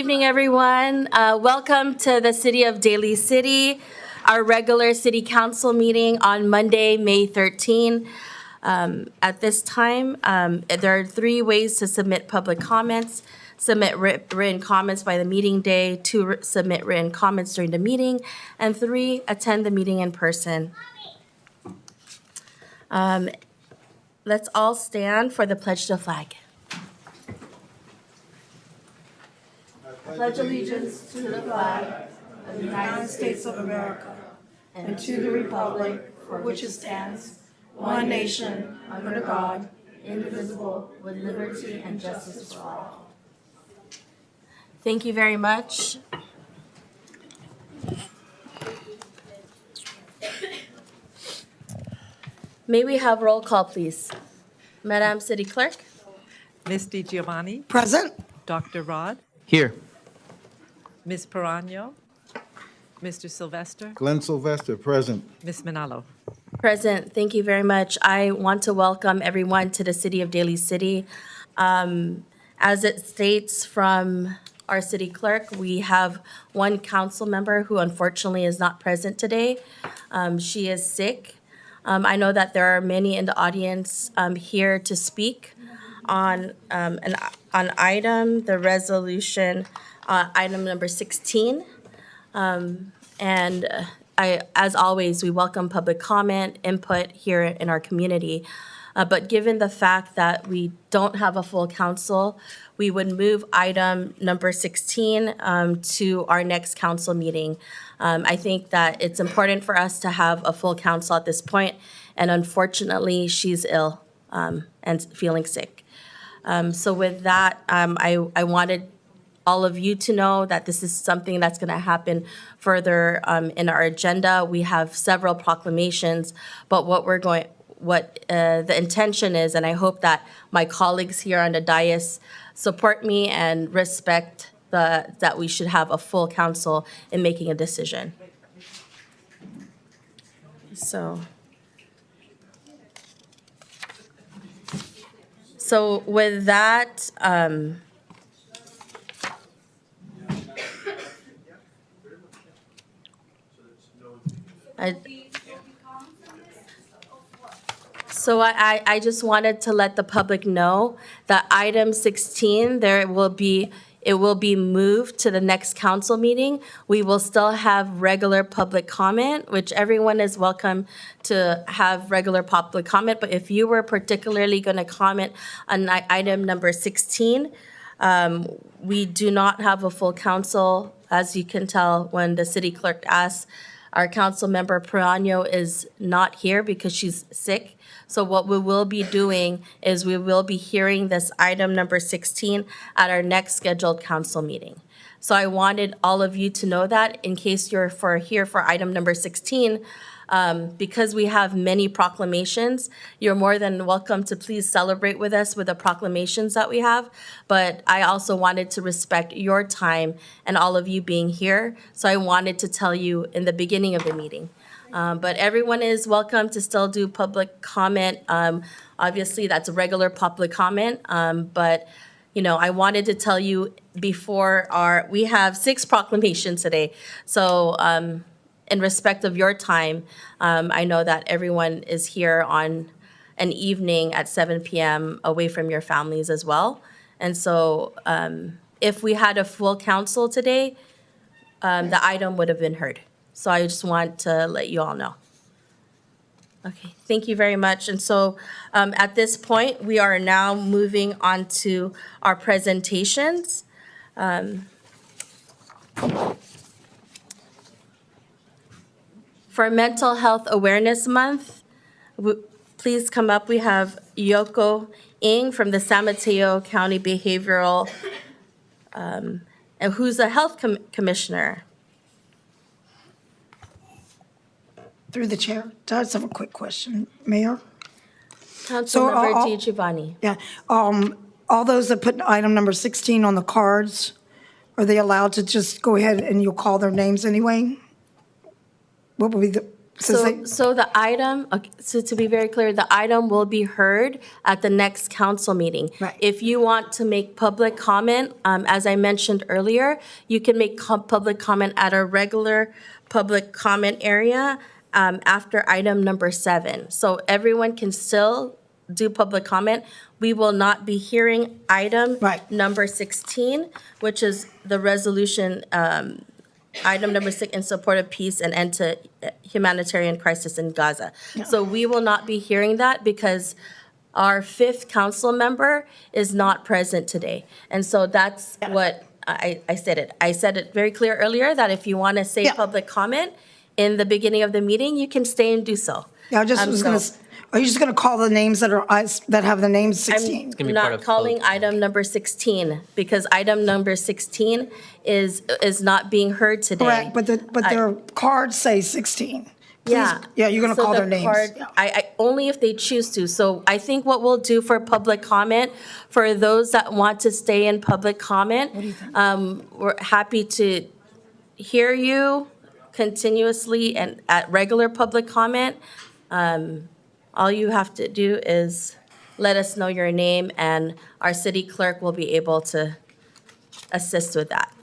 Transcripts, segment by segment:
evening, everyone. Welcome to the City of Daly City, our regular City Council meeting on Monday, May 13. At this time, there are 3 ways to submit public comments. Submit written comments by the meeting day, 2, submit written comments during the meeting, and 3, attend the meeting in person. Let's all stand for the pledge to the flag. I pledge allegiance to the flag of the United States of America and to the republic for which it stands, one nation, under God, indivisible, with liberty and justice for all. Thank you very much. May we have roll call, please? Madam City Clerk? Ms. DiGiovanni? Present. Dr. Rod? Here. Ms. Perano? Mr. Sylvester? Glenn Sylvester, present. Ms. Manalo? Present. Thank you very much. I want to welcome everyone to the City of Daly City. As it states from our city clerk, we have one council member who unfortunately is not present today. She is sick. I know that there are many in the audience here to speak on an item, the resolution, item number 16. As always, we welcome public comment, input here in our community. But given the fact that we don't have a full council, we would move item number 16 to our next council meeting. I think that it's important for us to have a full council at this point, and unfortunately, she's ill and feeling sick. So with that, I wanted all of you to know that this is something that's going to happen further in our agenda. We have several proclamations, but the intention is, and I hope that my colleagues here on the dais support me and respect that we should have a full council in making a decision. So with that, I just wanted to let the public know that item 16, it will be moved to the next council meeting. We will still have regular public comment, which everyone is welcome to have regular public comment. But if you were particularly going to comment on item number 16, we do not have a full council. As you can tell, when the city clerk asks, our council member Perano is not here because she's sick. So what we will be doing is we will be hearing this item number 16 at our next scheduled council meeting. So I wanted all of you to know that in case you're here for item number 16, because we have many proclamations, you're more than welcome to please celebrate with us with the proclamations that we have. But I also wanted to respect your time and all of you being here. So I wanted to tell you in the beginning of the meeting. But everyone is welcome to still do public comment. Obviously, that's a regular public comment. But I wanted to tell you before we have 6 proclamations today. So in respect of your time, I know that everyone is here on an evening at 7 p.m. away from your families as well. And so if we had a full council today, the item would have been heard. So I just want to let you all know. Okay, thank you very much. And so at this point, we are now moving on to our presentations. For Mental Health Awareness Month, please come up. We have Yoko Ng from the San Mateo County Behavioral, who's a health commissioner. Through the chair, I just have a quick question, Mayor. Councilmember DiGiovanni. Yeah, all those that put item number 16 on the cards, are they allowed to just go ahead and you'll call their names anyway? What would be Since they- So the item, okay, so to be very clear, the item will be heard at the next council meeting. Right. If you want to make public comment, as I mentioned earlier, you can make public comment at a regular public comment area after item number 7. So everyone can still do public comment. We will not be hearing item Right. number 16, which is the resolution item number 6, in support of peace and end to humanitarian crisis in Gaza. So we will not be hearing that because our 5th council member is not present today. And so that's what I said it. I said it very clear earlier that if you want to say Yeah. public comment in the beginning of the meeting, you can stay and do so. Yeah, I just was going to, are you just going to call the names that are, that have the names 16? I'm be part not of calling both. item number 16 because item number 16 is not being heard today. Correct, but their cards say 16. Please- Yeah. Yeah, you're going to So call the their names. card- Yeah. I only if they choose to. So I think what we'll do for public comment, for those that want to stay in public comment, we're happy to hear you continuously and at regular public comment. All you have to do is let us know your name, and our city clerk will be able to assist with that.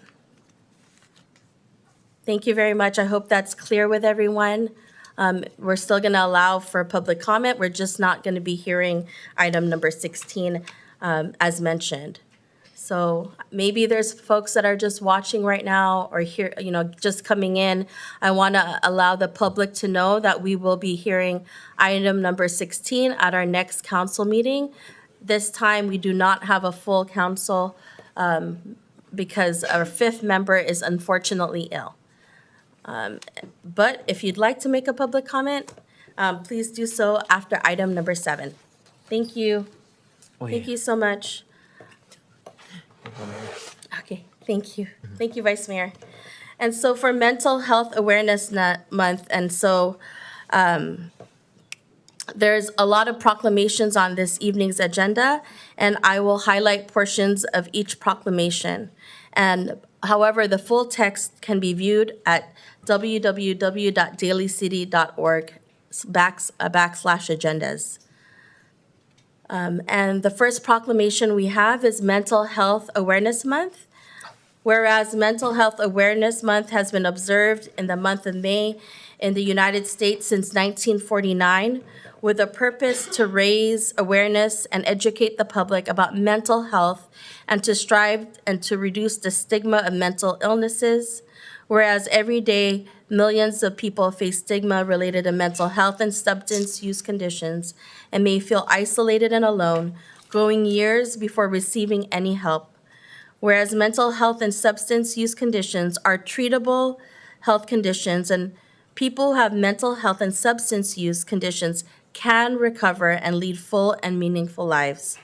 Thank you very much. I hope that's clear with everyone. We're still going to allow for public comment. We're just not going to be hearing item number 16 as mentioned. So maybe there's folks that are just watching right now or here, just coming in. I want to allow the public to know that we will be hearing item number 16 at our next council meeting. This time, we do not have a full council because our 5th member is unfortunately ill. But if you'd like to make a public comment, please do so after item number 7. Thank you. Thank you so much. Okay, thank you. Thank you, Vice Mayor. And so for Mental Health Awareness Month, and so there's a lot of proclamations on this evening's agenda, and I will highlight portions of each proclamation. And however, the full text can be viewed at www.dalycity.org/agendas. And the first proclamation we have is Mental Health Awareness Month. Whereas Mental Health Awareness Month has been observed in the month of May in the United States since 1949, with a purpose to raise awareness and educate the public about mental health and to strive and to reduce the stigma of mental illnesses. Whereas every day, millions of people face stigma related to mental health and substance use conditions and may feel isolated and alone, going years before receiving any help. Whereas mental health and substance use conditions are treatable health conditions, and people who have mental health and substance use conditions can recover and lead full and meaningful lives.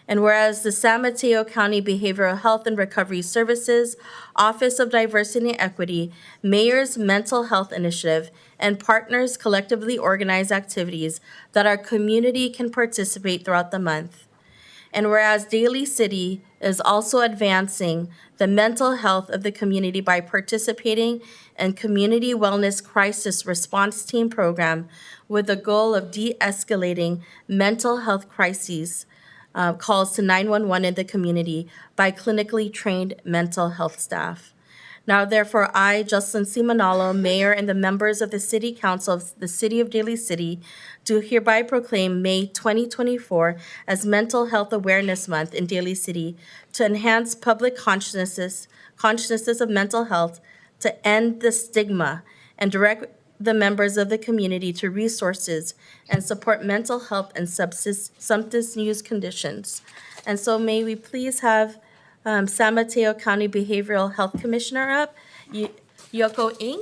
And whereas the San Mateo County Behavioral Health and Recovery Services, Office of Diversity and Equity, Mayor's Mental Health Initiative, and partners collectively organize activities that our community can participate throughout the month. And whereas Daly City is also advancing the mental health of the community by participating in Community Wellness Crisis Response Team program with the goal of de-escalating mental health crises calls to 911 in the community by clinically trained mental health staff. Now therefore, I, Jocelyn C. Manalo, Mayor, and the members of the City Council of the City of Daly City do hereby proclaim May 2024 as Mental Health Awareness Month in Daly City to enhance public consciousness of mental health, to end the stigma, and direct the members of the community to resources and support mental health and substance use conditions. And so may we please have San Mateo County Behavioral Health Commissioner up, Yoko Ng.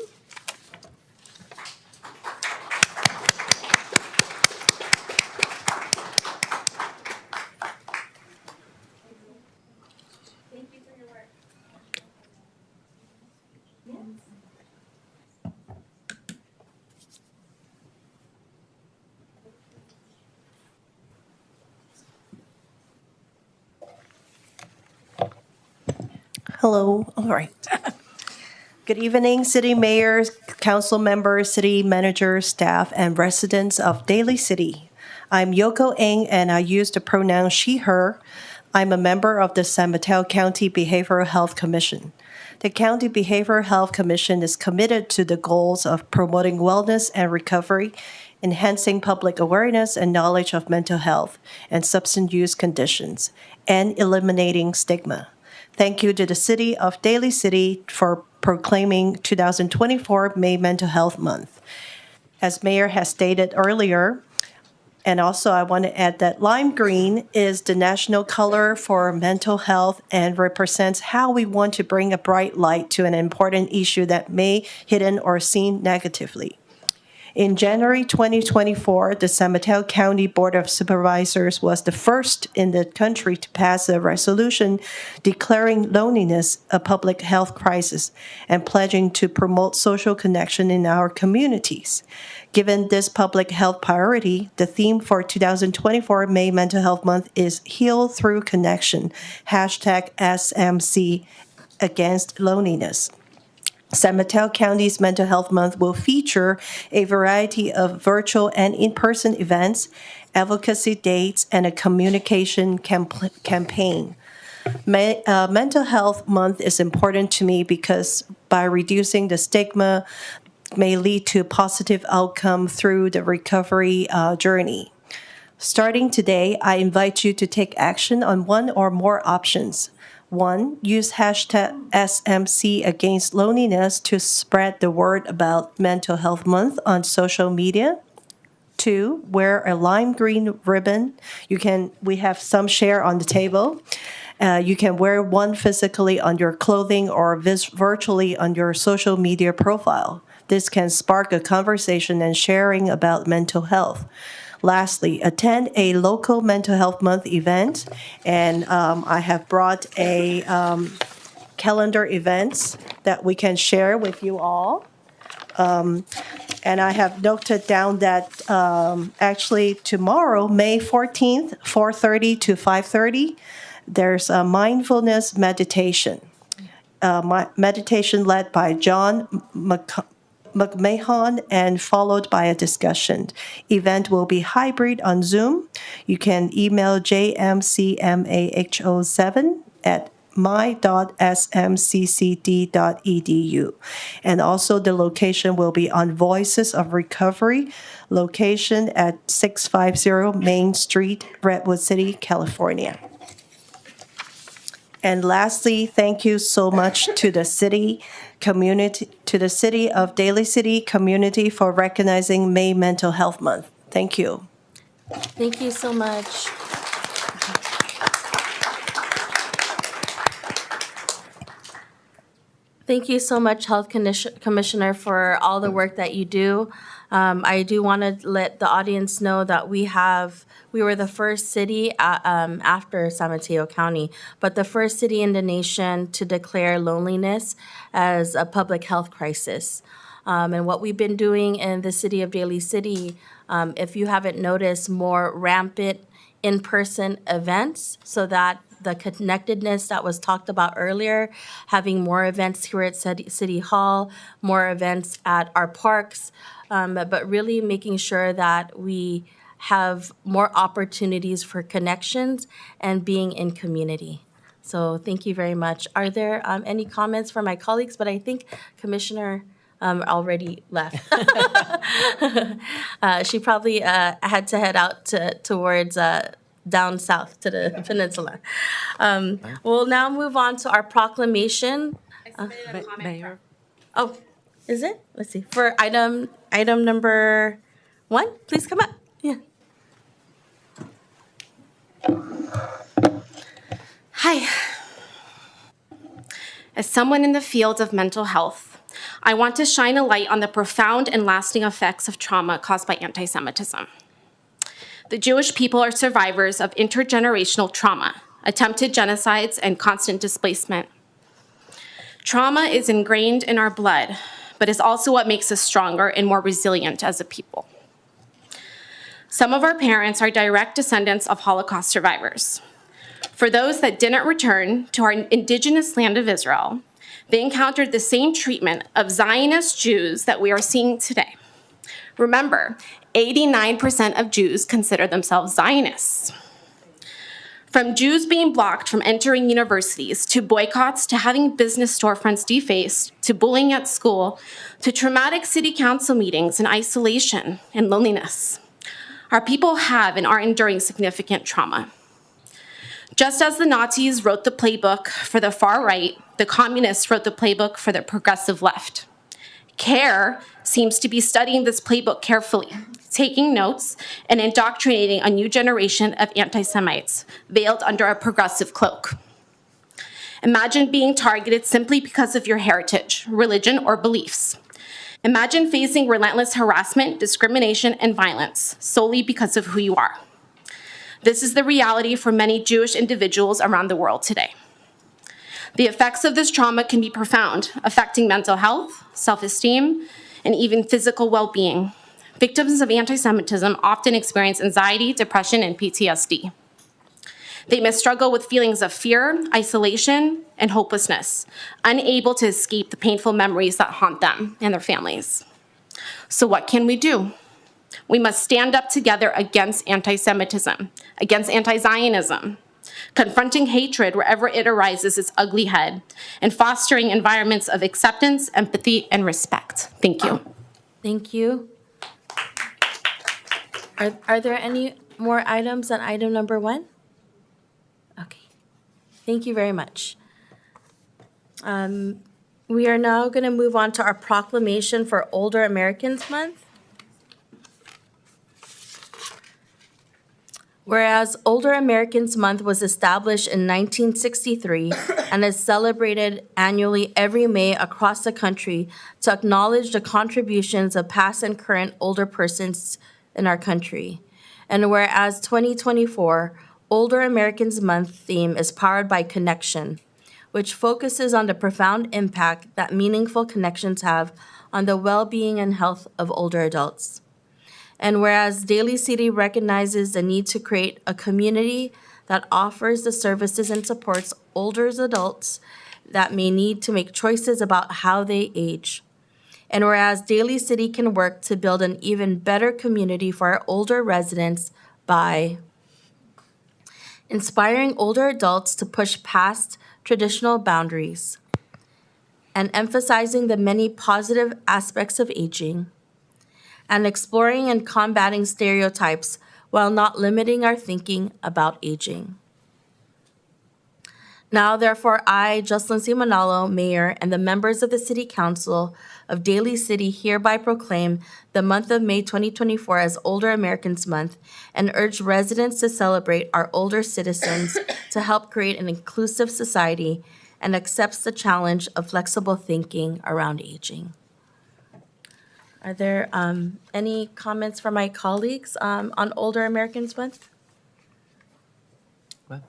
Thank you for your work. Hello, all right. Good evening, City Mayors, council members, city manager, staff, and residents of Daly City. I'm Yoko Ng, and I use the pronoun she, her. I'm a member of the San Mateo County Behavioral Health Commission. The County Behavioral Health Commission is committed to the goals of promoting wellness and recovery, enhancing public awareness and knowledge of mental health and substance use conditions, and eliminating stigma. Thank you to the City of Daly City for proclaiming 2024 May Mental Health Month. As Mayor has stated earlier, and also I want to add that lime green is the national color for mental health and represents how we want to bring a bright light to an important issue that may hidden or seen negatively. In January 2024, the San Mateo County Board of Supervisors was the first in the country to pass a resolution declaring loneliness a public health crisis and pledging to promote social connection in our communities. Given this public health priority, the theme for 2024 May Mental Health Month is Heal Through Connection, #SMC Against Loneliness. San Mateo County's Mental Health Month will feature a variety of virtual and in-person events, advocacy dates, and a communication campaign. Mental Health Month is important to me because by reducing the stigma may lead to positive outcome through the recovery journey. Starting today, I invite you to take action on one or more options. 1. Use hashtag SMC Against Loneliness to spread the word about Mental Health Month on social media. 2. Wear a lime green ribbon. We have some share on the table. You can wear one physically on your clothing or virtually on your social media profile. This can spark a conversation and sharing about mental health. Lastly, attend a local Mental Health Month event, and I have brought a calendar events that we can share with you all. And I have noted down that actually tomorrow, May 14th, 4:30 to 5:30, there's a mindfulness meditation. Meditation led by John McMahon and followed by a discussion. Event will be hybrid on Zoom. You can email jmcmaho7@my.smccd.edu. And also the location will be on Voices of Recovery, location at 650 Main Street, Redwood City, California. And lastly, thank you so much to the city of Daly City community for recognizing May Mental Health Month. Thank you. Thank you so much. Thank you so much, Health Commissioner, for all the work that you do. I do want to let the audience know that we were the first city after San Mateo County, but the first city in the nation to declare loneliness as a public health crisis. And what we've been doing in the city of Daly City, if you haven't noticed, more rampant in-person events so that the connectedness that was talked about earlier, having more events here at City Hall, more events at our parks, but really making sure that we have more opportunities for connections and being in community. So thank you very much. Are there any comments from my colleagues? But I think Commissioner already left. She probably had to head out towards down south to the peninsula. We'll now move on to our proclamation. Mayor, Oh, is it? Let's see. For item number 1, please come up. Yeah. Hi. As someone in the field of mental health, I want to shine a light on the profound and lasting effects of trauma caused by anti-Semitism. The Jewish people are survivors of intergenerational trauma, attempted genocides, and constant displacement. Trauma is ingrained in our blood, but is also what makes us stronger and more resilient as a people. Some of our parents are direct descendants of Holocaust survivors. For those that didn't return to our indigenous land of Israel, They encountered the same treatment of Zionist Jews that we are seeing today. Remember, 89% of Jews consider themselves Zionists. From Jews being blocked from entering universities, to boycotts, to having business storefronts defaced, to bullying at school, to traumatic city council meetings and isolation and loneliness. Our people have and are enduring significant trauma. Just as the Nazis wrote the playbook for the far right, the communists wrote the playbook for the progressive left. CARE seems to be studying this playbook carefully, taking notes and indoctrinating a new generation of anti-Semites veiled under a progressive cloak. Imagine being targeted simply because of your heritage, religion, or beliefs. Imagine facing relentless harassment, discrimination, and violence solely because of who you are. This is the reality for many Jewish individuals around the world today. The effects of this trauma can be profound, affecting mental health, self-esteem, and even physical well-being. Victims of anti-Semitism often experience anxiety, depression, and PTSD. They may struggle with feelings of fear, isolation, and hopelessness, unable to escape the painful memories that haunt them and their families. So what can we do? We must stand up together against anti-Semitism, against anti-Zionism, confronting hatred wherever it arises its ugly head, and fostering environments of acceptance, empathy, and respect. Thank you. Thank you. Are there any more items on item number 1? Okay. Thank you very much. We are now going to move on to our proclamation for Older Americans Month. Whereas Older Americans Month was established in 1963 and is celebrated annually every May across the country to acknowledge the contributions of past and current older persons in our country. And whereas 2024 Older Americans Month theme is powered by connection, which focuses on the profound impact that meaningful connections have on the well-being and health of older adults. And whereas Daly City recognizes the need to create a community that offers the services and supports older adults that may need to make choices about how they age. And whereas Daly City can work to build an even better community for our older residents by inspiring older adults to push past traditional boundaries and emphasizing the many positive aspects of aging, and exploring and combating stereotypes while not limiting our thinking about aging. Now, therefore, I, Jocelyn C. Manalo, Mayor, and the members of the City Council of Daly City hereby proclaim the month of May 2024 as Older Americans Month and urge residents to celebrate our older citizens to help create an inclusive society and accepts the challenge of flexible thinking around aging. Are there any comments from my colleagues on Older Americans Month? Well.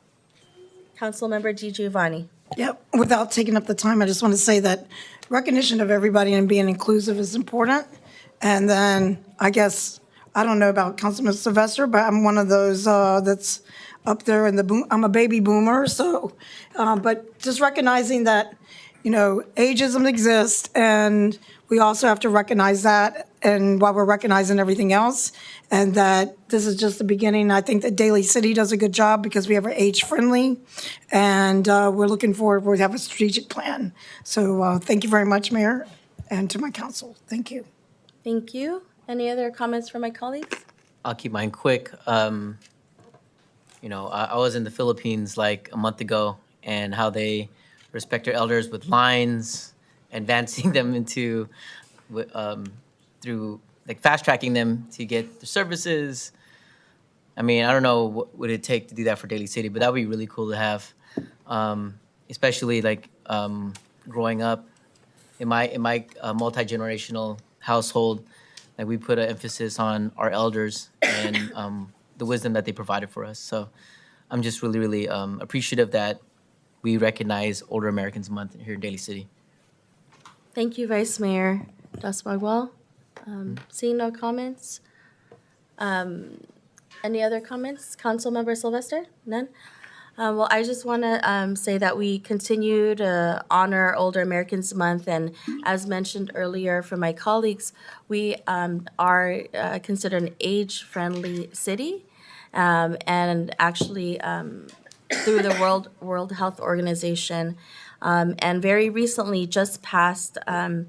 Councilmember Di Giovanni. Yep, without taking up the time, I just want to say that recognition of everybody and being inclusive is important. And then, I guess, I don't know about Councilman Sylvester, but I'm one of those that's up there in the boom. I'm a baby boomer, so, but just recognizing that, you know, ageism exists, and we also have to recognize that, and while we're recognizing everything else, and that this is just the beginning. I think that Daly City does a good job because we have age-friendly, and we're looking forward, we have a strategic plan. So thank you very much, Mayor, and to my council. Thank you. Thank you. Any other comments from my colleagues? I'll keep mine quick. You know, I was in the Philippines like a month ago, and how they respect their elders with lines, advancing them into, through like fast tracking them to get the services. I mean, I don't know what would it take to do that for Daly City, but that would be really cool to have, especially like growing up in my multi-generational household. Like we put an emphasis on our elders and the wisdom that they provided for us. So I'm just really, really appreciative that we recognize Older Americans Month here in Daly City. Thank you, Vice Mayor Das Bagwell. Seeing no comments. Any other comments? Councilmember Sylvester? None? Well, I just want to say that we continue to honor Older Americans Month, and as mentioned earlier from my colleagues, we are considered an age-friendly city, and actually through the World Health Organization, and very recently just passed an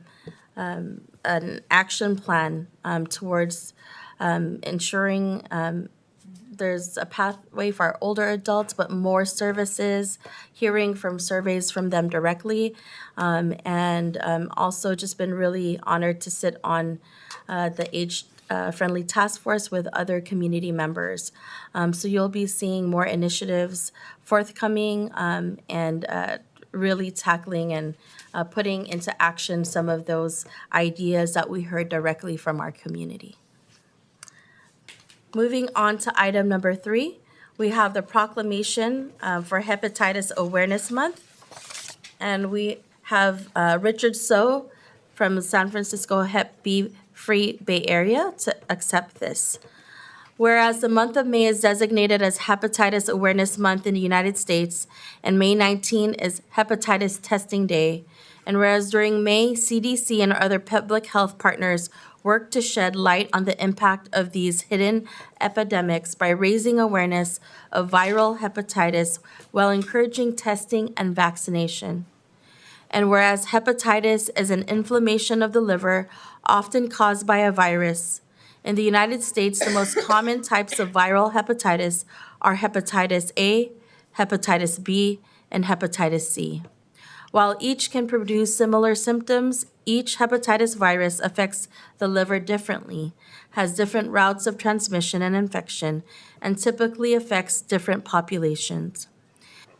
action plan towards ensuring there's a pathway for our older adults, but more services, hearing from surveys from them directly, and also just been really honored to sit on the age-friendly task force with other community members. So you'll be seeing more initiatives forthcoming, and really tackling and putting into action some of those ideas that we heard directly from our community. Moving on to item number 3, we have the proclamation for Hepatitis Awareness Month. And we have Richard So from San Francisco Hep B Free Bay Area to accept this. Whereas the month of May is designated as Hepatitis Awareness Month in the United States, and May 19 is Hepatitis Testing Day, and whereas during May, CDC and other public health partners work to shed light on the impact of these hidden epidemics by raising awareness of viral hepatitis while encouraging testing and vaccination. And whereas hepatitis is an inflammation of the liver often caused by a virus, in the United States, the most common types of viral hepatitis are hepatitis A, hepatitis B, and hepatitis C. While each can produce similar symptoms, each hepatitis virus affects the liver differently, has different routes of transmission and infection, and typically affects different populations.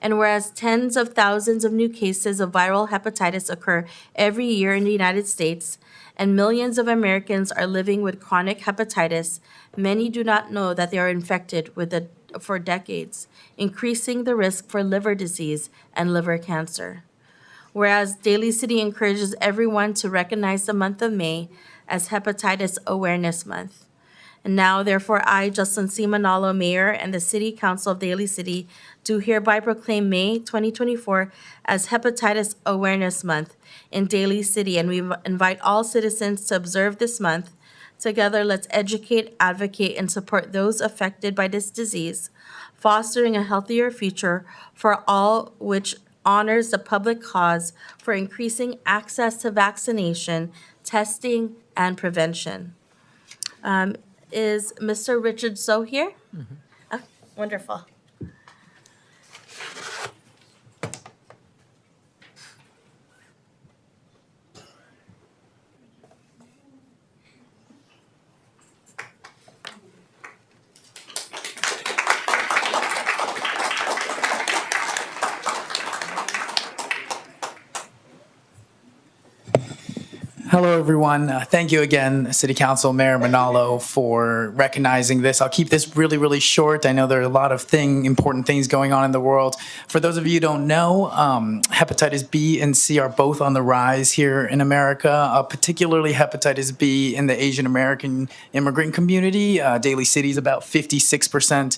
And whereas tens of thousands of new cases of viral hepatitis occur every year in the United States, and millions of Americans are living with chronic hepatitis, many do not know that they are infected with it for decades, increasing the risk for liver disease and liver cancer. Whereas Daly City encourages everyone to recognize the month of May as Hepatitis Awareness Month. And now, therefore, I, Justin C. Manalo, Mayor, and the City Council of Daly City do hereby proclaim May 2024 as Hepatitis Awareness Month in Daly City, and we invite all citizens to observe this month. Together, let's educate, advocate, and support those affected by this disease, fostering a healthier future for all, which honors the public cause for increasing access to vaccination, testing, and prevention. Is Mr. Richard So here? Oh, wonderful. Hello, everyone. Thank you again, City Council Mayor Manalo, for recognizing this. I'll keep this really, really short. I know there are a lot of important things going on in the world. For those of you who don't know, hepatitis B and C are both on the rise here in America, particularly hepatitis B in the Asian American immigrant community. Daly City is about 56%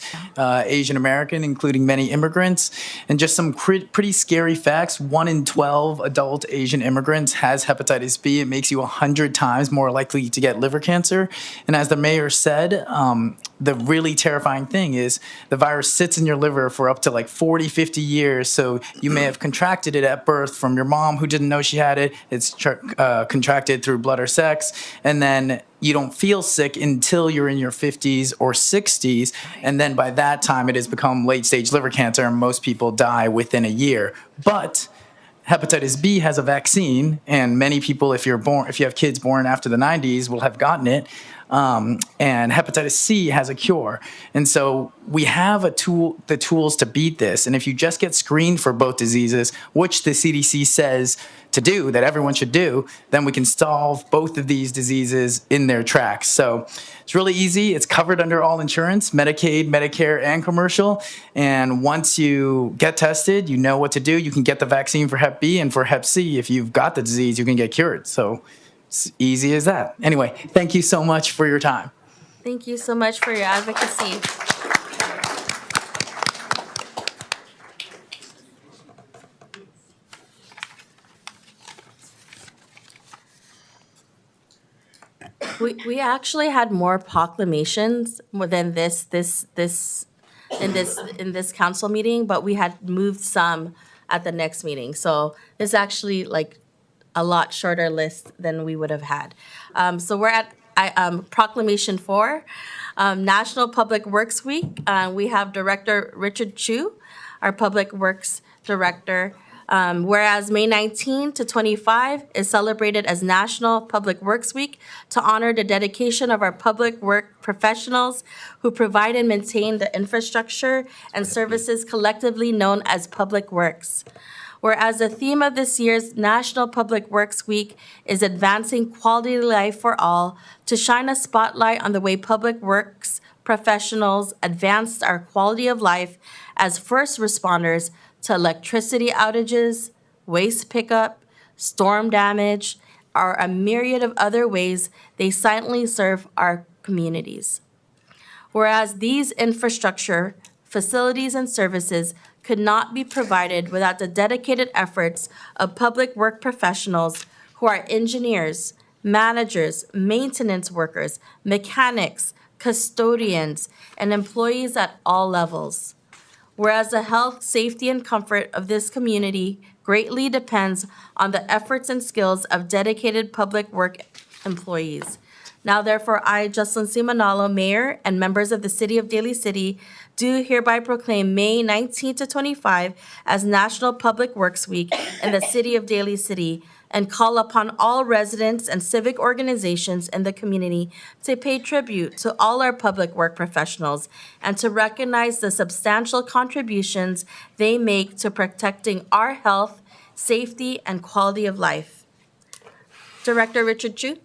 Asian American, including many immigrants. And just some pretty scary facts: 1 in 12 adult Asian immigrants has hepatitis B. It makes you 100 times more likely to get liver cancer. And as the mayor said, the really terrifying thing is the virus sits in your liver for up to like 40, 50 years. So you may have contracted it at birth from your mom who didn't know she had it. It's contracted through blood or sex. And then you don't feel sick until you're in your 50s or 60s. And then by that time, it has become late-stage liver cancer, and most people die within a year. But hepatitis B has a vaccine, and many people, if you have kids born after the 90s, will have gotten it. And hepatitis C has a cure. And so we have the tools to beat this. And if you just get screened for both diseases, which the CDC says to do, that everyone should do, then we can solve both of these diseases in their tracks. So it's really easy. It's covered under all insurance, Medicaid, Medicare, and commercial. And once you get tested, you know what to do. You can get the vaccine for Hep B, and for Hep C, if you've got the disease, you can get cured. So it's easy as that. Anyway, thank you so much for your time. Thank you so much for your advocacy. We actually had more proclamations more than in this council meeting, but we had moved some at the next meeting. So this actually like a lot shorter list than we would have had. So we're at Proclamation 4, National Public Works Week. We have Director Richard Chu, our Public Works Director. Whereas May 19 to 25 is celebrated as National Public Works Week to honor the dedication of our public work professionals who provide and maintain the infrastructure and services collectively known as public works. Whereas the theme of this year's National Public Works Week is advancing quality life for all, to shine a spotlight on the way public works professionals advanced our quality of life as first responders to electricity outages, waste pickup, storm damage, or a myriad of other ways they silently serve our communities. Whereas these infrastructure, facilities, and services could not be provided without the dedicated efforts of public work professionals who are engineers, managers, maintenance workers, mechanics, custodians, and employees at all levels. Whereas the health, safety, and comfort of this community greatly depends on the efforts and skills of dedicated public work employees. Now therefore, I, Jocelyn C. Manalo, Mayor, and members of the City of Daly City, do hereby proclaim May 19 to 25 as National Public Works Week in the City of Daly City, and call upon all residents and civic organizations in the community to pay tribute to all our public work professionals and to recognize the substantial contributions they make to protecting our health, safety, and quality of life. Director Richard Chu.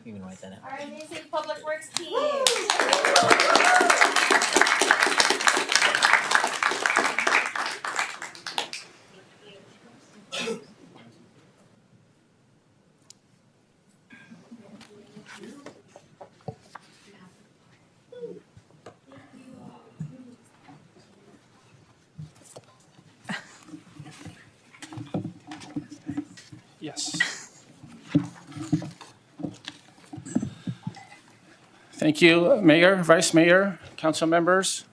You can write that out. Our amazing Public Works team. Yes. Thank you, Mayor, Vice Mayor, council members.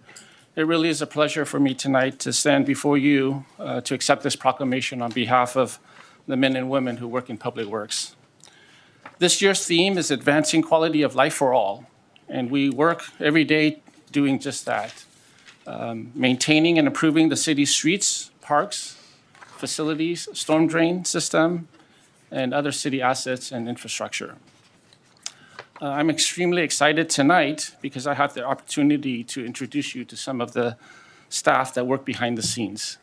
It really is a pleasure for me tonight to stand before you to accept this proclamation on behalf of the men and women who work in public works. This year's theme is advancing quality of life for all, and we work every day doing just that, maintaining and improving the city's streets, parks, facilities, storm drain system, and other city assets and infrastructure. I'm extremely excited tonight because I have the opportunity to introduce you to some of the staff that work behind the scenes.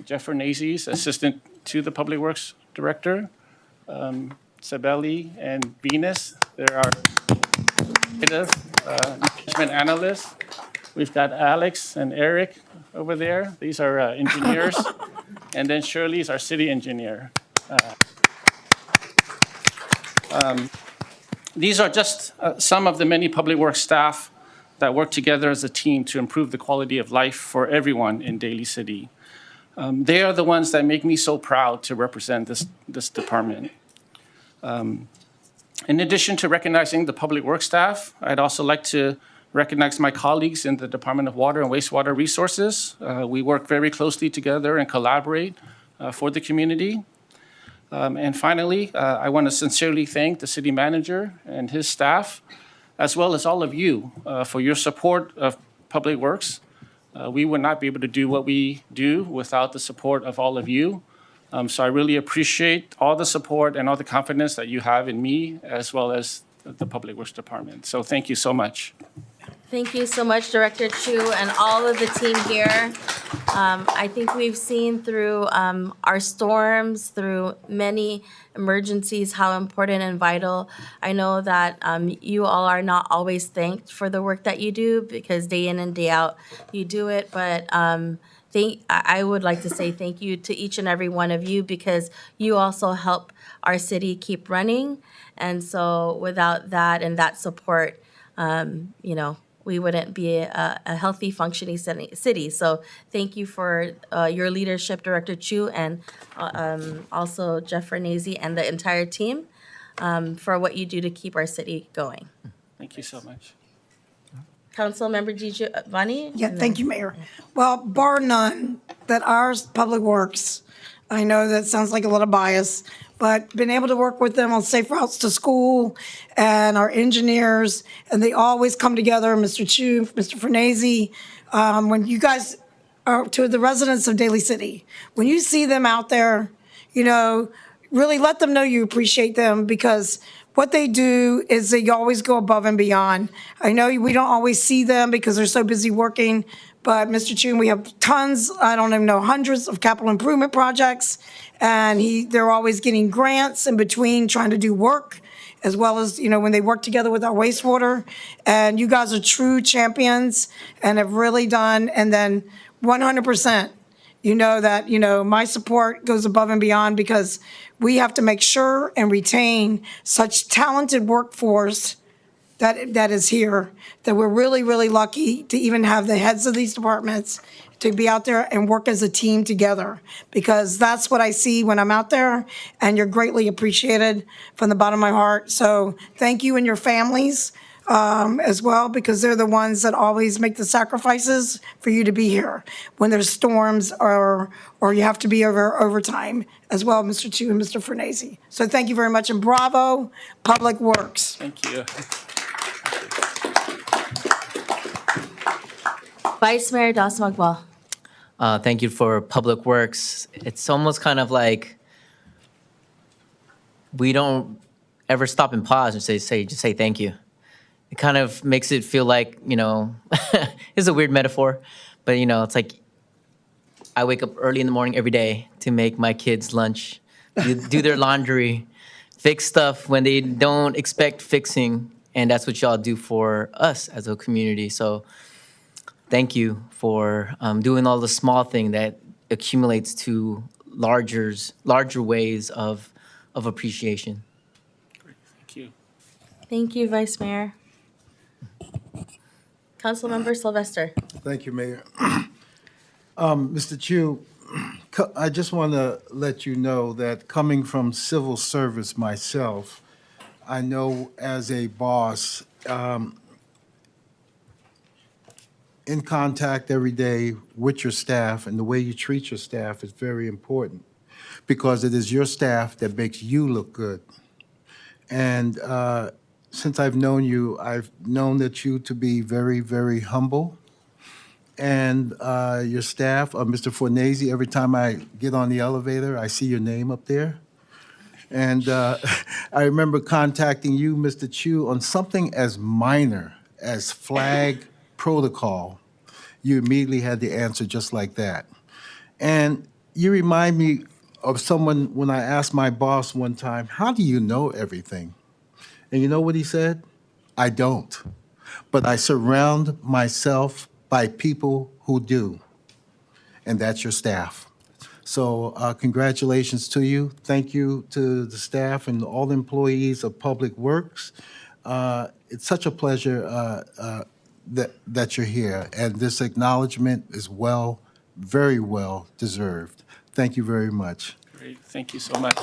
Jeff Fernazes, Assistant to the Public Works Director, Sabelli and Venus, they're our management analysts. We've got Alex and Eric over there. These are engineers. And then Shirley's our city engineer. These are just some of the many public works staff that work together as a team to improve the quality of life for everyone in Daly City. They are the ones that make me so proud to represent this department. In addition to recognizing the public works staff, I'd also like to recognize my colleagues in the Department of Water and Wastewater Resources. We work very closely together and collaborate for the community. And finally, I want to sincerely thank the city manager and his staff, as well as all of you for your support of Public Works. We would not be able to do what we do without the support of all of you. So I really appreciate all the support and all the confidence that you have in me, as well as the Public Works Department. So thank you so much. Thank you so much, Director Chu, and all of the team here. I think we've seen through our storms, through many emergencies, how important and vital. I know that you all are not always thanked for the work that you do because day in and day out you do it, but I would like to say thank you to each and every one of you because you also help our city keep running. And so without that and that support, we wouldn't be a healthy, functioning city. So thank you for your leadership, Director Chu, and also Jeff Farnese and the entire team for what you do to keep our city going. Thank you so much. Councilmember Giovanni? Yeah, thank you, Mayor. Well, bar none, that ours, Public Works, I know that sounds like a little bias, but been able to work with them on safe routes to school and our engineers, and they always come together, Mr. Chu, Mr. Farnese, when you guys are to the residents of Daly City, when you see them out there, really let them know you appreciate them because what they do is they always go above and beyond. I know we don't always see them because they're so busy working, but Mr. Chun, we have tons, I don't even know, hundreds of capital improvement projects, and they're always getting grants in between trying to do work, as well as, when they work together with our wastewater. And you guys are true champions and have really done, and then 100%. You know that, my support goes above and beyond because we have to make sure and retain such talented workforce that is here, that we're really, really lucky to even have the heads of these departments to be out there and work as a team together, because that's what I see when I'm out there, and you're greatly appreciated from the bottom of my heart. So thank you and your families as well, because they're the ones that always make the sacrifices for you to be here when there's storms or you have to be overtime as well, Mr. Chu and Mr. Farnese. So thank you very much, and bravo, Public Works. Thank you. Vice Mayor Dasmagwal. Thank you for Public Works. It's almost kind of like we don't ever stop and pause and just say thank you. It kind of makes it feel like, it's a weird metaphor, but it's like I wake up early in the morning every day to make my kids lunch, do their laundry, fix stuff when they don't expect fixing, and that's what y'all do for us as a community. So thank you for doing all the small thing that accumulates to larger ways of appreciation. Great. Thank you. Thank you, Vice Mayor. Councilmember Sylvester. Thank you, Mayor. Mr. Chu, I just want to let you know that coming from civil service myself, I know as a boss, in contact every day with your staff, and the way you treat your staff is very important because it is your staff that makes you look good. And since I've known you, I've known that you to be very, very humble. And your staff, Mr. Fornese, every time I get on the elevator, I see your name up there. And I remember contacting you, Mr. Chu, on something as minor as flag protocol. You immediately had the answer just like that. And you remind me of someone when I asked my boss one time, how do you know everything? And you know what he said? I don't. But I surround myself by people who do. And that's your staff. So congratulations to you. Thank you to the staff and all the employees of Public Works. It's such a pleasure that you're here. And this acknowledgement is very well deserved. Thank you very much. Great. Thank you so much.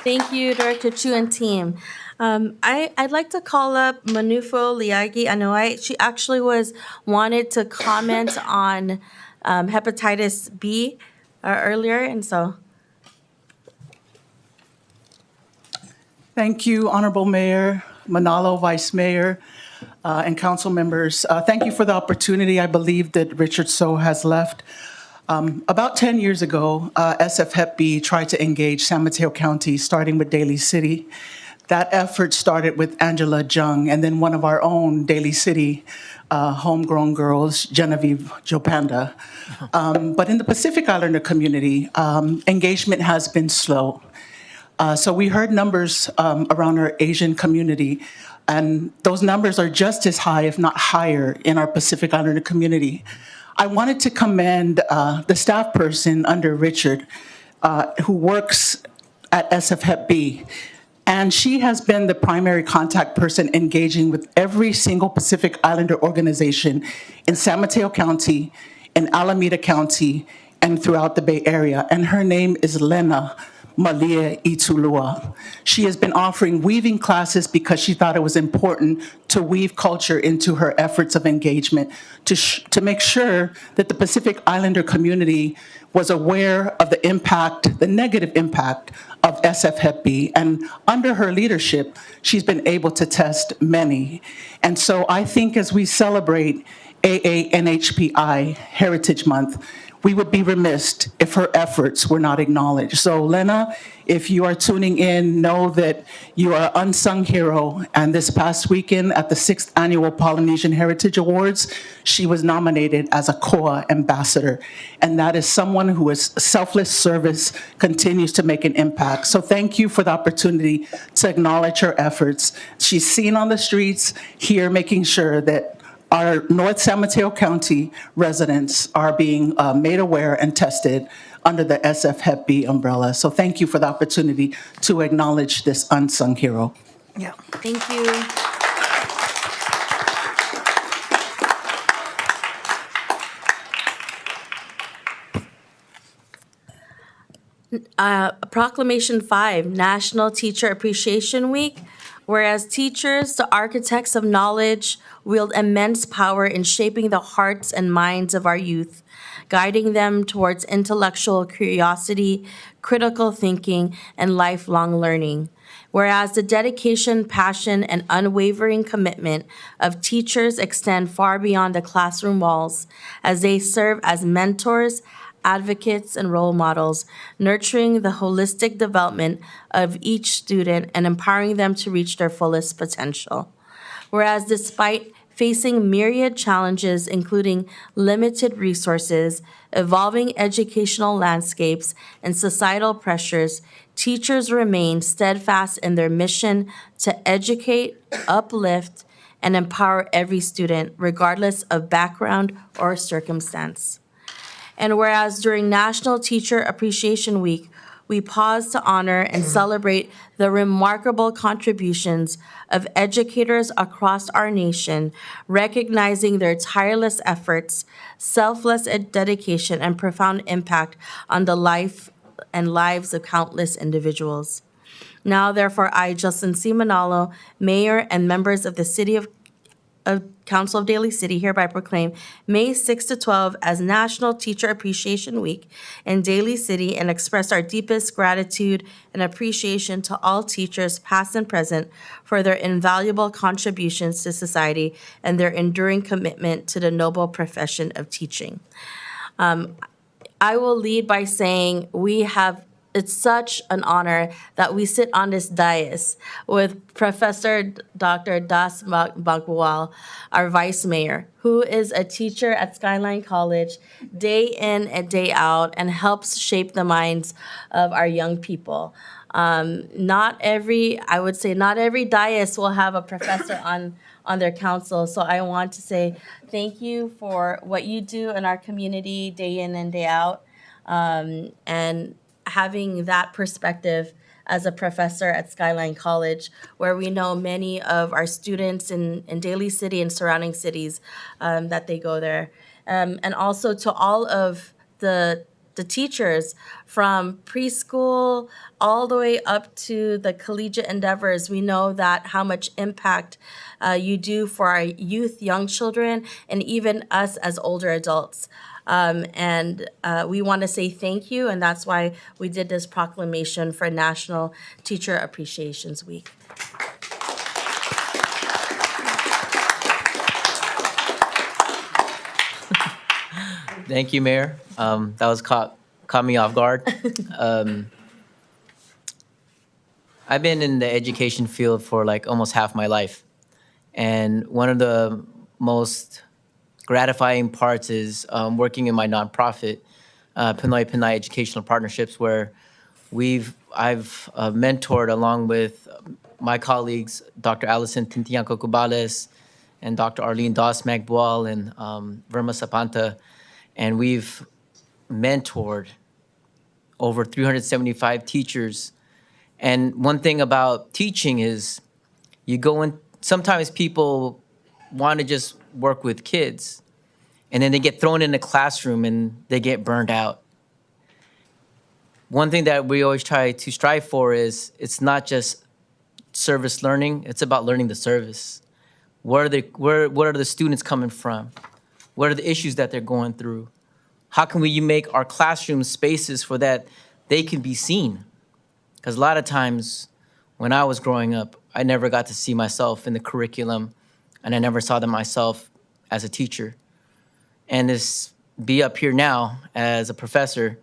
Thank you, Director Chu and team. I'd like to call up Manufo Liagi Anoai. She actually wanted to comment on hepatitis B earlier, and so. Thank you, Honorable Mayor Manalo, Vice Mayor, and council members. Thank you for the opportunity. I believe that Richard So has left. About 10 years ago, SF Hep B tried to engage San Mateo County, starting with Daly City. That effort started with Angela Jung and then one of our own Daly City homegrown girls, Genevieve Jopanda. But in the Pacific Islander community, engagement has been slow. So we heard numbers around our Asian community, and those numbers are just as high, if not higher, in our Pacific Islander community. I wanted to commend the staff person under Richard, who works at SF Hep B. And she has been the primary contact person engaging with every single Pacific Islander organization in San Mateo County, in Alameda County, and throughout the Bay Area. And her name is Lena Malia Itulua. She has been offering weaving classes because she thought it was important to weave culture into her efforts of engagement, to make sure that the Pacific Islander community was aware of the impact, the negative impact of SF Hep B. And under her leadership, she's been able to test many. And so I think as we celebrate AANHPI Heritage Month, we would be remiss if her efforts were not acknowledged. So Lena, if you are tuning in, know that you are an unsung hero. And this past weekend at the 6th Annual Polynesian Heritage Awards, she was nominated as a COA ambassador. And that is someone who is selfless service, continues to make an impact. So thank you for the opportunity to acknowledge her efforts. She's seen on the streets here, making sure that our North San Mateo County residents are being made aware and tested under the SF Hep B umbrella. So thank you for the opportunity to acknowledge this unsung hero. Yeah. Thank you. Proclamation 5, National Teacher Appreciation Week. Whereas teachers, the architects of knowledge, wield immense power in shaping the hearts and minds of our youth, guiding them towards intellectual curiosity, critical thinking, and lifelong learning. Whereas the dedication, passion, and unwavering commitment of teachers extend far beyond the classroom walls as they serve as mentors, advocates, and role models, nurturing the holistic development of each student and empowering them to reach their fullest potential. Whereas despite facing myriad challenges, including limited resources, evolving educational landscapes, and societal pressures, teachers remain steadfast in their mission to educate, uplift, and empower every student, regardless of background or circumstance. And whereas during National Teacher Appreciation Week, we pause to honor and celebrate the remarkable contributions of educators across our nation, recognizing their tireless efforts, selfless dedication, and profound impact on the life and lives of countless individuals. Now, therefore, I, Justin C. Manalo, Mayor and members of the City of Council of Daly City hereby proclaim May 6 to 12 as National Teacher Appreciation Week in Daly City and express our deepest gratitude and appreciation to all teachers, past and present, for their invaluable contributions to society and their enduring commitment to the noble profession of teaching. I will lead by saying it's such an honor that we sit on this dais with Professor Dr. Das Bagwal, our Vice Mayor, who is a teacher at Skyline College day in and day out and helps shape the minds of our young people. Not every dais will have a professor on their council. So I want to say thank you for what you do in our community day in and day out. And having that perspective as a professor at Skyline College, where we know many of our students in Daly City and surrounding cities that they go there. And also to all of the teachers from preschool all the way up to the collegiate endeavors. We know that how much impact you do for our youth, young children, and even us as older adults. And we want to say thank you, and that's why we did this proclamation for National Teacher Appreciation Week. Thank you, Mayor. That was caught me off guard. I've been in the education field for like almost half my life. And one of the most gratifying parts is working in my nonprofit, Pinoy Pinay Educational Partnerships, where I've mentored along with my colleagues, Dr. Allison Tintianco Cubales and Dr. Arlene Doss Magbual and Verma Sapanta, and we've mentored over 375 teachers. And one thing about teaching is you go in, sometimes people want to just work with kids, and then they get thrown in the classroom and they get burned out. One thing that we always try to strive for is it's not just service learning, it's about learning the service. What are the students coming from? What are the issues that they're going through? How can we make our classroom spaces for that they can be seen? Because a lot of times when I was growing up, I never got to see myself in the curriculum, and I never saw them myself as a teacher. And this be up here now as a professor,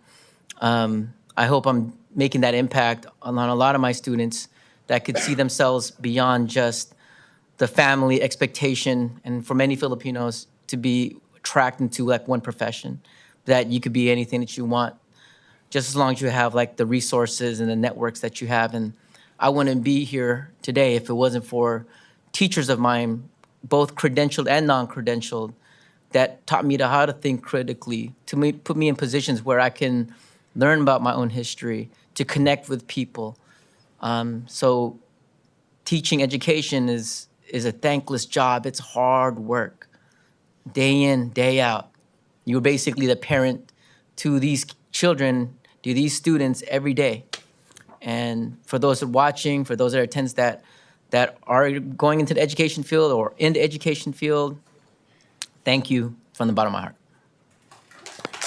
I hope I'm making that impact on a lot of my students that could see themselves beyond just the family expectation, and for many Filipinos to be tracked into like one profession, that you could be anything that you want, just as long as you have like the resources and the networks that you have. And I wouldn't be here today if it wasn't for teachers of mine, both credentialed and non-credentialed, that taught me how to think critically, to put me in positions where I can learn about my own history, to connect with people. So teaching education is a thankless job. It's hard work, day in, day out. You're basically the parent to these children, to these students every day. And for those that are watching, for those that are attendants that are going into the education field or in the education field, thank you from the bottom of my heart.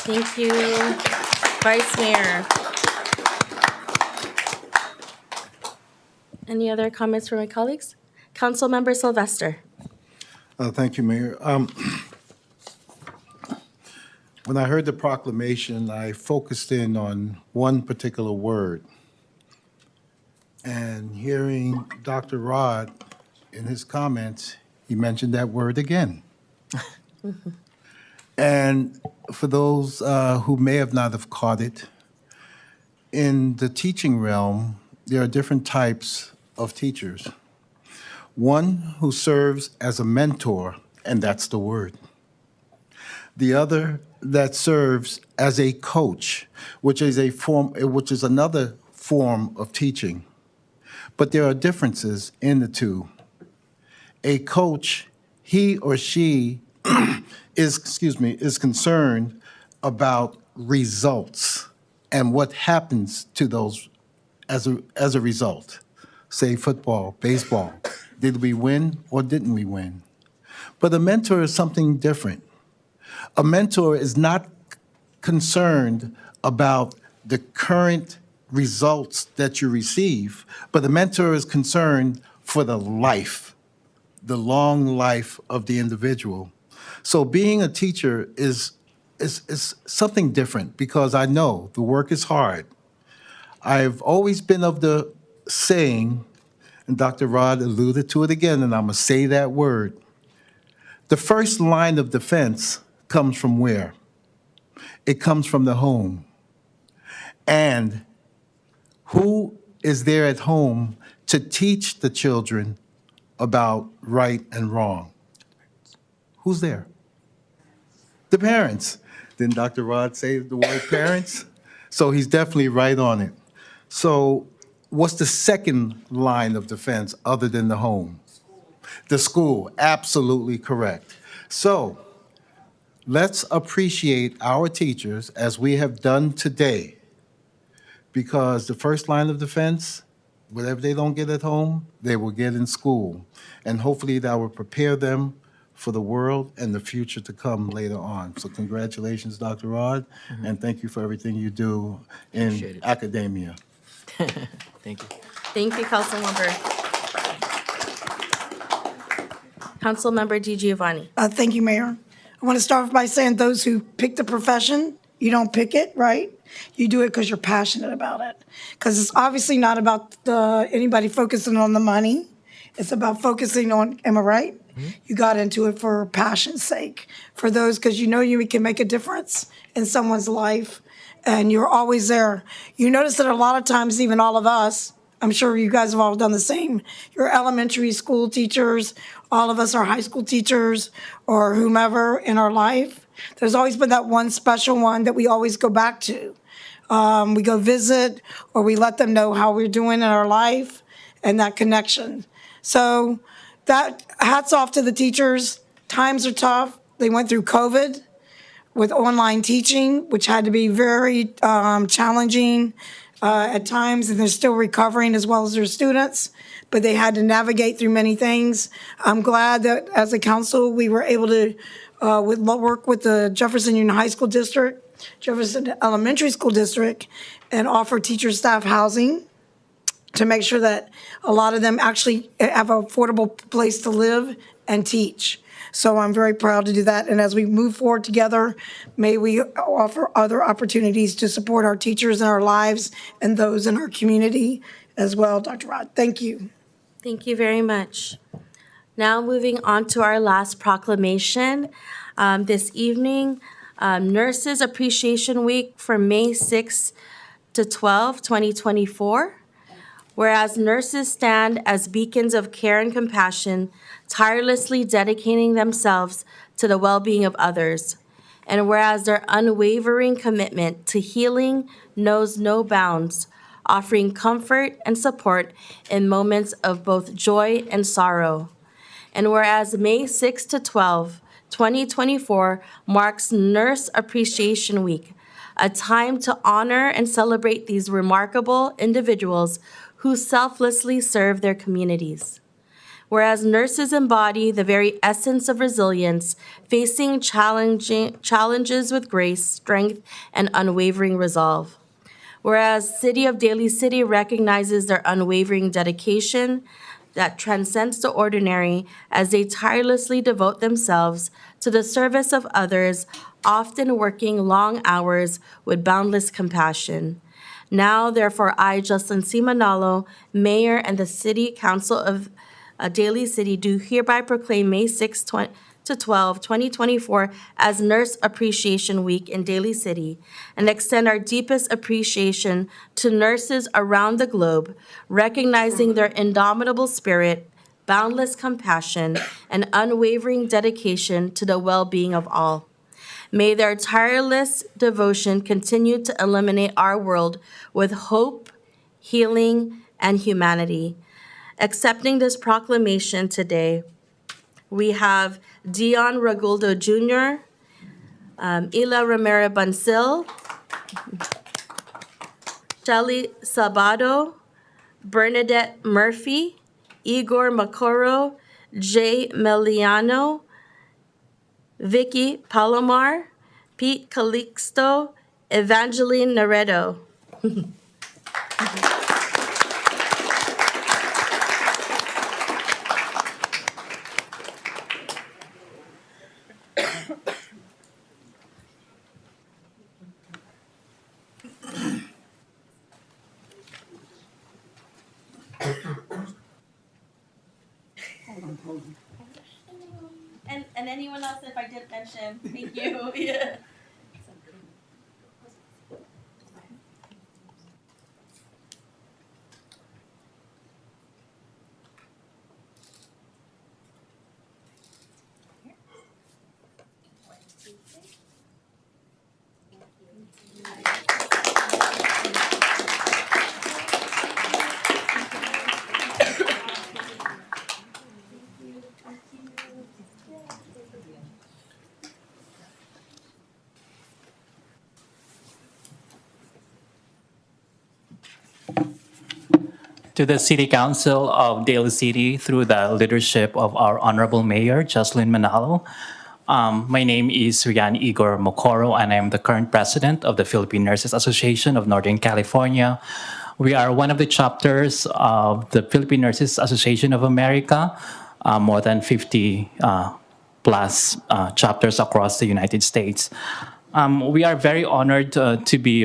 Thank you, Vice Mayor. Any other comments from my colleagues? Councilmember Sylvester. Thank you, Mayor. When I heard the proclamation, I focused in on one particular word. And hearing Dr. Rod in his comments, he mentioned that word again. And for those who may have not have caught it, in the teaching realm, there are different types of teachers. One who serves as a mentor, and that's the word. The other that serves as a coach, which is another form of teaching. But there are differences in the two. A coach, he or she is concerned about results and what happens to those as a result. Say football, baseball. Did we win or didn't we win? But a mentor is something different. A mentor is not concerned about the current results that you receive, but the mentor is concerned for the long life of the individual. So being a teacher is something different, because I know the work is hard. I've always been of the saying, and Dr. Rod alluded to it again, and I'm going to say that word. The first line of defense comes from where? It comes from the home. And who is there at home to teach the children about right and wrong? Who's there? The parents. Didn't Dr. Rod say the word parents? So he's definitely right on it. So what's the second line of defense other than the home? The school, absolutely correct. So let's appreciate our teachers as we have done today, because the first line of defense, whatever they don't get at home, they will get in school. And hopefully that will prepare them for the world and the future to come later on. So congratulations, Dr. Rod, and thank you for everything you do in academia. Thank you. Thank you, Councilmember. Councilmember DiGiovanni. Thank you, Mayor. I want to start off by saying those who pick the profession, you don't pick it, right? You do it because you're passionate about it. Because it's obviously not about anybody focusing on the money. It's about focusing on, am I right? You got into it for passion's sake, for those, because you know you can make a difference in someone's life, and you're always there. You notice that a lot of times, even all of us, I'm sure you guys have all done the same. You're elementary school teachers, all of us are high school teachers, or whomever in our life. There's always been that one special one that we always go back to. We go visit, or we let them know how we're doing in our life, and that connection. So that, hats off to the teachers. Times are tough. They went through COVID with online teaching, which had to be very challenging at times, and they're still recovering as well as their students, but they had to navigate through many things. I'm glad that as a council, we were able to work with the Jefferson Union High School District, Jefferson Elementary School District, and offer teacher staff housing to make sure that a lot of them actually have an affordable place to live and teach. So I'm very proud to do that. And as we move forward together, may we offer other opportunities to support our teachers in our lives and those in our community as well. Dr. Rod, thank you. Thank you very much. Now moving on to our last proclamation this evening, Nurses Appreciation Week for May 6 to 12, 2024. Whereas nurses stand as beacons of care and compassion, tirelessly dedicating themselves to the well-being of others. And whereas their unwavering commitment to healing knows no bounds, offering comfort and support in moments of both joy and sorrow. And whereas May 6 to 12, 2024 marks Nurse Appreciation Week, a time to honor and celebrate these remarkable individuals who selflessly serve their communities. Whereas nurses embody the very essence of resilience, facing challenges with grace, strength, and unwavering resolve. Whereas City of Daly City recognizes their unwavering dedication that transcends the ordinary as they tirelessly devote themselves to the service of others, often working long hours with boundless compassion. Now, therefore, I, Jocelyn C. Manalo, Mayor and the City Council of Daly City, do hereby proclaim May 6 to 12, 2024 as Nurse Appreciation Week in Daly City and extend our deepest appreciation to nurses around the globe, recognizing their indomitable spirit, boundless compassion, and unwavering dedication to the well-being of all. May their tireless devotion continue to illuminate our world with hope, healing, and humanity. Accepting this proclamation today, we have Dion Raguldo Jr., Ila Romero Bansil, Shelly Sabado, Bernadette Murphy, Igor Macoro, Jay Meliano, Vicky Palomar, Pete Calixto, Evangeline Naredo. And anyone else, if I didn't mention, thank you. Yeah. To the City Council of Daly City through the leadership of our Honorable Mayor, Jocelyn Manalo. My name is Rian Igor Mocoro, and I'm the current president of the Philippine Nurses Association of Northern California. We are one of the chapters of the Philippine Nurses Association of America, more than 50 plus chapters across the United States. We are very honored to be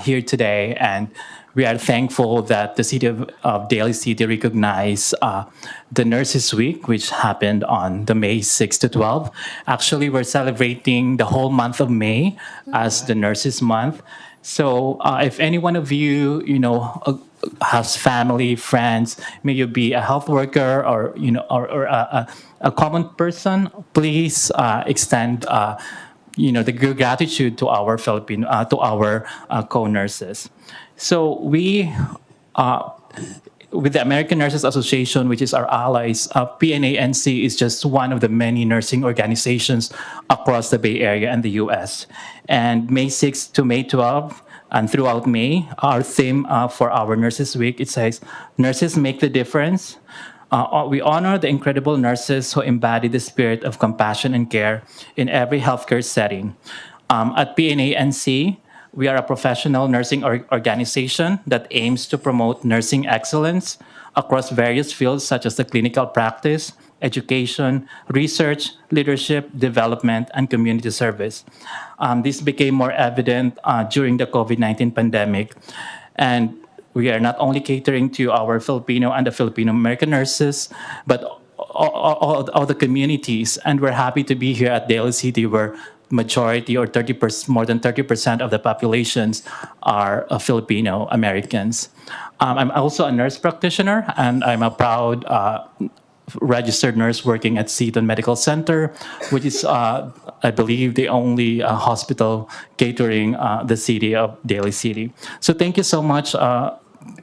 here today, and we are thankful that the city of Daly City recognized the Nurses Week, which happened on the May 6 to 12. Actually, we're celebrating the whole month of May as the Nurses Month. So if any one of you, has family, friends, may you be a health worker or, or a common person, please extend the gratitude to our co-nurses. So we, with the American Nurses Association, which is our allies, PNANC is just one of the many nursing organizations across the Bay Area and the U.S. And May 6th to May 12th, and throughout May, our theme for our Nurses Week, it says, "Nurses make the difference." We honor the incredible nurses who embody the spirit of compassion and care in every healthcare setting. At PNANC, we are a professional nursing organization that aims to promote nursing excellence across various fields such as the clinical practice, education, research, leadership, development, and community service. This became more evident during the COVID-19 pandemic. And we are not only catering to our Filipino and the Filipino-American nurses, but all the communities. And we're happy to be here at Daly City, where majority or 30%, more than 30% of the populations are Filipino Americans. I'm also a nurse practitioner, and I'm a proud registered nurse working at Seton Medical Center, which is, I believe, the only hospital catering the city of Daly City. So thank you so much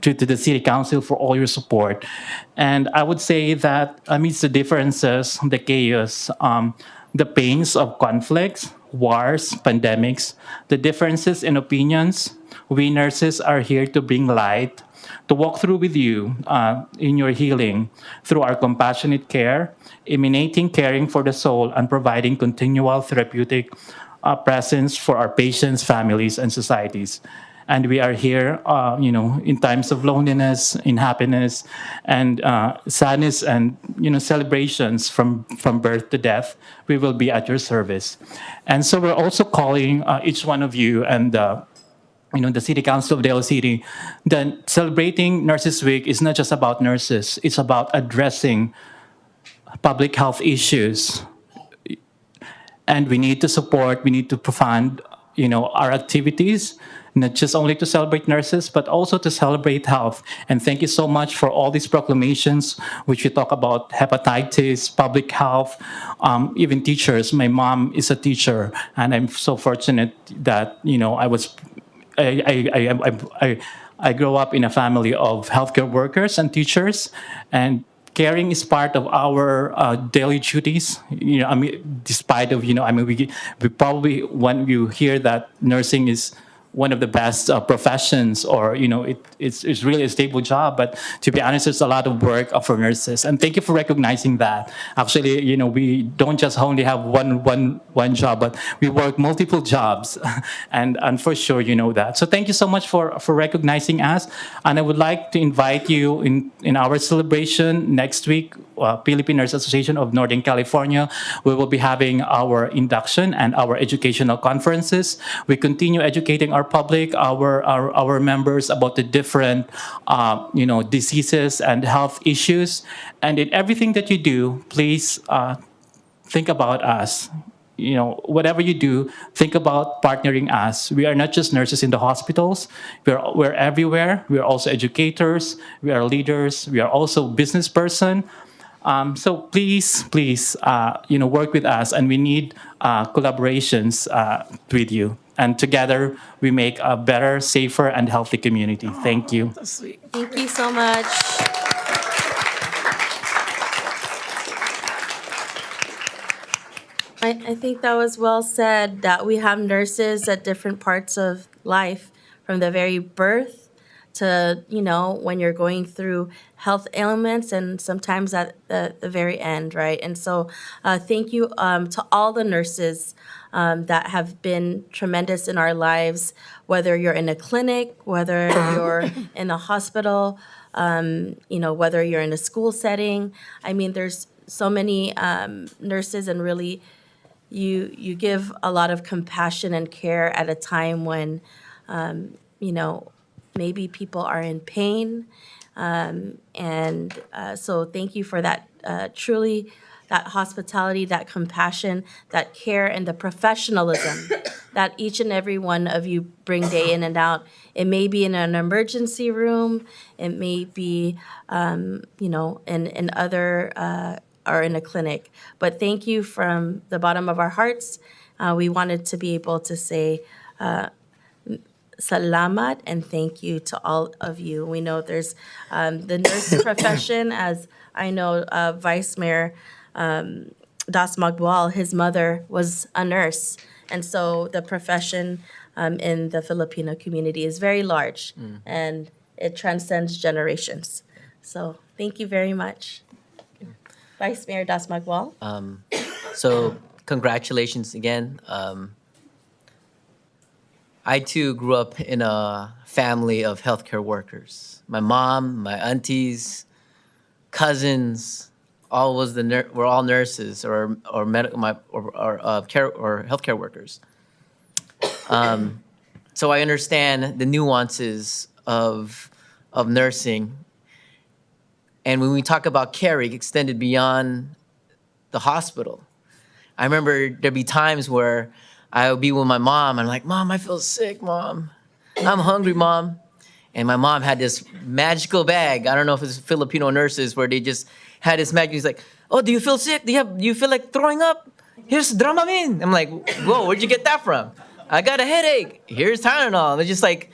to the City Council for all your support. And I would say that amidst the differences, the chaos, the pains of conflicts, wars, pandemics, the differences in opinions, we nurses are here to bring light, to walk through with you in your healing through our compassionate care, emanating caring for the soul, and providing continual therapeutic presence for our patients, families, and societies. And we are here, in times of loneliness, in happiness, and sadness, and celebrations from birth to death. We will be at your service. And so we're also calling each one of you and the City Council of Daly City, that celebrating Nurses Week is not just about nurses. It's about addressing public health issues. And we need to support, we need to fund, our activities, not just only to celebrate nurses, but also to celebrate health. And thank you so much for all these proclamations, which we talk about hepatitis, public health, even teachers. My mom is a teacher, and I'm so fortunate that, I grew up in a family of healthcare workers and teachers, and caring is part of our daily duties. Despite of, we probably, when you hear that nursing is one of the best professions, or it's really a stable job. But to be honest, there's a lot of work for nurses, and thank you for recognizing that. Actually, we don't just only have one job, but we work multiple jobs, and for sure you know that. So thank you so much for recognizing us, and I would like to invite you in our celebration next week. Philippine Nurse Association of Northern California, we will be having our induction and our educational conferences. We continue educating our public, our members about the different, diseases and health issues. And in everything that you do, please think about us. Whatever you do, think about partnering us. We are not just nurses in the hospitals. We're everywhere. We are also educators. We are leaders. We are also business person. So please, work with us, and we need collaborations with you. And together, we make a better, safer, and healthy community. Thank you. Thank you so much. I think that was well said, that we have nurses at different parts of life, from the very birth to, when you're going through health ailments, and sometimes at the very end, right? And so thank you to all the nurses that have been tremendous in our lives, whether you're in a clinic, whether you're in a hospital, whether you're in a school setting. I mean, there's so many nurses, and really you give a lot of compassion and care at a time when, maybe people are in pain. So thank you for that, truly, that hospitality, that compassion, that care, and the professionalism that each and every one of you bring day in and out. It may be in an emergency room, it may be, in other, or in a clinic. But thank you from the bottom of our hearts. We wanted to be able to say, salamat, and thank you to all of you. We know there's the nurse profession, as I know Vice Mayor Das Magbual, his mother was a nurse. And so the profession in the Filipino community is very large, and it transcends generations. So thank you very much. Vice Mayor Das Magbual. So congratulations again. I too grew up in a family of healthcare workers. My mom, my aunties, cousins, were all nurses or healthcare workers. So I understand the nuances of nursing. And when we talk about care, it extended beyond the hospital. I remember there'd be times where I would be with my mom, and I'm like, Mom, I feel sick, Mom. I'm hungry, Mom. And my mom had this magical bag. I don't know if it's Filipino nurses where they just had this magic. He's like, oh, do you feel sick? Do you feel like throwing up? Here's Dramamine. I'm like, whoa, where'd you get that from? I got a headache. Here's Tylenol. They're just like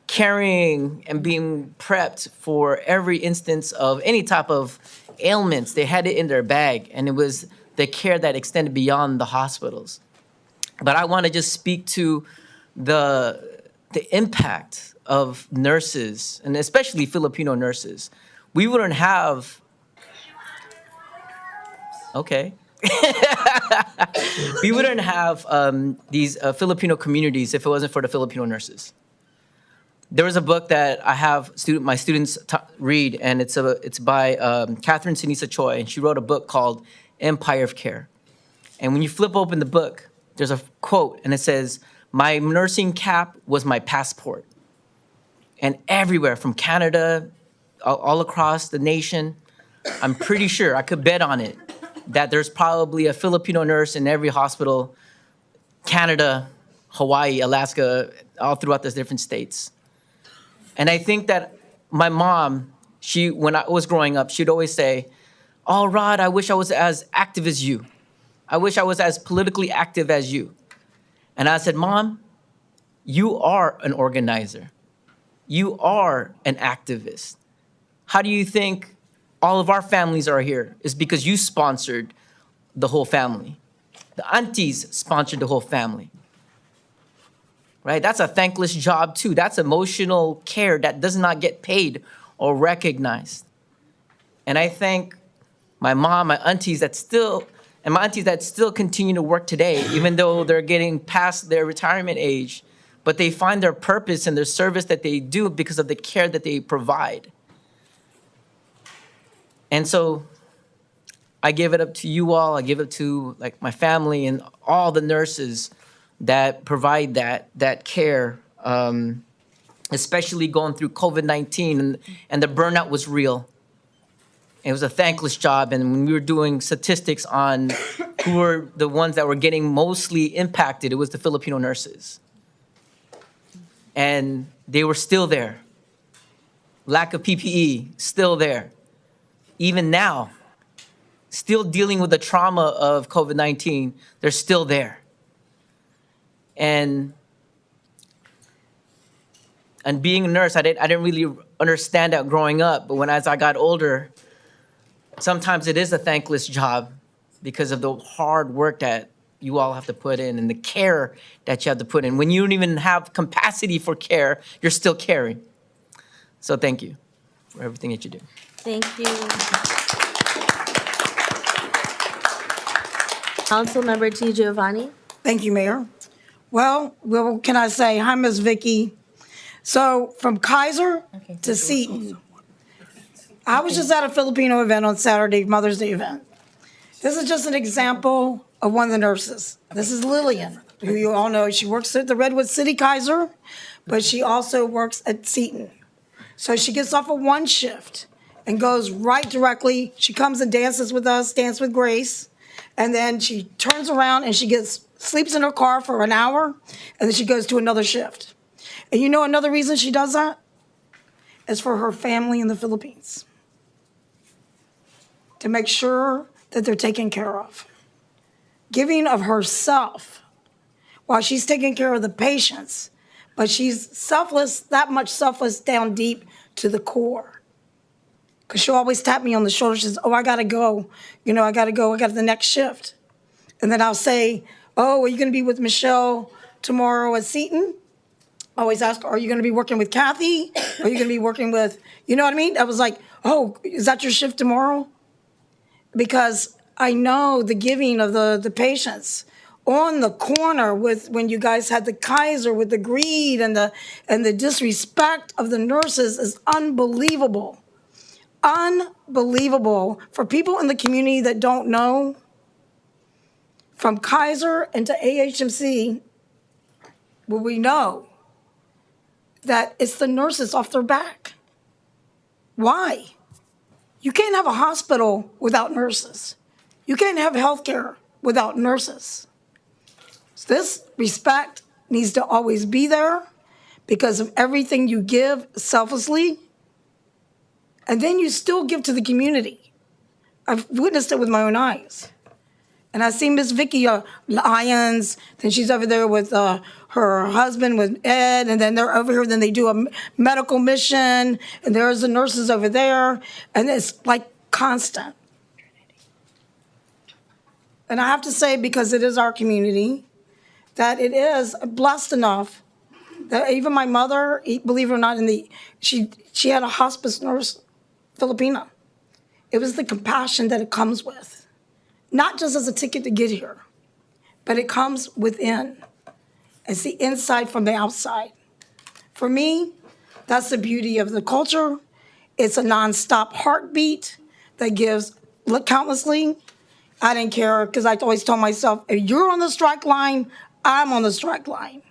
carrying and being prepped for every instance of any type of ailments. They had it in their bag, and it was the care that extended beyond the hospitals. But I want to just speak to the impact of nurses, and especially Filipino nurses. We wouldn't have, okay. We wouldn't have these Filipino communities if it wasn't for the Filipino nurses. There was a book that I have my students read, and it's by Catherine Sinisa Choi, and she wrote a book called Empire of Care. And when you flip open the book, there's a quote, and it says, my nursing cap was my passport. And everywhere from Canada, all across the nation, I'm pretty sure, I could bet on it, that there's probably a Filipino nurse in every hospital, Canada, Hawaii, Alaska, all throughout the different states. And I think that my mom, when I was growing up, she'd always say, oh, Rod, I wish I was as active as you. I wish I was as politically active as you. And I said, Mom, you are an organizer. You are an activist. How do you think all of our families are here? It's because you sponsored the whole family. The aunties sponsored the whole family. Right? That's a thankless job too. That's emotional care that does not get paid or recognized. And I thank my mom, my aunties that still continue to work today, even though they're getting past their retirement age, but they find their purpose in their service that they do because of the care that they provide. And so I give it up to you all. I give it to like my family and all the nurses that provide that care, especially going through COVID-19, and the burnout was real. It was a thankless job, and when we were doing statistics on who were the ones that were getting mostly impacted, it was the Filipino nurses. And they were still there. Lack of PPE, still there. Even now, still dealing with the trauma of COVID-19, they're still there. And being a nurse, I didn't really understand that growing up, but as I got older, sometimes it is a thankless job because of the hard work that you all have to put in and the care that you have to put in. When you don't even have capacity for care, you're still caring. So thank you for everything that you do. Thank you. Councilmember T. Giovanni. Thank you, Mayor. Well, what can I say? Hi, Ms. Vicky. So from Kaiser to Seton, I was just at a Filipino event on Saturday, Mother's Day event. This is just an example of one of the nurses. This is Lillian, who you all know. She works at the Redwood City Kaiser, but she also works at Seton. So she gets off of one shift and goes right directly. She comes and dances with us, Dance with Grace, and then she turns around and sleeps in her car for an hour, and then she goes to another shift. And you know another reason she does that? Is for her family in the Philippines. To make sure that they're taken care of. Giving of herself while she's taking care of the patients, but she's selfless, that much selfless down deep to the core. Because she'll always tap me on the shoulder. She says, oh, I got to go. I got to go. I got the next shift. And then I'll say, oh, are you going to be with Michelle tomorrow at Seton? I always ask, are you going to be working with Kathy? Are you going to be working with, you know what I mean? I was like, oh, is that your shift tomorrow? Because I know the giving of the patients on the corner with when you guys had the Kaiser with the greed and the disrespect of the nurses is unbelievable. Unbelievable. For people in the community that don't know, from Kaiser into AHMC, well, we know that it's the nurses off their back. Why? You can't have a hospital without nurses. You can't have healthcare without nurses. So this respect needs to always be there because of everything you give selflessly, and then you still give to the community. I've witnessed it with my own eyes. And I see Miss Vicky Lyons, then she's over there with her husband, with Ed, and then they're over here, then they do a medical mission, and there's the nurses over there, and it's like constant. And I have to say, because it is our community, that it is blessed enough that even my mother, believe it or not, she had a hospice nurse, Filipina. It was the compassion that it comes with. Not just as a ticket to get here, but it comes within. It's the inside from the outside. For me, that's the beauty of the culture. It's a nonstop heartbeat that gives countlessly. I didn't care because I always told myself, if you're on the strike line, I'm on the strike line.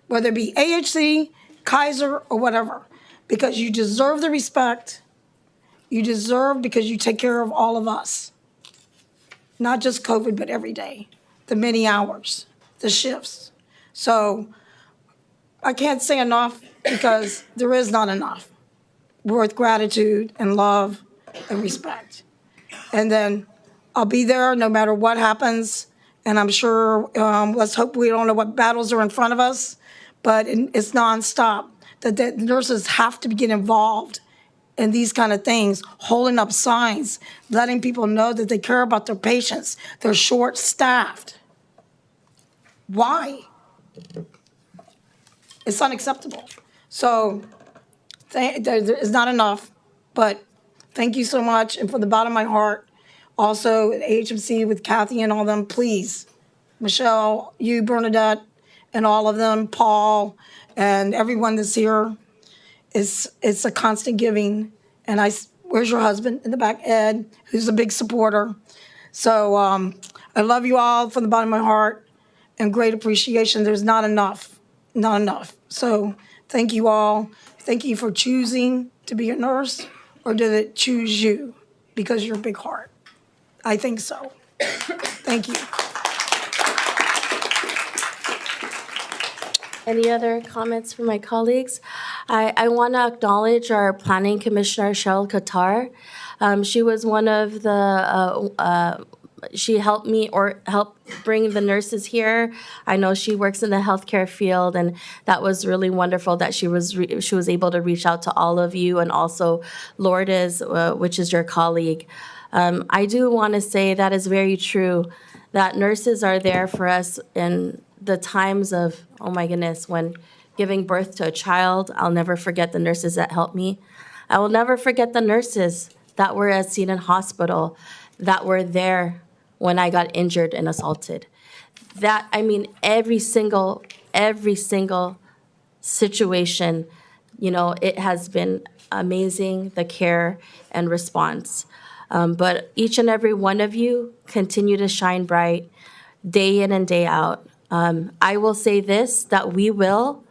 Whether it be AHC, Kaiser, or whatever, because you deserve the respect. You deserve because you take care of all of us. Not just COVID, but every day, the many hours, the shifts. So I can't say enough because there is not enough worth gratitude and love and respect. And then I'll be there no matter what happens. And I'm sure, let's hope we don't know what battles are in front of us, but it's nonstop. That the nurses have to get involved in these kind of things, holding up signs, letting people know that they care about their patients. They're short-staffed. Why? It's unacceptable. So there is not enough, but thank you so much. And from the bottom of my heart, also at AHMC with Kathy and all them, please, Michelle, you, Bernadette, and all of them, Paul, and everyone that's here, it's a constant giving. And where's your husband in the back, Ed, who's a big supporter. So I love you all from the bottom of my heart and great appreciation. There's not enough, not enough. So thank you all. Thank you for choosing to be a nurse, or did it choose you because you're a big heart? I think so. Thank you. Any other comments from my colleagues? I want to acknowledge our Planning Commissioner, Cheryl Qatar. She was one of the, she helped me or helped bring the nurses here. I know she works in the healthcare field, and that was really wonderful that she was able to reach out to all of you, and also Lourdes, which is your colleague. I do want to say that is very true, that nurses are there for us in the times of, oh my goodness, when giving birth to a child. I'll never forget the nurses that helped me. I will never forget the nurses that were at Seton Hospital, that were there when I got injured and assaulted. That, I mean, every single situation, you know, it has been amazing, the care and response. But each and every one of you continue to shine bright day in and day out. I will say this, that we will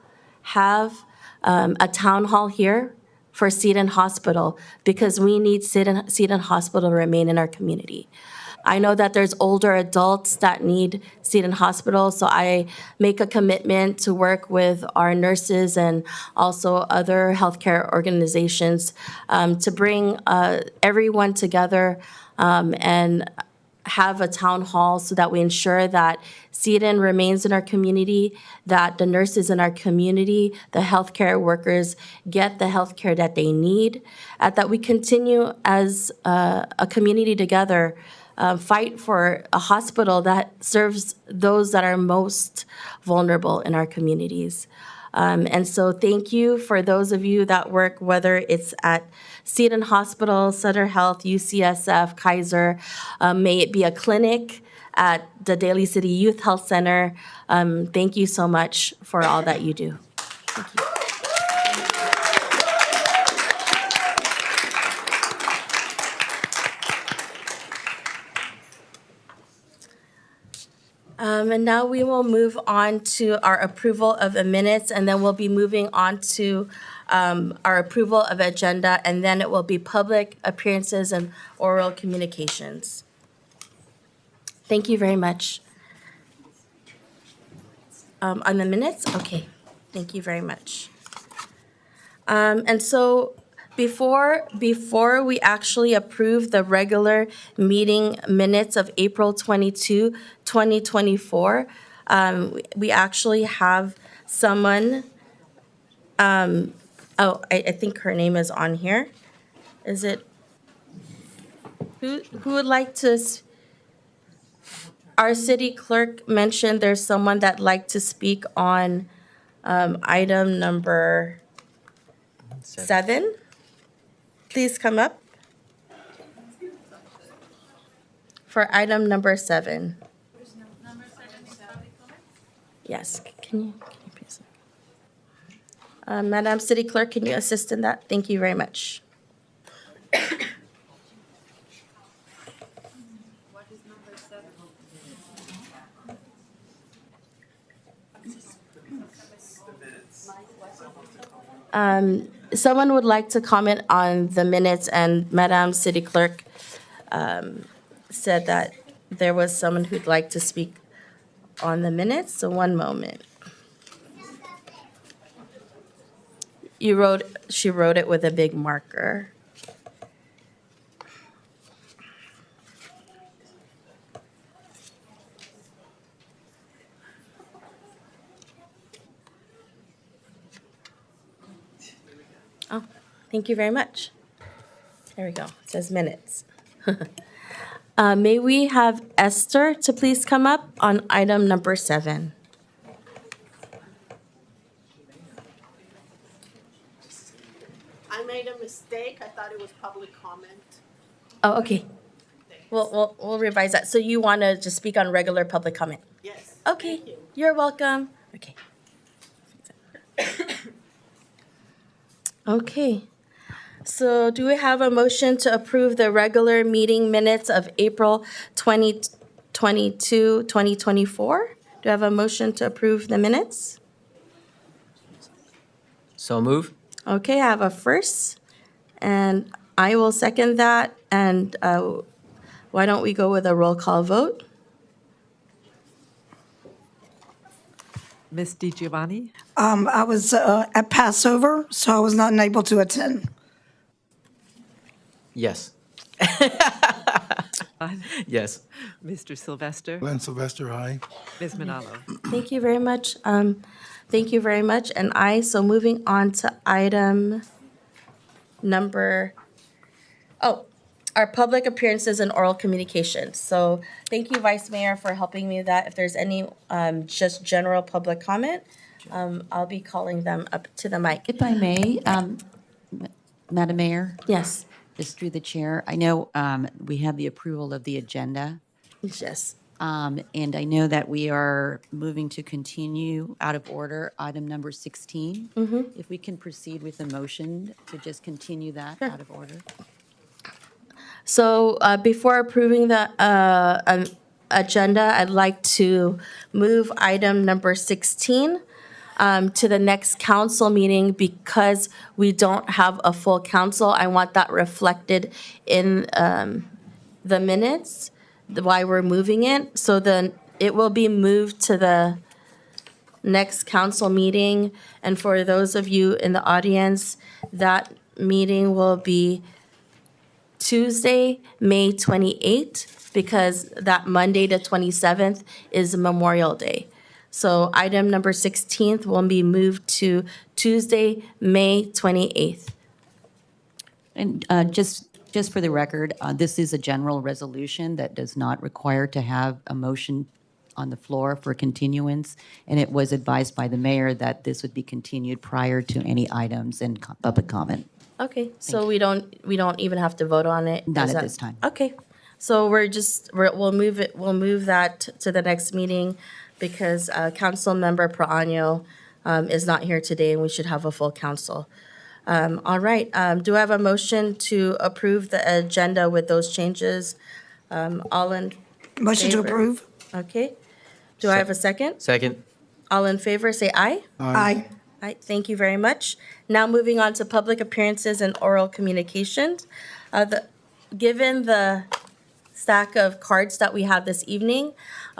have a town hall here for Seton Hospital because we need Seton Hospital to remain in our community. I know that there's older adults that need Seton Hospital, so I make a commitment to work with our nurses and also other healthcare organizations to bring everyone together and have a town hall so that we ensure that Seton remains in our community, that the nurses in our community, the healthcare workers get the healthcare that they need, and that we continue as a community together, fight for a hospital that serves those that are most vulnerable in our communities. And so thank you for those of you that work, whether it's at Seton Hospital, Sutter Health, UCSF, Kaiser, may it be a clinic at the Daly City Youth Health Center. Thank you so much for all that you do. Thank you. And now we will move on to our approval of the minutes, and then we'll be moving on to our approval of agenda, and then it will be public appearances and oral communications. Thank you very much. On the minutes? Okay, thank you very much. And so before we actually approve the regular meeting minutes of April 22, 2024, we actually have someone, I think her name is on here. Is it, who would like to, our city clerk mentioned there's someone that'd like to speak on item number 7. Please come up for item number 7. Yes, can you please? Madam City Clerk, can you assist in that? Thank you very much. Someone would like to comment on the minutes, and Madam City Clerk said that there was someone who'd like to speak on the minutes, so one moment. She wrote it with a big marker. Oh, thank you very much. There we go, it says minutes. May we have Esther to please come up on item number 7? I made a mistake. I thought it was public comment. Oh, okay. We'll revise that. So you want to just speak on regular public comment? Yes. Okay, Thank you. you're welcome. Okay. Okay. So do we have a motion to approve the regular meeting minutes of April 2022, 2024? Do I have a motion to approve the minutes? So move. Okay, I have a first, and I will second that. And why don't we go with a roll call vote? Ms. DiGiovanni? I was at Passover, so I was not able to attend. Yes. Yes. Mr. Sylvester? Glenn Sylvester, aye. Ms. Manalo? Thank you very much. Thank you very much. And so moving on to item number, our public appearances and oral communications. So thank you, Vice Mayor, for helping me with that. If there's any just general public comment, I'll be calling them up to the mic. If I may, Madam Mayor, Yes, just through the chair, I know we have the approval of the agenda, yes. and I know that we are moving to continue out of order, item number 16. If we can proceed with the motion to just continue that out of order. So before approving the agenda, I'd like to move item number 16 to the next council meeting because we don't have a full council. I want that reflected in the minutes, why we're moving it. So then it will be moved to the next council meeting. And for those of you in the audience, that meeting will be Tuesday, May 28th, because that Monday, the 27th, is Memorial Day. So item number 16th will be moved to Tuesday, May 28th. And just for the record, this is a general resolution that does not require to have a motion on the floor for continuance, and it was advised by the mayor that this would be continued prior to any items and public comment. Okay, so we don't even have to vote on it? Not Is at that- this time. Okay, so we'll move that to the next meeting because Councilmember Praano is not here today and we should have a full council. All right, do I have a motion to approve the agenda with those changes? All in Motion to favor? approve? Okay, do I have a second? Second. All in favor, say aye. Aye. All right, thank you very much. Now moving on to public appearances and oral communications. Given the stack of cards that we have this evening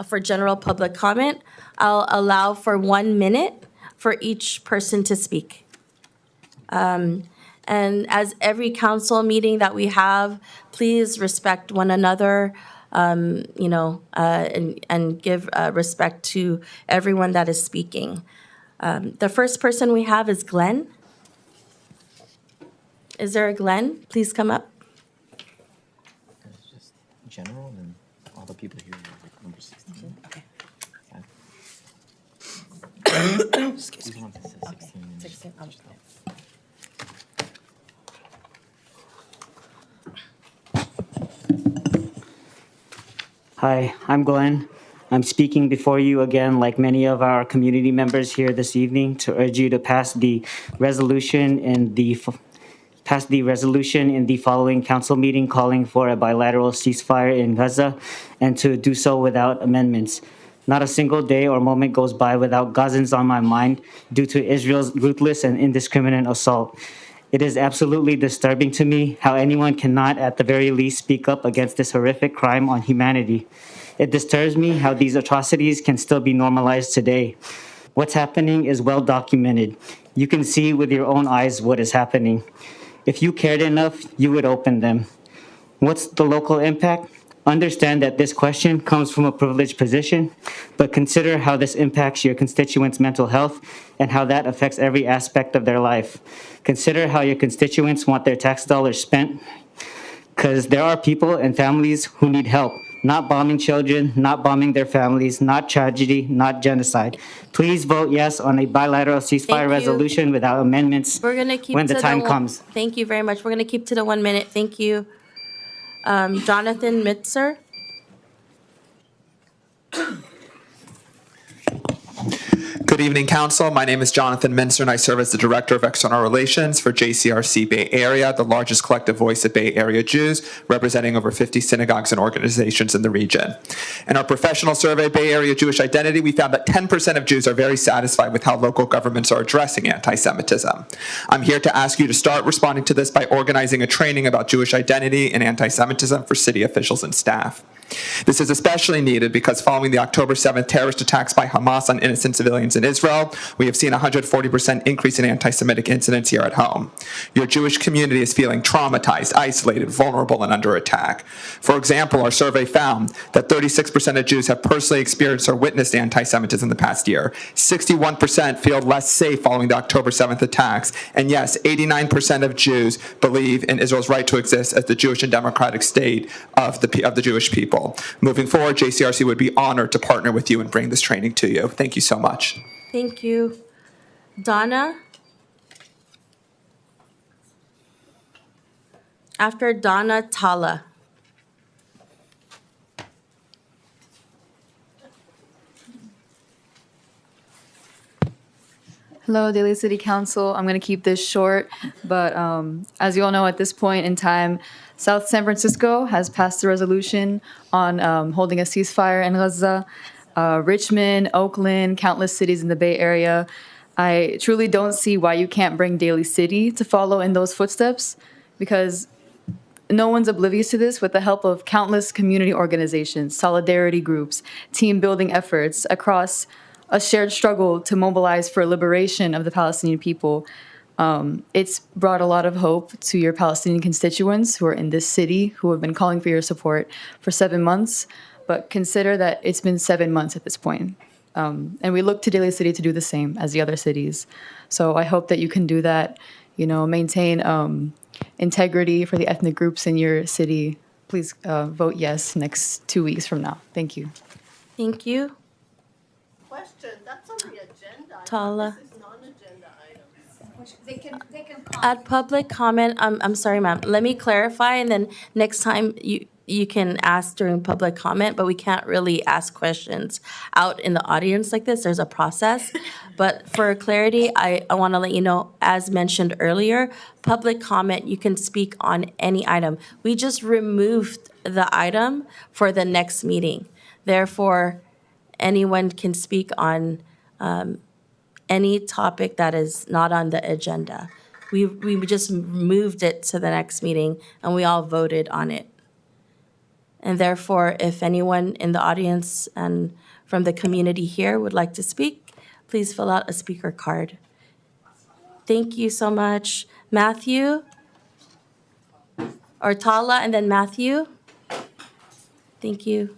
for general public comment, I'll allow for 1 minute for each person to speak. And as every council meeting that we have, please respect one another, and give respect to everyone that is speaking. The first person we have is Glenn. Is there a Glenn? Please come up. It's just general and all the people here are like number 16. Okay. These ones that says 16 and 16. Hi, I'm Glenn. I'm speaking before you again, like many of our community members here this evening, to urge you to pass the resolution in the following council meeting calling for a bilateral ceasefire in Gaza, and to do so without amendments. Not a single day or moment goes by without Gazans on my mind due to Israel's ruthless and indiscriminate assault. It is absolutely disturbing to me how anyone cannot, at the very least, speak up against this horrific crime on humanity. It disturbs me how these atrocities can still be normalized today. What's happening is well documented. You can see with your own eyes what is happening. If you cared enough, you would open them. What's the local impact? Understand that this question comes from a privileged position, but consider how this impacts your constituents' mental health and how that affects every aspect of their life. Consider how your constituents want their tax dollars spent, because there are people and families who need help, not bombing children, not bombing their families, not tragedy, not genocide. Please vote yes on a bilateral ceasefire Thank you. resolution without amendments We're gonna keep when to the time one- comes. Thank you very much. We're gonna keep to the 1 minute. Thank you. Jonathan Mitzer. Good evening, Council. My name is Jonathan Minster, and I serve as the Director of External Relations for JCRC Bay Area, the largest collective voice of Bay Area Jews, representing over 50 synagogues and organizations in the region. In our professional survey, Bay Area Jewish Identity, we found that 10% of Jews are very satisfied with how local governments are addressing anti-Semitism. I'm here to ask you to start responding to this by organizing a training about Jewish identity and anti-Semitism for city officials and staff. This is especially needed because following the October 7th terrorist attacks by Hamas on innocent civilians in Israel, we have seen a 140% increase in anti-Semitic incidents here at home. Your Jewish community is feeling traumatized, isolated, vulnerable, and under attack. For example, our survey found that 36% of Jews have personally experienced or witnessed anti-Semitism in the past year. 61% feel less safe following the October 7th attacks. And yes, 89% of Jews believe in Israel's right to exist as the Jewish and democratic state of the Jewish people. Moving forward, JCRC would be honored to partner with you and bring this training to you. Thank you so much. Thank you. Donna? After Donna, Tala. Hello, Daly City Council. I'm going to keep this short, but as you all know, at this point in time, South San Francisco has passed a resolution on holding a ceasefire in Gaza. Richmond, Oakland, countless cities in the Bay Area. I truly don't see why you can't bring Daly City to follow in those footsteps, because no one's oblivious to this. With the help of countless community organizations, solidarity groups, team building efforts across a shared struggle to mobilize for liberation of the Palestinian people, it's brought a lot of hope to your Palestinian constituents who are in this city, who have been calling for your support for 7 months. But consider that it's been 7 months at this point. And we look to Daly City to do the same as the other cities. So I hope that you can do that, maintain integrity for the ethnic groups in your city. Please vote yes next 2 weeks from now. Thank you. Thank you. Question, that's on the agenda. Tala. This is non-agenda items. They can At public comment, I'm sorry, ma'am. Let me clarify, and then next time you can ask during public comment, but we can't really ask questions out in the audience like this. There's a process. But for clarity, I want to let you know, as mentioned earlier, public comment, you can speak on any item. We just removed the item for the next meeting. Therefore, anyone can speak on any topic that is not on the agenda. We just moved it to the next meeting, and we all voted on it. And therefore, if anyone in the audience and from the community here would like to speak, please fill out a speaker card. Thank you so much. Matthew? Or Tala and then Matthew? Thank you.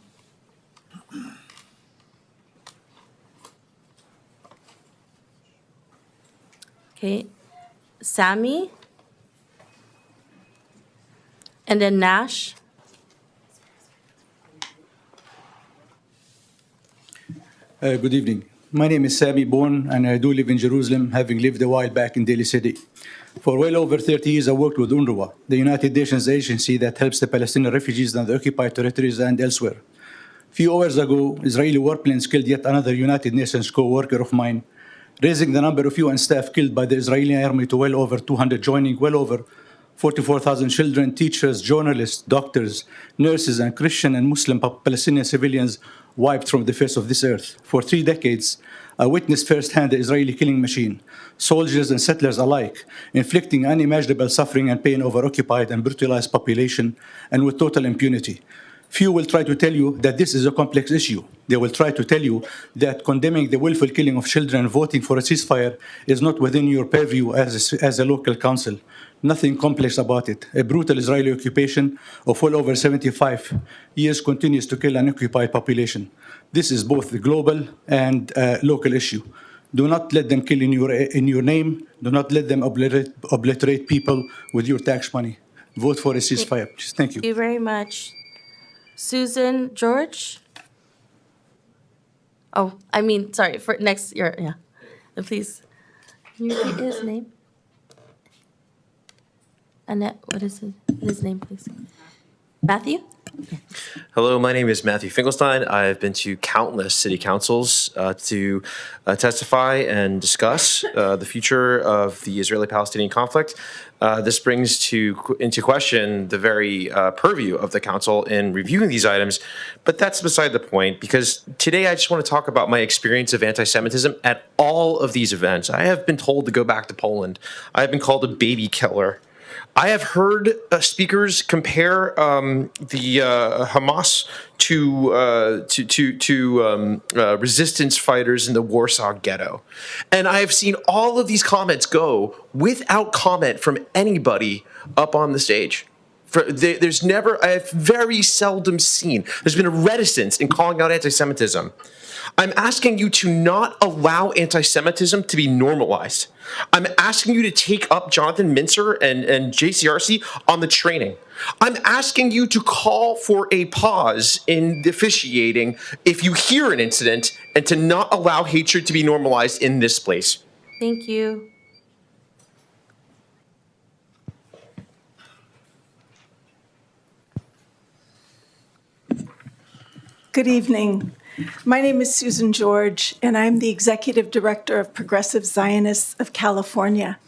Okay. Sammy? And then Nash? Good evening. My name is Sami Bon, and I do live in Jerusalem, having lived a while back in Daly City. For well over 30 years, I worked with UNRWA, the United Nations agency that helps the Palestinian refugees in the occupied territories and elsewhere. A few hours ago, Israeli warplanes killed yet another United Nations co-worker of mine, raising the number of UN staff killed by the Israeli army to well over 200, joining well over 44,000 children, teachers, journalists, doctors, nurses, and Christian and Muslim Palestinian civilians wiped from the face of this earth. For 3 decades, I witnessed firsthand the Israeli killing machine, soldiers and settlers alike, inflicting unimaginable suffering and pain over occupied and brutalized population, and with total impunity. Few will try to tell you that this is a complex issue. They will try to tell you that condemning the willful killing of children and voting for a ceasefire is not within your purview as a local council. Nothing complex about it. A brutal Israeli occupation of well over 75 years continues to kill an occupied population. This is both a global and local issue. Do not let them kill in your name. Do not let them obliterate people with your tax money. Vote for a ceasefire. Thank you. Thank you very much. Susan George? Oh, I mean, sorry, for next year, yeah. Please, can you repeat his name? Annette, what is his name, please? Matthew? Hello, my name is Matthew Finkelstein. I've been to countless city councils to testify and discuss the future of the Israeli-Palestinian conflict. This brings into question the very purview of the council in reviewing these items, but that's beside the point, because today I just want to talk about my experience of anti-Semitism at all of these events. I have been told to go back to Poland. I have been called a baby killer. I have heard speakers compare the Hamas to resistance fighters in the Warsaw Ghetto, and I have seen all of these comments go without comment from anybody up on the stage. There's never, I have very seldom seen, there's been a reticence in calling out anti-Semitism. I'm asking you to not allow anti-Semitism to be normalized. I'm asking you to take up Jonathan Mincer and JCRC on the training. I'm asking you to call for a pause in officiating if you hear an incident, and to not allow hatred to be normalized in this place. Thank you. Good evening. My name is Susan George, and I'm the Executive Director of Progressive Zionists of California.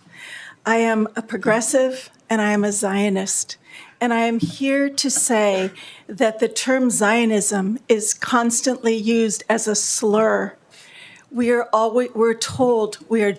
I am a progressive and I am a Zionist. And I am here to say that the term Zionism is constantly used as a slur. We're told we are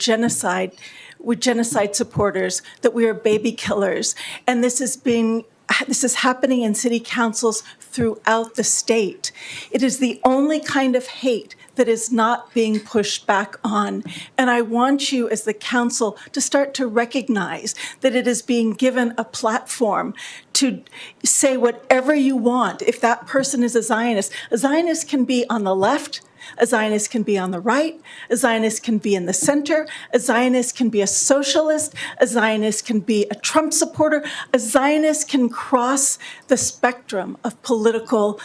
we're genocide supporters, that we are baby killers. And this is happening in city councils throughout the state. It is the only kind of hate that is not being pushed back on. And I want you as the council to start to recognize that it is being given a platform to say whatever you want. If that person is a Zionist can be on the left, a Zionist can be on the right, a Zionist can be in the center, a Zionist can be a socialist, a Zionist can be a Trump supporter, a Zionist can cross the spectrum of political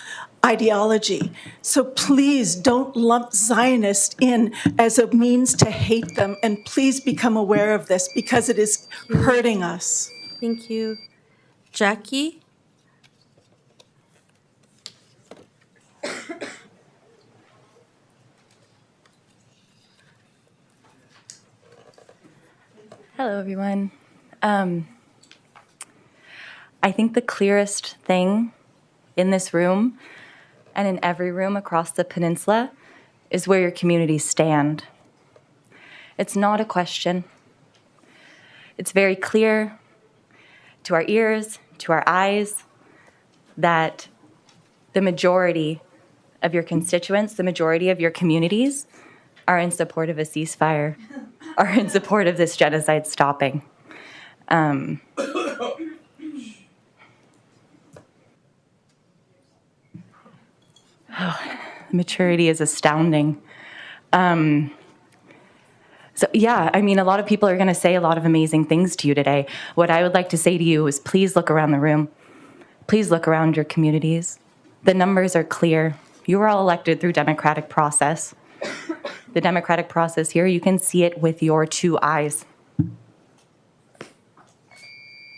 ideology. So please don't lump Zionists in as a means to hate them, and please become aware of this because it is hurting us. Thank you. Jackie? Hello, everyone. I think the clearest thing in this room and in every room across the peninsula is where your communities stand. It's not a question. It's very clear to our ears, to our eyes, that the majority of your constituents, the majority of your communities are in support of a ceasefire, are in support of this genocide stopping. Maturity is astounding. So yeah, I mean, a lot of people are going to say a lot of amazing things to you today. What I would like to say to you is please look around the room. Please look around your communities. The numbers are clear. You were all elected through democratic process. The democratic process here, you can see it with your two eyes.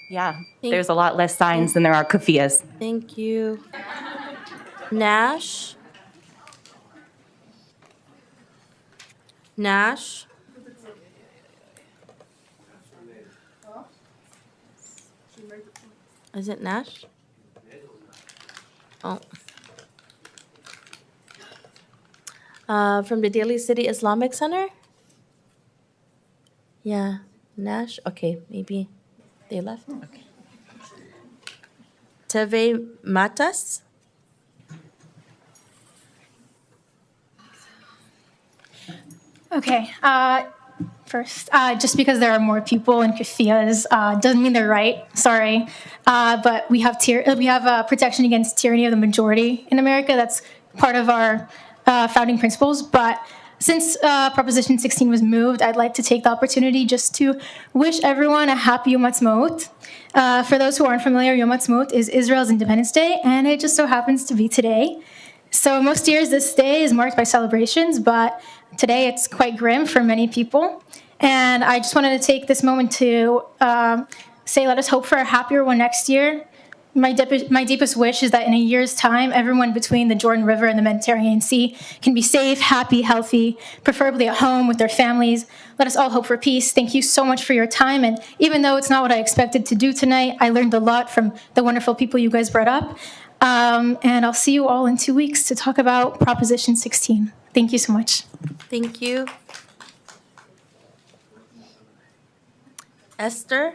Yeah, there's a lot less signs than there are kufiyas. Thank you. Nash? Nash? Is it Nash? Oh. From the Daly City Islamic Center? Yeah, Nash? Okay, maybe they left. Okay. Teve Matas? Okay. First, just because there are more people in kafiyas doesn't mean they're right. Sorry, but we have protection against tyranny of the majority in America. That's part of our founding principles. But since Proposition 16 was moved, I'd like to take the opportunity just to wish everyone a happy Yom Ha'atzmaut. For those who aren't familiar, Yom Ha'atzmaut is Israel's Independence Day, and it just so happens to be today. So most years this day is marked by celebrations, but today it's quite grim for many people. And I just wanted to take this moment to say, let us hope for a happier one next year. My deepest wish is that in a year's time, everyone between the Jordan River and the Mediterranean Sea can be safe, happy, healthy, preferably at home with their families. Let us all hope for peace. Thank you so much for your time. And even though it's not what I expected to do tonight, I learned a lot from the wonderful people you guys brought up. And I'll see you all in 2 weeks to talk about Proposition 16. Thank you so much. Thank you. Esther?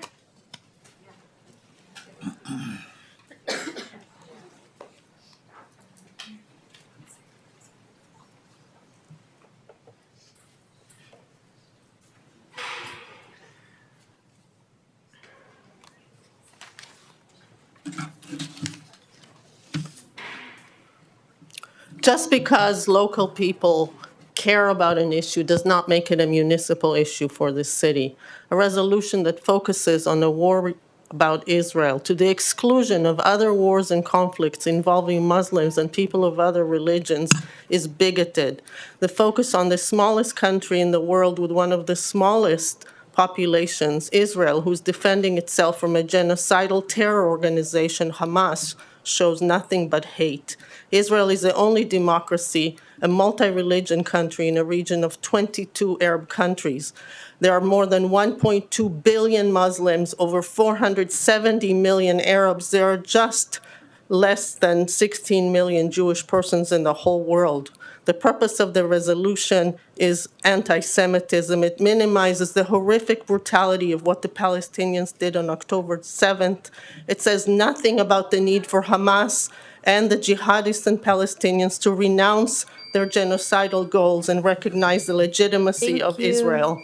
Just because local people care about an issue does not make it a municipal issue for this city. A resolution that focuses on the war about Israel to the exclusion of other wars and conflicts involving Muslims and people of other religions is bigoted. The focus on the smallest country in the world with one of the smallest populations, Israel, who's defending itself from a genocidal terror organization, Hamas, shows nothing but hate. Israel is the only democracy, a multi-religion country in a region of 22 Arab countries. There are more than 1.2 billion Muslims, over 470 million Arabs. There are just less than 16 million Jewish persons in the whole world. The purpose of the resolution is anti-Semitism. It minimizes the horrific brutality of what the Palestinians did on October 7th. It says nothing about the need for Hamas and the jihadists and Palestinians to renounce their genocidal goals and recognize the legitimacy Thank of you. Israel.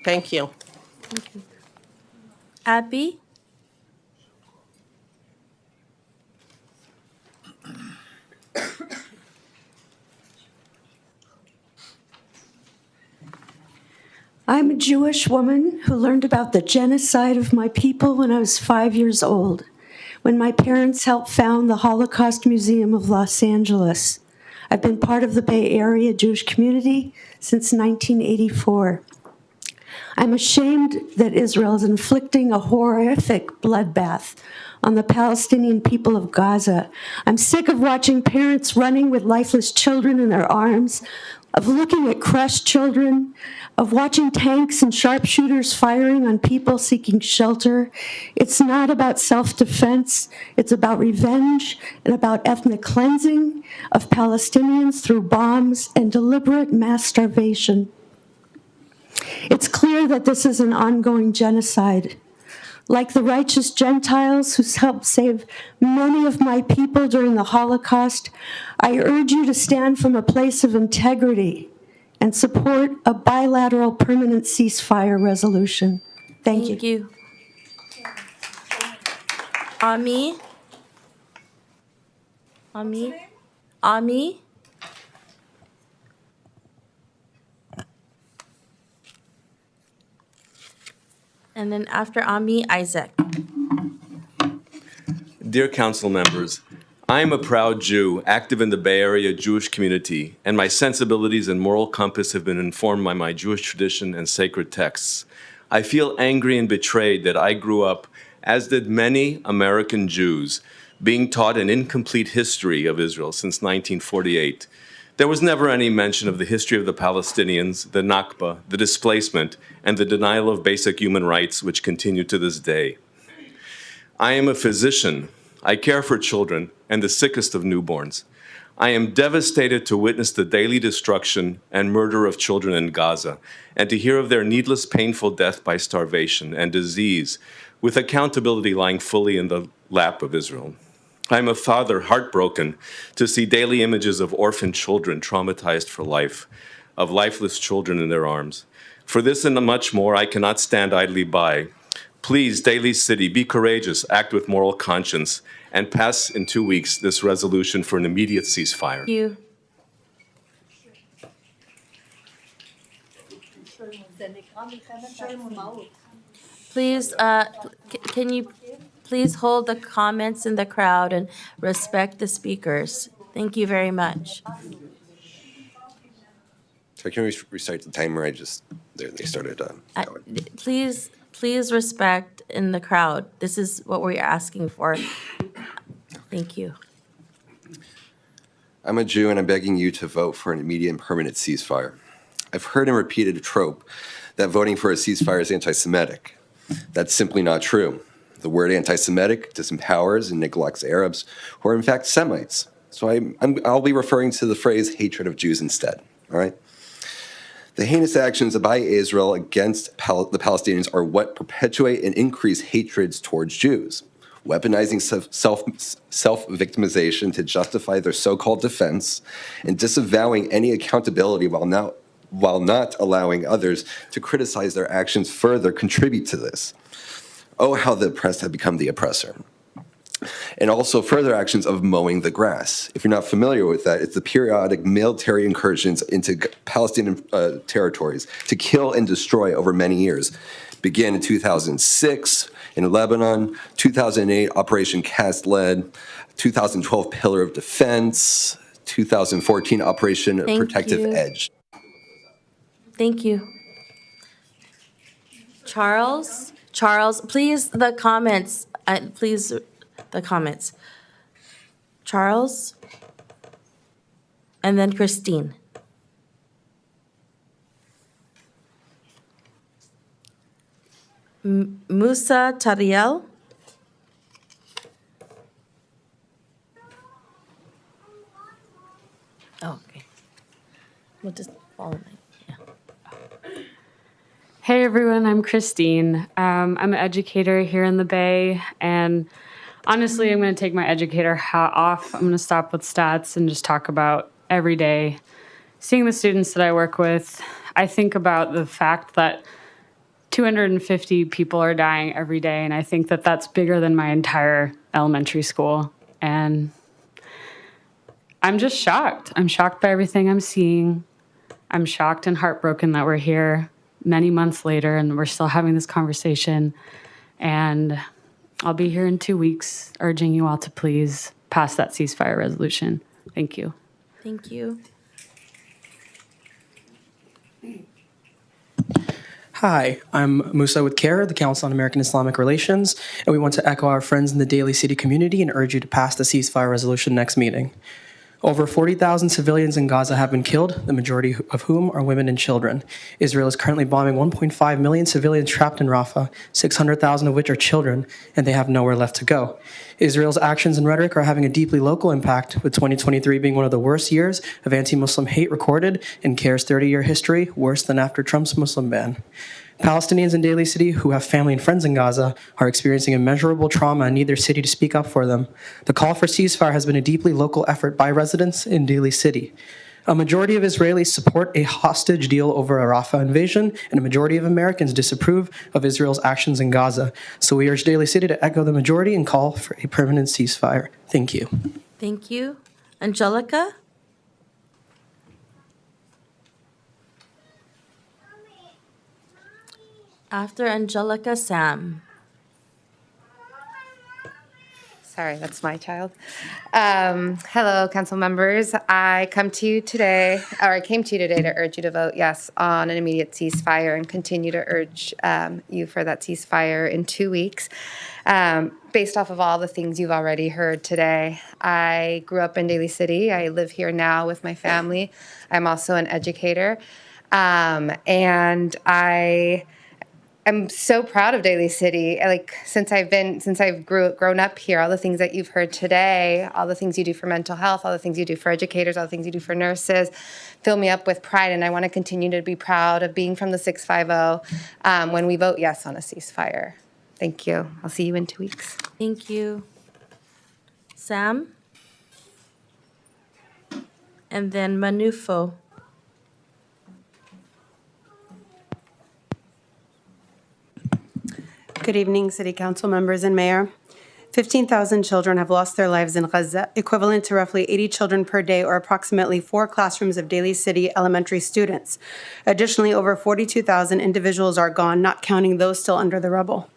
Thank you. Abby? I'm a Jewish woman who learned about the genocide of my people when I was 5 years old, when my parents helped found the Holocaust Museum of Los Angeles. I've been part of the Bay Area Jewish community since 1984. I'm ashamed that Israel is inflicting a horrific bloodbath on the Palestinian people of Gaza. I'm sick of watching parents running with lifeless children in their arms, of looking at crushed children, of watching tanks and sharpshooters firing on people seeking shelter. It's not about self-defense. It's about revenge and about ethnic cleansing of Palestinians through bombs and deliberate mass starvation. It's clear that this is an ongoing genocide. Like the righteous Gentiles who helped save many of my people during the Holocaust, I urge you to stand from a place of integrity and support a bilateral permanent ceasefire resolution. Thank you. Thank you. Ami? Ami? Ami? And then after Ami, Isaac. Dear council members, I am a proud Jew, active in the Bay Area Jewish community, and my sensibilities and moral compass have been informed by my Jewish tradition and sacred texts. I feel angry and betrayed that I grew up, as did many American Jews, being taught an incomplete history of Israel since 1948. There was never any mention of the history of the Palestinians, the Nakba, the displacement, and the denial of basic human rights which continue to this day. I am a physician. I care for children and the sickest of newborns. I am devastated to witness the daily destruction and murder of children in Gaza and to hear of their needless, painful death by starvation and disease, with accountability lying fully in the lap of Israel. I am a father heartbroken to see daily images of orphan children traumatized for life, of lifeless children in their arms. For this and much more, I cannot stand idly by. Please, Daly City, be courageous, act with moral conscience, and pass in 2 weeks this resolution for an immediate ceasefire. Thank you. Please, can you please hold the comments in the crowd and respect the speakers? Thank you very much. So can we restart the timer? They started going. Please respect in the crowd. This is what we're asking for. Thank you. I'm a Jew and I'm begging you to vote for an immediate and permanent ceasefire. I've heard and repeated a trope that voting for a ceasefire is anti-Semitic. That's simply not true. The word anti-Semitic disempowers and neglects Arabs who are in fact Semites. So I'll be referring to the phrase hatred of Jews instead, all right? The heinous actions by Israel against the Palestinians are what perpetuate and increase hatreds towards Jews, weaponizing self-victimization to justify their so-called defense, and disavowing any accountability while not allowing others to criticize their actions further contribute to this. Oh, how the oppressed have become the oppressor. And also further actions of mowing the grass. If you're not familiar with that, it's the periodic military incursions into Palestinian territories to kill and destroy over many years. Began in 2006 in Lebanon, 2008 Operation Cast Lead, 2012 Pillar of Defense, 2014 Operation Protective Edge. Thank you. Charles, please, the comments. Please, the comments. Charles, and then Christine. Musa Tariel. Oh, okay. We'll just follow me. Hey everyone, I'm Christine. I'm an educator here in the Bay, and honestly, I'm going to take my educator hat off. I'm going to stop with stats and just talk about every day. Seeing the students that I work with, I think about the fact that 250 people are dying every day, and I think that that's bigger than my entire elementary school. And I'm just shocked. I'm shocked by everything I'm seeing. I'm shocked and heartbroken that we're here many months later and we're still having this conversation. And I'll be here in 2 weeks urging you all to please pass that ceasefire resolution. Thank you. Thank you. Hi, I'm Musa with CARE, the Council on American Islamic Relations, and we want to echo our friends in the Daly City community and urge you to pass the ceasefire resolution next meeting. Over 40,000 civilians in Gaza have been killed, the majority of whom are women and children. Israel is currently bombing 1.5 million civilians trapped in Rafah, 600,000 of which are children, and they have nowhere left to go. Israel's actions and rhetoric are having a deeply local impact, with 2023 being one of the worst years of anti-Muslim hate recorded in CARE's 30-year history, worse than after Trump's Muslim ban. Palestinians in Daly City who have family and friends in Gaza are experiencing immeasurable trauma and need their city to speak up for them. The call for ceasefire has been a deeply local effort by residents in Daly City. A majority of Israelis support a hostage deal over a Rafah invasion, and a majority of Americans disapprove of Israel's actions in Gaza. So we urge Daly City to echo the majority and call for a permanent ceasefire. Thank you. Thank you. Angelica? After Angelica, Sam. Sorry, that's my child. Hello, council members. I came to you today to urge you to vote yes on an immediate ceasefire and continue to urge you for that ceasefire in 2 weeks. Based off of all the things you've already heard today, I grew up in Daly City. I live here now with my family. I'm also an educator. And I'm so proud of Daly City. Since I've grown up here, all the things that you've heard today, all the things you do for mental health, all the things you do for educators, all the things you do for nurses, fill me up with pride. And I want to continue to be proud of being from the 650 when we vote yes on a ceasefire. Thank you. I'll see you in 2 weeks. Thank you. Sam? And then Manufo. Good evening, City Council members and Mayor. 15,000 children have lost their lives in Gaza, equivalent to roughly 80 children per day, or approximately 4 classrooms of Daly City elementary students. Additionally, over 42,000 individuals are gone, not counting those still under the rubble.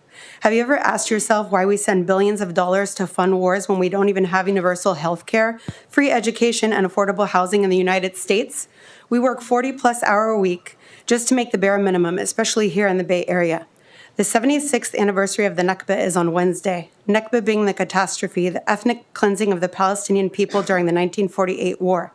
Have you ever asked yourself why we send billions of dollars to fund wars when we don't even have universal health care, free education, and affordable housing in the United States? We work 40-plus hour a week just to make the bare minimum, especially here in the Bay Area. The 76th anniversary of the Nakba is on Wednesday. Nakba being the catastrophe, the ethnic cleansing of the Palestinian people during the 1948 war.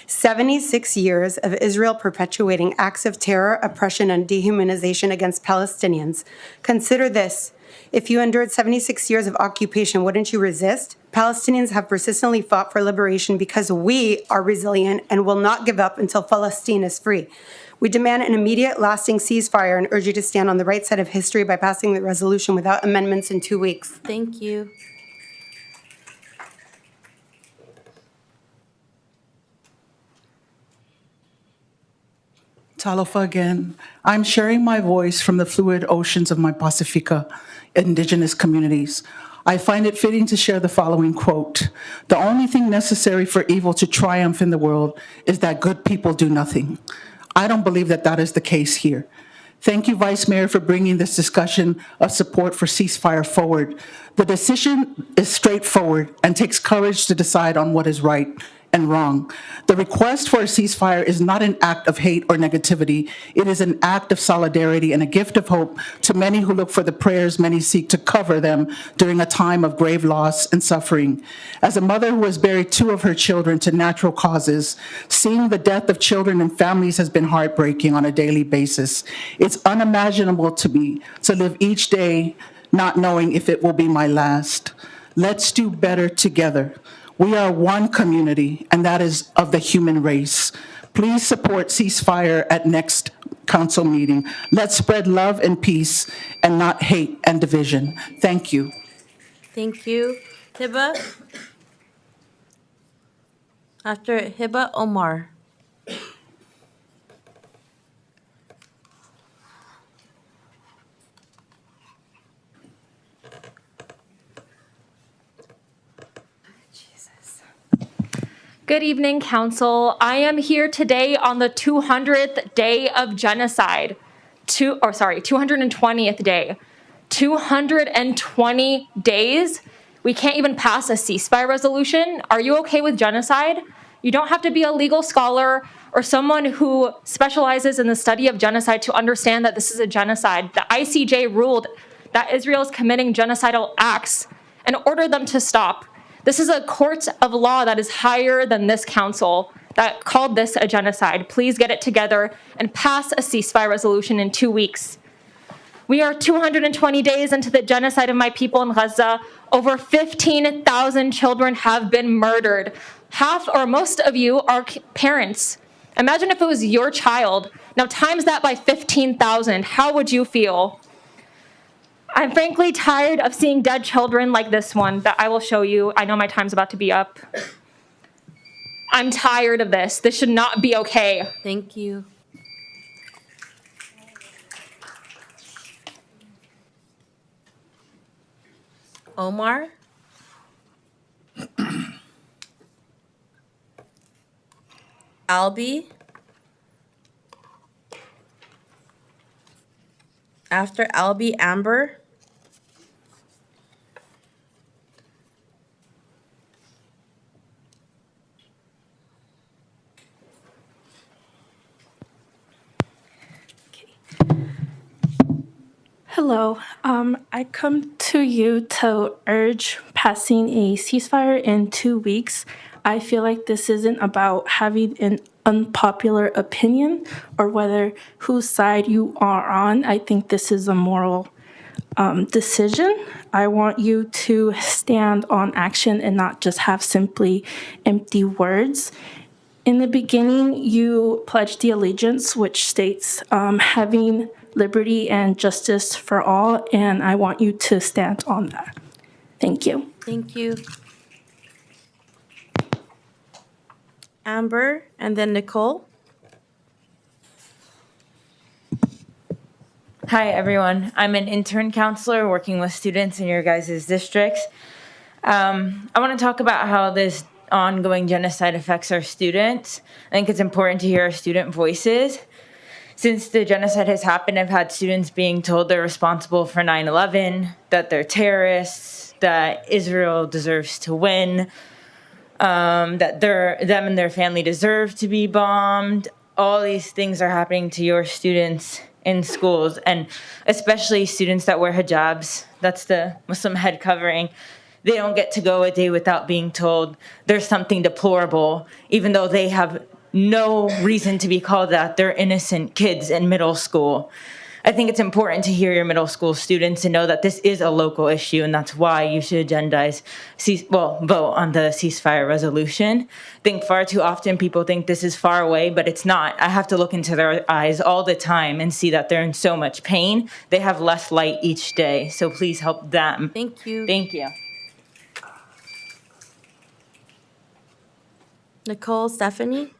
76 years of Israel perpetuating acts of terror, oppression, and dehumanization against Palestinians. Consider this. If you endured 76 years of occupation, wouldn't you resist? Palestinians have persistently fought for liberation because we are resilient and will not give up until Palestine is free. We demand an immediate, lasting ceasefire and urge you to stand on the right side of history by passing the resolution without amendments in 2 weeks. Thank you. Talofa again. I'm sharing my voice from the fluid oceans of my Pacifica indigenous communities. I find it fitting to share the following quote: "The only thing necessary for evil to triumph in the world is that good people do nothing." I don't believe that that is the case here. Thank you, Vice Mayor, for bringing this discussion of support for ceasefire forward. The decision is straightforward and takes courage to decide on what is right and wrong. The request for a ceasefire is not an act of hate or negativity. It is an act of solidarity and a gift of hope to many who look for the prayers many seek to cover them during a time of grave loss and suffering. As a mother who has buried 2 of her children to natural causes, seeing the death of children and families has been heartbreaking on a daily basis. It's unimaginable to me to live each day not knowing if it will be my last. Let's do better together. We are one community, and that is of the human race. Please support ceasefire at next council meeting. Let's spread love and peace and not hate and division. Thank you. Thank you. Hiba? After Hiba, Omar. Good evening, Council. I am here today on the 200th day of genocide. 220th day. 220 days? We can't even pass a ceasefire resolution? Are you okay with genocide? You don't have to be a legal scholar or someone who specializes in the study of genocide to understand that this is a genocide. The ICJ ruled that Israel is committing genocidal acts and ordered them to stop. This is a court of law that is higher than this council that called this a genocide. Please get it together and pass a ceasefire resolution in 2 weeks. We are 220 days into the genocide of my people in Gaza. Over 15,000 children have been murdered. Half or most of you are parents. Imagine if it was your child. Now times that by 15,000. How would you feel? I'm frankly tired of seeing dead children like this one that I will show you. I know my time's about to be up. I'm tired of this. This should not be okay. Thank you. Omar? Albie? After Albie, Amber? Hello. I come to you to urge passing a ceasefire in 2 weeks. I feel like this isn't about having an unpopular opinion or whether whose side you are on. I think this is a moral decision. I want you to stand on action and not just have simply empty words. In the beginning, you pledged the allegiance, which states having liberty and justice for all, and I want you to stand on that. Thank you. Thank you. Amber, and then Nicole. Hi, everyone. I'm an intern counselor working with students in your guys' districts. I want to talk about how this ongoing genocide affects our students. I think it's important to hear our student voices. Since the genocide has happened, I've had students being told they're responsible for 9/11, that they're terrorists, that Israel deserves to win, that them and their family deserve to be bombed. All these things are happening to your students in schools, and especially students that wear hijabs. That's the Muslim head covering. They don't get to go a day without being told there's something deplorable, even though they have no reason to be called that. They're innocent kids in middle school. I think it's important to hear your middle school students and know that this is a local issue, and that's why you should vote on the ceasefire resolution. I think far too often people think this is far away, but it's not. I have to look into their eyes all the time and see that they're in so much pain. They have less light each day, so please help them. Thank you. Thank you. Nicole, Stephanie?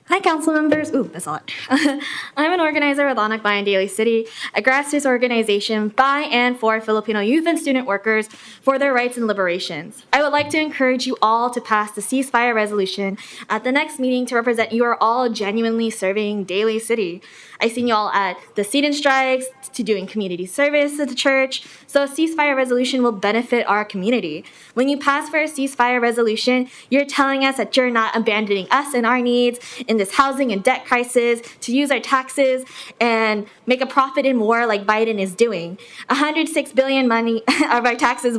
Hi, council members. Ooh, that's a lot. I'm an organizer with Anakbayan in Daly City, a grassroots organization by and for Filipino youth and student workers for their rights and liberations. I would like to encourage you all to pass the ceasefire resolution at the next meeting to represent you are all genuinely serving Daly City. I seen you all at the sit-in strikes, to doing community service at the church, so a ceasefire resolution will benefit our community. When you pass for a ceasefire resolution, you're telling us that you're not abandoning us and our needs in this housing and debt crisis to use our taxes and make a profit in war like Biden is doing. 106 billion money of our taxes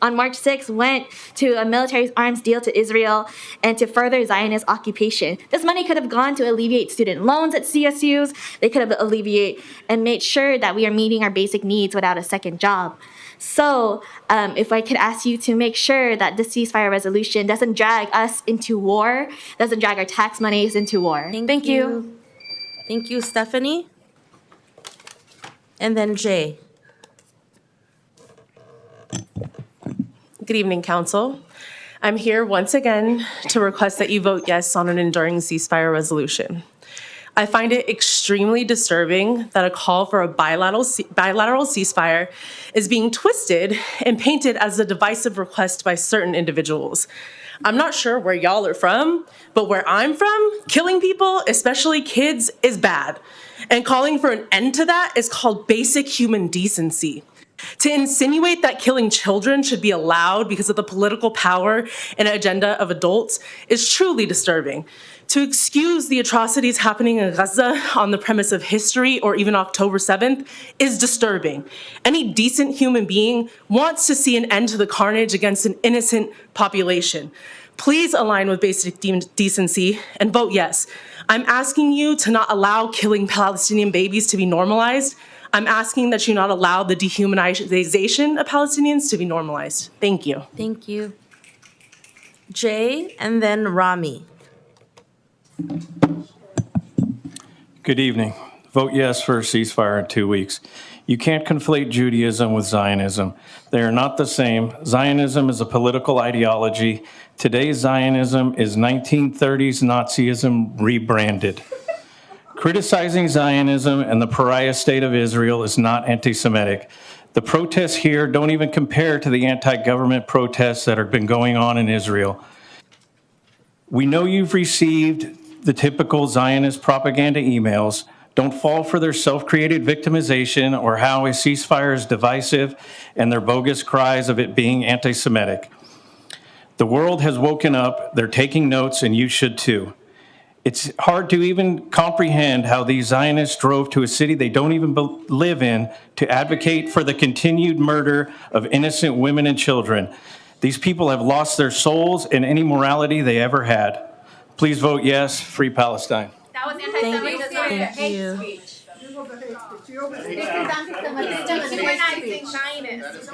on March 6th went to a military arms deal to Israel and to further Zionist occupation. This money could have gone to alleviate student loans at CSUs. They could have alleviated and made sure that we are meeting our basic needs without a second job. So if I could ask you to make sure that the ceasefire resolution doesn't drag us into war, doesn't drag our tax monies into war. Thank you. Thank you, Stephanie. And then Jay. Good evening, Council. I'm here once again to request that you vote yes on an enduring ceasefire resolution. I find it extremely disturbing that a call for a bilateral ceasefire is being twisted and painted as a divisive request by certain individuals. I'm not sure where y'all are from, but where I'm from, killing people, especially kids, is bad. And calling for an end to that is called basic human decency. To insinuate that killing children should be allowed because of the political power and agenda of adults is truly disturbing. To excuse the atrocities happening in Gaza on the premise of history or even October 7th is disturbing. Any decent human being wants to see an end to the carnage against an innocent population. Please align with basic decency and vote yes. I'm asking you to not allow killing Palestinian babies to be normalized. I'm asking that you not allow the dehumanization of Palestinians to be normalized. Thank you. Thank you. Jay, and then Rami. Good evening. Vote yes for a ceasefire in 2 weeks. You can't conflate Judaism with Zionism. They are not the same. Zionism is a political ideology. Today's Zionism is 1930s Nazism rebranded. Criticizing Zionism and the pariah state of Israel is not anti-Semitic. The protests here don't even compare to the anti-government protests that have been going on in Israel. We know you've received the typical Zionist propaganda emails. Don't fall for their self-created victimization or how a ceasefire is divisive and their bogus cries of it being anti-Semitic. The world has woken up, they're taking notes, and you should too. It's hard to even comprehend how these Zionists drove to a city they don't even live in to advocate for the continued murder of innocent women and children. These people have lost their souls and any morality they ever had. Please vote yes, free Palestine. That was anti-Semitism. Thank you. This is anti-Semitism. We're not even Zionists.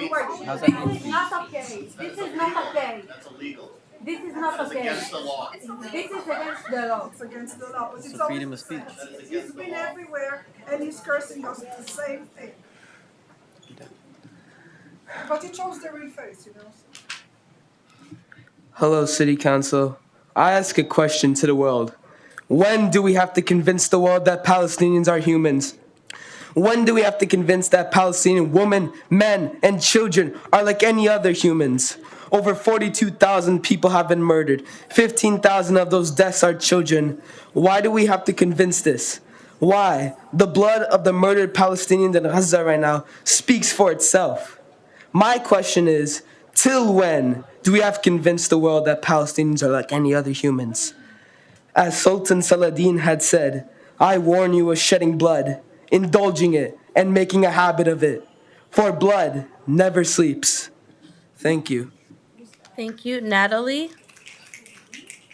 How's that? This is not okay. This is not okay. That's illegal. This is not okay. It's against the law. This is against the law. It's against the law. But It's a freedom of speech. He's been everywhere and he's cursing us the same thing. But he chose the real face, you know. Hello, City Council. I ask a question to the world. When do we have to convince the world that Palestinians are humans? When do we have to convince that Palestinian women, men, and children are like any other humans? Over 42,000 people have been murdered. 15,000 of those deaths are children. Why do we have to convince this? Why? The blood of the murdered Palestinians in Gaza right now speaks for itself. My question is, till when do we have to convince the world that Palestinians are like any other humans? As Sultan Saladin had said, I warn you of shedding blood, indulging it, and making a habit of it. For blood never sleeps. Thank you. Thank you, Natalie.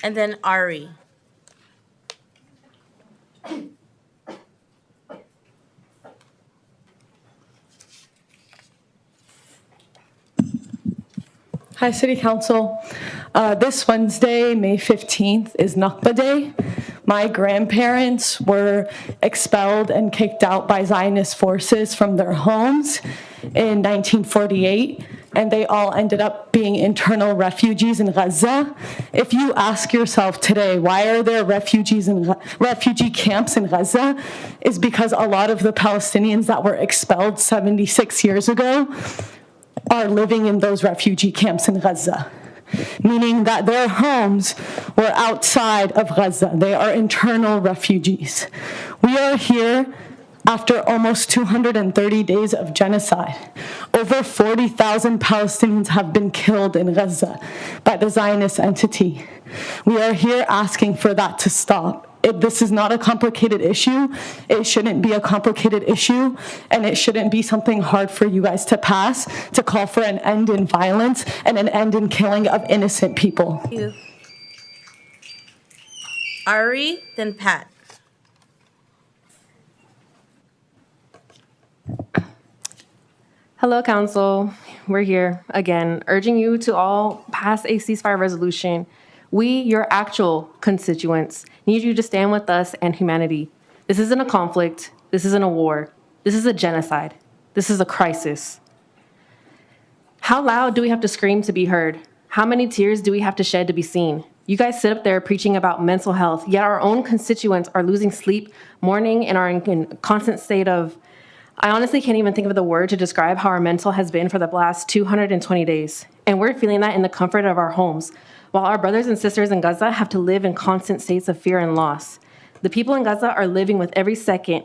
And then Ari. Hi, City Council. This Wednesday, May 15th, is Nakba Day. My grandparents were expelled and kicked out by Zionist forces from their homes in 1948. and they all ended up being internal refugees in Gaza. If you ask yourself today, why are there refugee camps in Gaza, is because a lot of the Palestinians that were expelled 76 years ago are living in those refugee camps in Gaza, meaning that their homes were outside of Gaza. They are internal refugees. We are here after almost 230 days of genocide. Over 40,000 Palestinians have been killed in Gaza by the Zionist entity. We are here asking for that to stop. This is not a complicated issue. It shouldn't be a complicated issue, and it shouldn't be something hard for you guys to pass, to call for an end in violence and an end in killing of innocent people. Thank you. Ari, then Pat. Hello, Council. We're here again, urging you to all pass a ceasefire resolution. We, your actual constituents, need you to stand with us and humanity. This isn't a conflict. This isn't a war. This is a genocide. This is a crisis. How loud do we have to scream to be heard? How many tears do we have to shed to be seen? You guys sit up there preaching about mental health, yet our own constituents are losing sleep, mourning, and are in constant state of, I honestly can't even think of the word to describe how our mental has been for the last 220 days. And we're feeling that in the comfort of our homes, while our brothers and sisters in Gaza have to live in constant states of fear and loss. The people in Gaza are living with every second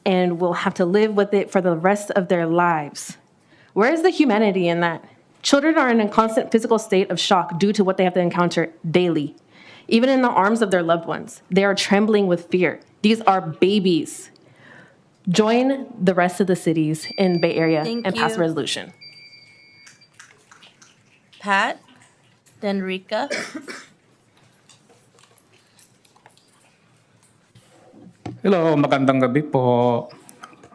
and will have to live with it for the rest of their lives. Where is the humanity in that? Children are in a constant physical state of shock due to what they have to encounter daily. Even in the arms of their loved ones, they are trembling with fear. These are babies. Join the rest of the cities in Bay Area and pass a resolution. Pat, then Rika. Hello, magandang gabi po.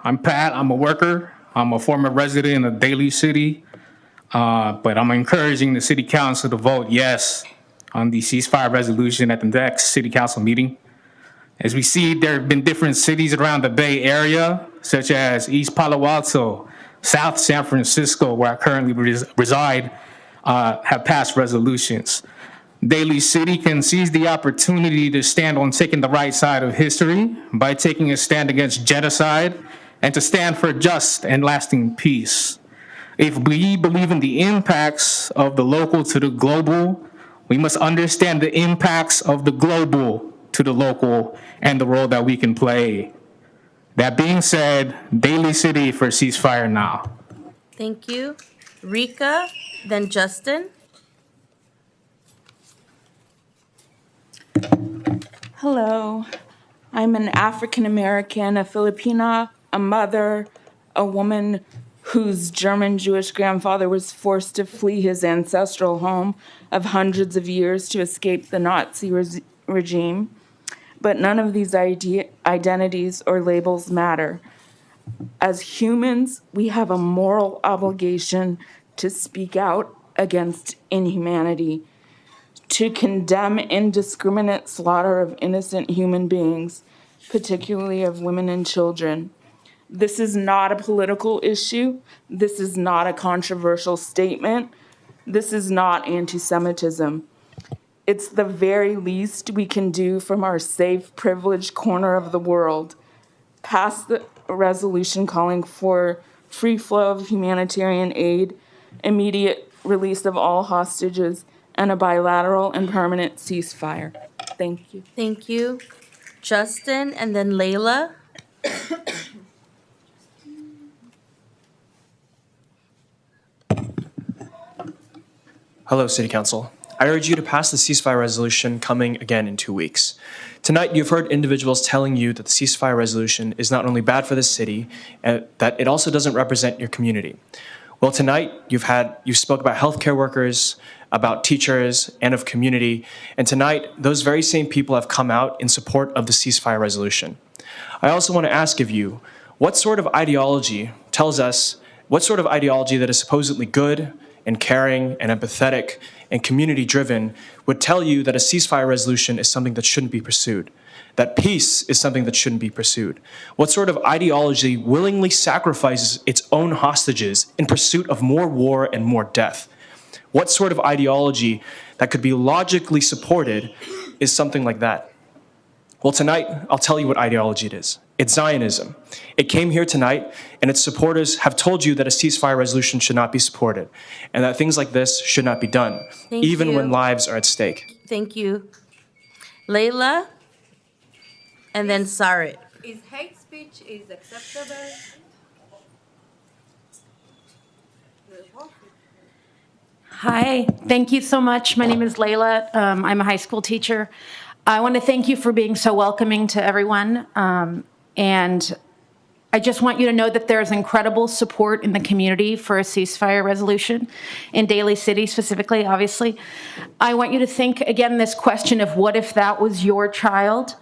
I'm Pat, I'm a worker. I'm a former resident in the Daly city, but I'm encouraging the city council to vote yes on the ceasefire resolution at the next city council meeting. As we see, there have been different cities around the Bay Area, such as East Palo Alto, South San Francisco, where I currently reside, have passed resolutions. Daly City can seize the opportunity to stand on taking the right side of history by taking a stand against genocide and to stand for just and lasting peace. If we believe in the impacts of the local to the global, we must understand the impacts of the global to the local and the role that we can play. That being said, Daly City for ceasefire now. Thank you. Rika, then Justin. Hello. I'm an African American, a Filipina, a mother, a woman whose German Jewish grandfather was forced to flee his ancestral home of hundreds of years to escape the Nazi regime. But none of these identities or labels matter. As humans, we have a moral obligation to speak out against inhumanity, to condemn indiscriminate slaughter of innocent human beings, particularly of women and children. This is not a political issue. This is not a controversial statement. This is not anti-Semitism. It's the very least we can do from our safe, privileged corner of the world. Pass the resolution calling for free flow of humanitarian aid, immediate release of all hostages, and a bilateral and permanent ceasefire. Thank you. Thank you. Justin, and then Layla. Hello, City Council. I urge you to pass the ceasefire resolution coming again in 2 weeks. Tonight, you've heard individuals telling you that the ceasefire resolution is not only bad for the city, and that it also doesn't represent your community. Well, tonight, you spoke about healthcare workers, about teachers, and of community, and tonight, those very same people have come out in support of the ceasefire resolution. I also want to ask of you, what sort of ideology that is supposedly good and caring and empathetic and community-driven would tell you that a ceasefire resolution is something that shouldn't be pursued? that peace is something that shouldn't be pursued? What sort of ideology willingly sacrifices its own hostages in pursuit of more war and more death? What sort of ideology that could be logically supported is something like that? Well, tonight, I'll tell you what ideology it is. It's Zionism. It came here tonight, and its supporters have told you that a ceasefire resolution should not be supported, and that things like this should not be done, even when lives are at stake. Thank you. Layla, and then Sarit. Is hate speech is acceptable? Hi, thank you so much. My name is Layla. I'm a high school teacher. I want to thank you for being so welcoming to everyone. And I just want you to know that there's incredible support in the community for a ceasefire resolution, in Daly City specifically, obviously. I want you to think, again, this question of what if that was your child?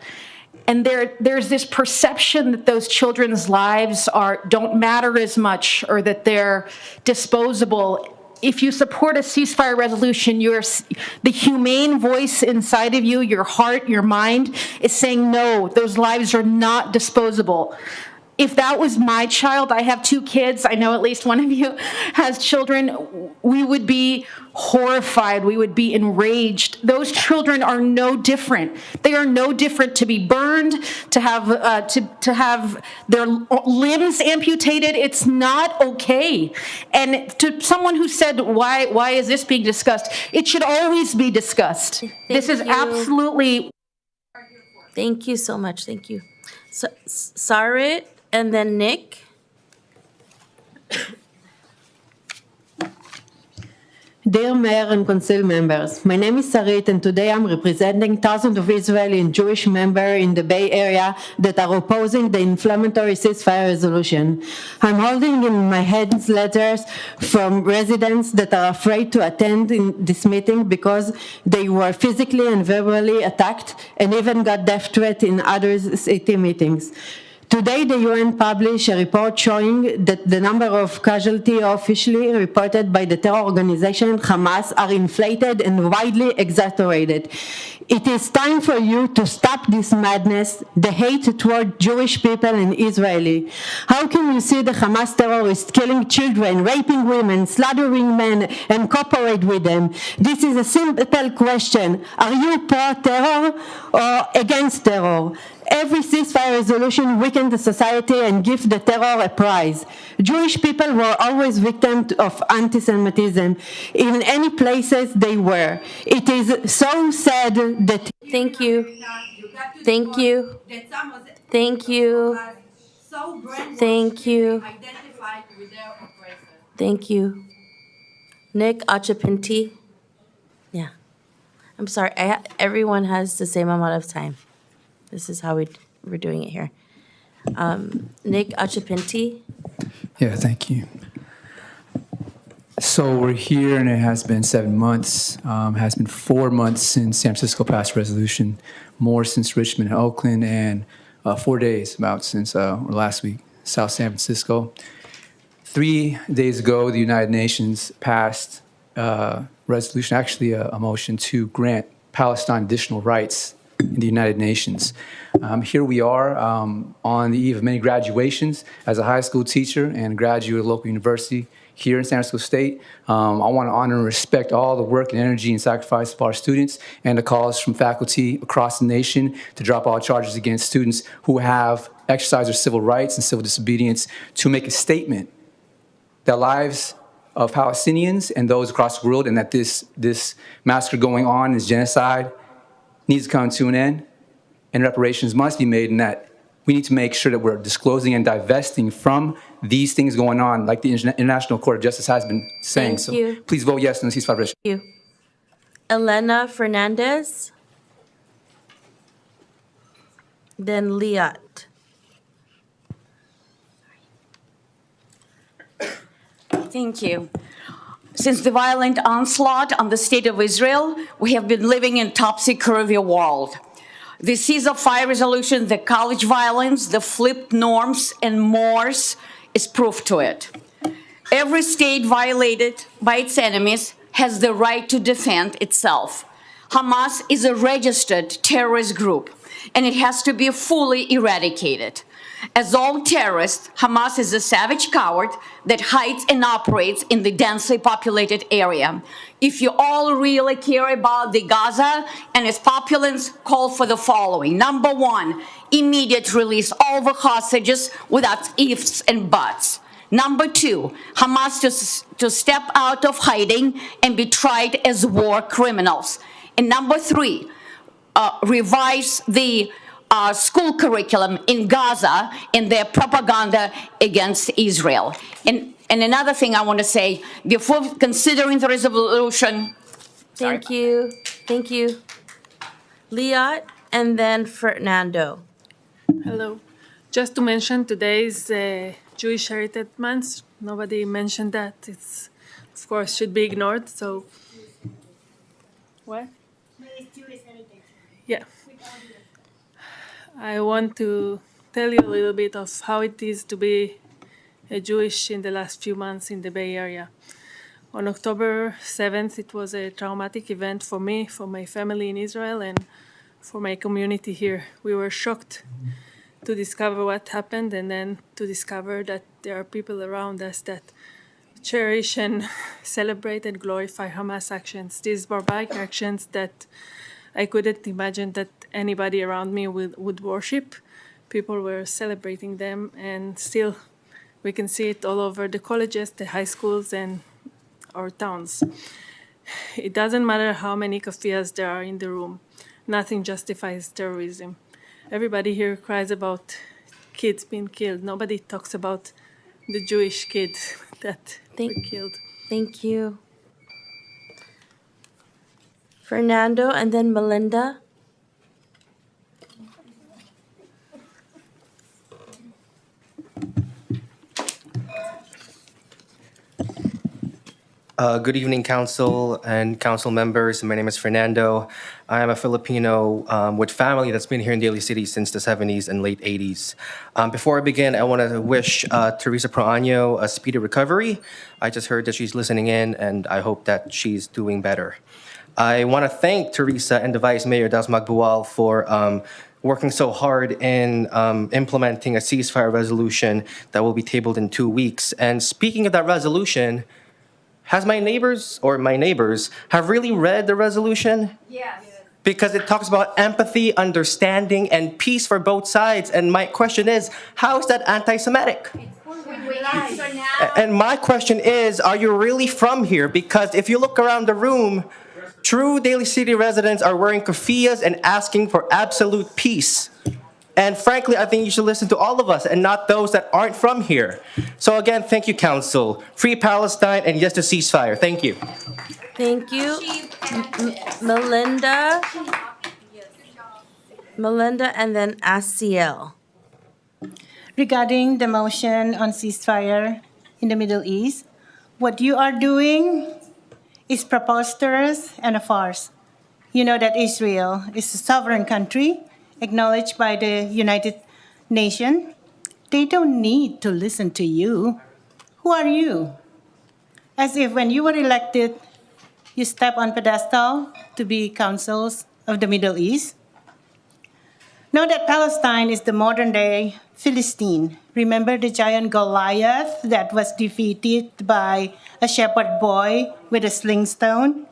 And there's this perception that those children's lives don't matter as much, or that they're disposable. If you support a ceasefire resolution, the humane voice inside of you, your heart, your mind, is saying, no, those lives are not disposable. If that was my child, I have 2 kids, I know at least one of you has children, we would be horrified, we would be enraged. Those children are no different. They are no different to be burned, to have their limbs amputated. It's not okay. And to someone who said, why is this being discussed? It should always be discussed. This is absolutely. Thank you so much, thank you. Sarit, and then Nick. Dear Mayor and Council members, my name is Sarit, and today I'm representing thousands of Israeli and Jewish members in the Bay Area that are opposing the inflammatory ceasefire resolution. I'm holding in my hands letters from residents that are afraid to attend in this meeting because they were physically and verbally attacked and even got death threats in other city meetings. Today, the UN published a report showing that the number of casualties officially reported by the terror organization Hamas are inflated and widely exaggerated. It is time for you to stop this madness, the hate toward Jewish people and Israeli. How can you see the Hamas terrorists killing children, raping women, slaughtering men, and cooperate with them? This is a simple question. Are you pro-terror or against terror? Every ceasefire resolution weakens the society and gives the terror a prize. Jewish people were always victims of anti-Semitism in any places they were. It is so sad that... Thank you. Thank you. Thank you. Thank you. Thank you. Nick Achapinti. Yeah. I'm sorry, everyone has the same amount of time. This is how we're doing it here. Nick Achapinti. Yeah, thank you. So we're here, and it has been 7 months. Has been 4 months since San Francisco passed resolution, more since Richmond and Oakland, and 4 days about since last week, South San Francisco. 3 days ago, the United Nations passed resolution, actually a motion to grant Palestine additional rights in the United Nations. Here we are on the eve of many graduations as a high school teacher and a graduate of a local university here in San Francisco State. I want to honor and respect all the work and energy and sacrifice of our students and the calls from faculty across the nation to drop all charges against students who have exercised their civil rights and civil disobedience to make a statement that lives of Palestinians and those across the world, and that this massacre going on, this genocide, needs to come to an end, and reparations must be made, and that we need to make sure that we're disclosing and divesting from these things going on, like the International Court of Justice has been saying. Thank you. So please vote yes on the ceasefire resolution. Thank you. Elena Fernandez. Then Liat. Thank you. Since the violent onslaught on the state of Israel, we have been living in a topsy-turvy world. The ceasefire resolution, the college violence, the flipped norms, and more is proof to it. Every state violated by its enemies has the right to defend itself. Hamas is a registered terrorist group, and it has to be fully eradicated. As all terrorists, Hamas is a savage coward that hides and operates in the densely populated area. If you all really care about the Gaza and its populace, call for the following. Number one, immediate release all the hostages without ifs and buts. Number two, Hamas to step out of hiding and be tried as war criminals. And number three, revise the school curriculum in Gaza in their propaganda against Israel. And another thing I want to say, before considering the resolution. Thank you. Thank you. Liat and then Fernando. Hello. Just to mention, today is Jewish Heritage Month. Nobody mentioned that. It's, of course, should be ignored. So, what? Yeah. I want to tell you a little bit of how it is to be a Jewish in the last few months in the Bay Area. On October 7th, it was a traumatic event for me, for my family in Israel, and for my community here. We were shocked to discover what happened, and then to discover that there are people around us that cherish and celebrate and glorify Hamas actions, these barbaric actions that I couldn't imagine that anybody around me would worship. People were celebrating them, and still we can see it all over the colleges, the high schools, and our towns. It doesn't matter how many kafias there are in the room. Nothing justifies terrorism. Everybody here cries about kids being killed. Nobody talks about the Jewish kids that were killed. Thank you. Fernando and then Melinda. Good evening, Council and Council members. My name is Fernando. I am a Filipino with family that's been here in Daly City since the 70s and late 80s. Before I begin, I want to wish Teresa Proaño a speedy recovery. I just heard that she's listening in, and I hope that she's doing better. I want to thank Teresa and the Vice Mayor, Das Magbuwal, for working so hard in implementing a ceasefire resolution that will be tabled in 2 weeks. And speaking of that resolution, has my neighbors have really read the resolution? Yes. Because it talks about empathy, understanding, and peace for both sides. And my question is, how is that anti-Semitic? And my question is, are you really from here? Because if you look around the room, true Daly City residents are wearing keffiyehs and asking for absolute peace. And frankly, I think you should listen to all of us and not those that aren't from here. So again, thank you, Council. Free Palestine and yes to ceasefire. Thank you. Thank you. Melinda. Melinda and then Asiel. Regarding the motion on ceasefire in the Middle East, what you are doing is preposterous and a farce. You know that Israel is a sovereign country acknowledged by the United Nations. They don't need to listen to you. Who are you? As if when you were elected, you step on pedestal to be councils of the Middle East. Know that Palestine is the modern-day Philistine. Remember the giant Goliath that was defeated by a shepherd boy with a sling stone?